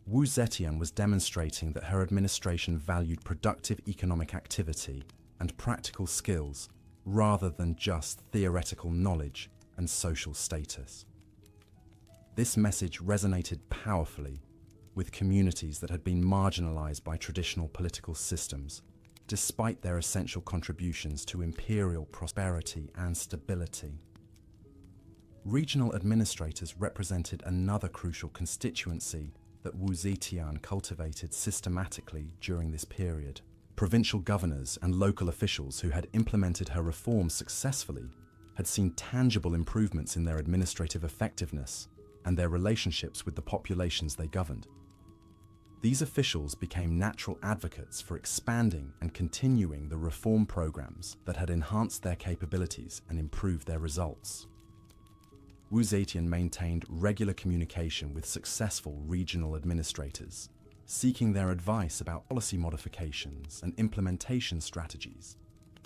S1: Wu Zetian was demonstrating that her administration valued productive economic activity and practical skills rather than just theoretical knowledge and social status. This message resonated powerfully with communities that had been marginalized by traditional political systems, despite their essential contributions to imperial prosperity and stability. Regional administrators represented another crucial constituency that Wu Zetian cultivated systematically during this period. Provincial governors and local officials who had implemented her reforms successfully had seen tangible improvements in their administrative effectiveness and their relationships with the populations they governed. These officials became natural advocates for expanding and continuing the reform programs that had enhanced their capabilities and improved their results. Wu Zetian maintained regular communication with successful regional administrators, seeking their advice about policy modifications and implementation strategies,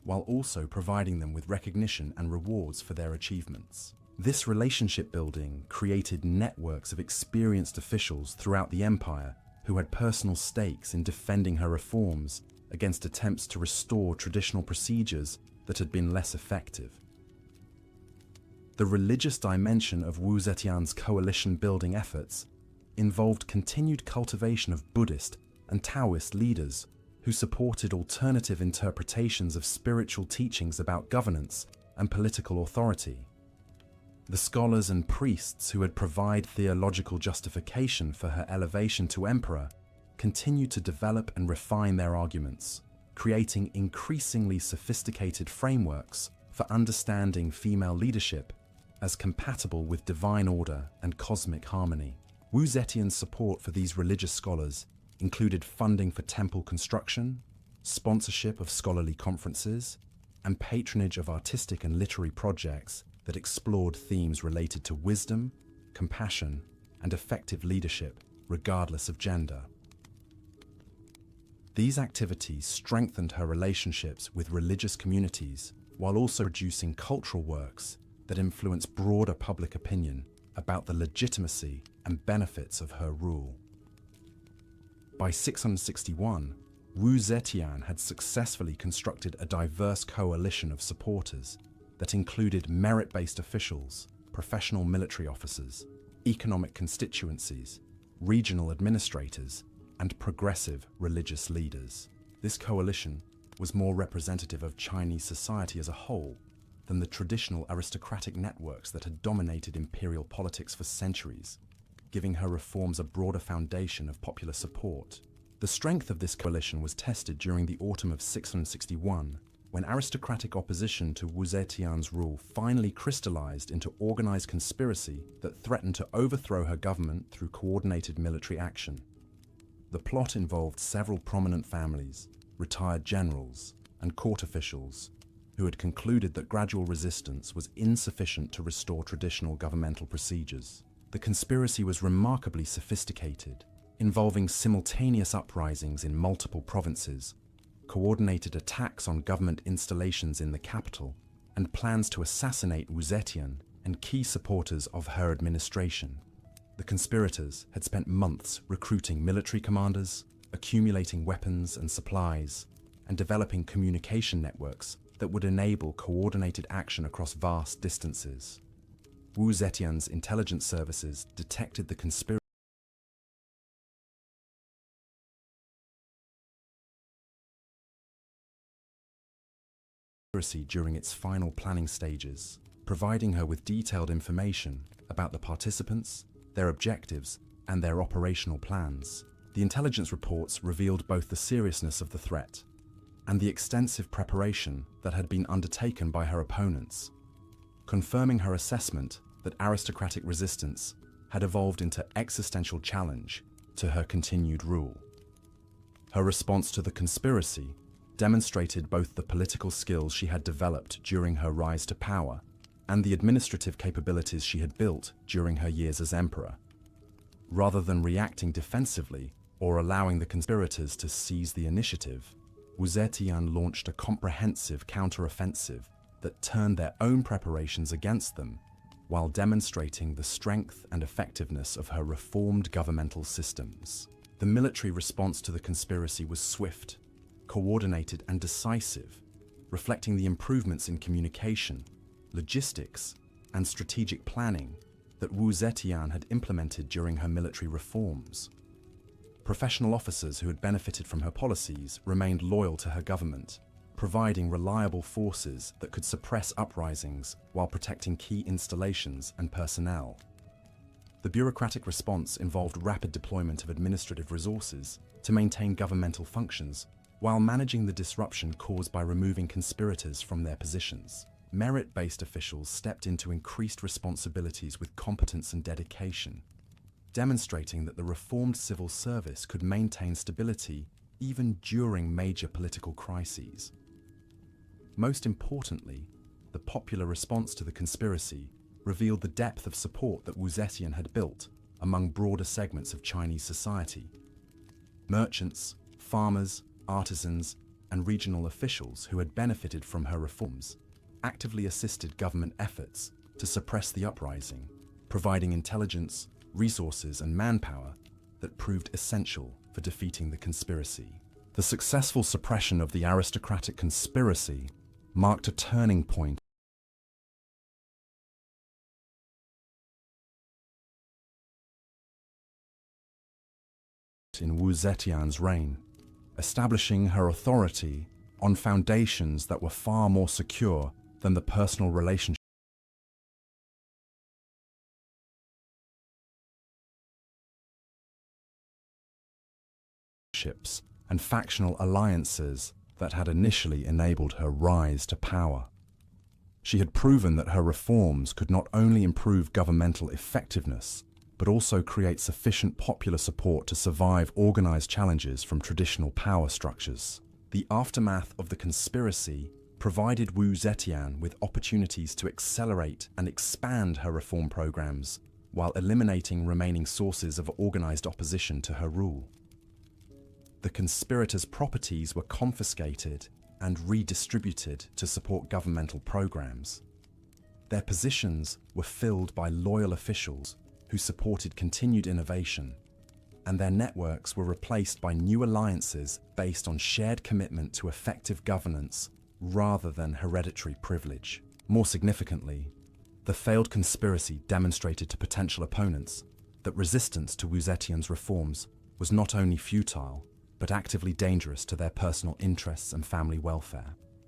S1: while also providing them with recognition and rewards for their achievements. This relationship building created networks of experienced officials throughout the empire who had personal stakes in defending her reforms against attempts to restore traditional procedures that had been less effective. The religious dimension of Wu Zetian's coalition-building efforts involved continued cultivation of Buddhist and Taoist leaders who supported alternative interpretations of spiritual teachings about governance and political authority. The scholars and priests who had provided theological justification for her elevation to emperor continued to develop and refine their arguments, creating increasingly sophisticated frameworks for understanding female leadership as compatible with divine order and cosmic harmony. Wu Zetian's support for these religious scholars included funding for temple construction, sponsorship of scholarly conferences, and patronage of artistic and literary projects that explored themes related to wisdom, compassion, and effective leadership, regardless of gender. These activities strengthened her relationships with religious communities while also producing cultural works that influence broader public opinion about the legitimacy and benefits of her rule. By 661, Wu Zetian had successfully constructed a diverse coalition of supporters that included merit-based officials, professional military officers, economic constituencies, regional administrators, and progressive religious leaders. This coalition was more representative of Chinese society as a whole than the traditional aristocratic networks that had dominated imperial politics for centuries, giving her reforms a broader foundation of popular support. The strength of this coalition was tested during the autumn of 661, when aristocratic opposition to Wu Zetian's rule finally crystallized into organized conspiracy that threatened to overthrow her government through coordinated military action. The plot involved several prominent families, retired generals, and court officials who had concluded that gradual resistance was insufficient to restore traditional governmental procedures. The conspiracy was remarkably sophisticated, involving simultaneous uprisings in multiple provinces, coordinated attacks on government installations in the capital, and plans to assassinate Wu Zetian and key supporters of her administration. The conspirators had spent months recruiting military commanders, accumulating weapons and supplies, and developing communication networks that would enable coordinated action across vast distances. Wu Zetian's intelligence services detected the conspiracy during its final planning stages, providing her with detailed information about the participants, their objectives, and their operational plans. The intelligence reports revealed both the seriousness of the threat and the extensive preparation that had been undertaken by her opponents, confirming her assessment that aristocratic resistance had evolved into existential challenge to her continued rule. Her response to the conspiracy demonstrated both the political skills she had developed during her rise to power and the administrative capabilities she had built during her years as emperor. Rather than reacting defensively or allowing the conspirators to seize the initiative, Wu Zetian launched a comprehensive counteroffensive that turned their own preparations against them while demonstrating the strength and effectiveness of her reformed governmental systems. The military response to the conspiracy was swift, coordinated, and decisive, reflecting the improvements in communication, logistics, and strategic planning that Wu Zetian had implemented during her military reforms. Professional officers who had benefited from her policies remained loyal to her government, providing reliable forces that could suppress uprisings while protecting key installations and personnel. The bureaucratic response involved rapid deployment of administrative resources to maintain governmental functions while managing the disruption caused by removing conspirators from their positions. Merit-based officials stepped into increased responsibilities with competence and dedication, demonstrating that the reformed civil service could maintain stability even during major political crises. Most importantly, the popular response to the conspiracy revealed the depth of support that Wu Zetian had built among broader segments of Chinese society. Merchants, farmers, artisans, and regional officials who had benefited from her reforms actively assisted government efforts to suppress the uprising, providing intelligence, resources, and manpower that proved essential for defeating the conspiracy. The successful suppression of the aristocratic conspiracy marked a turning point in Wu Zetian's reign, establishing her authority on foundations that were far more secure than the personal relationships and factional alliances that had initially enabled her rise to power. She had proven that her reforms could not only improve governmental effectiveness, but also create sufficient popular support to survive organized challenges from traditional power structures. The aftermath of the conspiracy provided Wu Zetian with opportunities to accelerate and expand her reform programs while eliminating remaining sources of organized opposition to her rule. The conspirators' properties were confiscated and redistributed to support governmental programs. Their positions were filled by loyal officials who supported continued innovation, and their networks were replaced by new alliances based on shared commitment to effective governance rather than hereditary privilege. More significantly, the failed conspiracy demonstrated to potential opponents that resistance to Wu Zetian's reforms was not only futile, but actively dangerous to their personal interests and family welfare.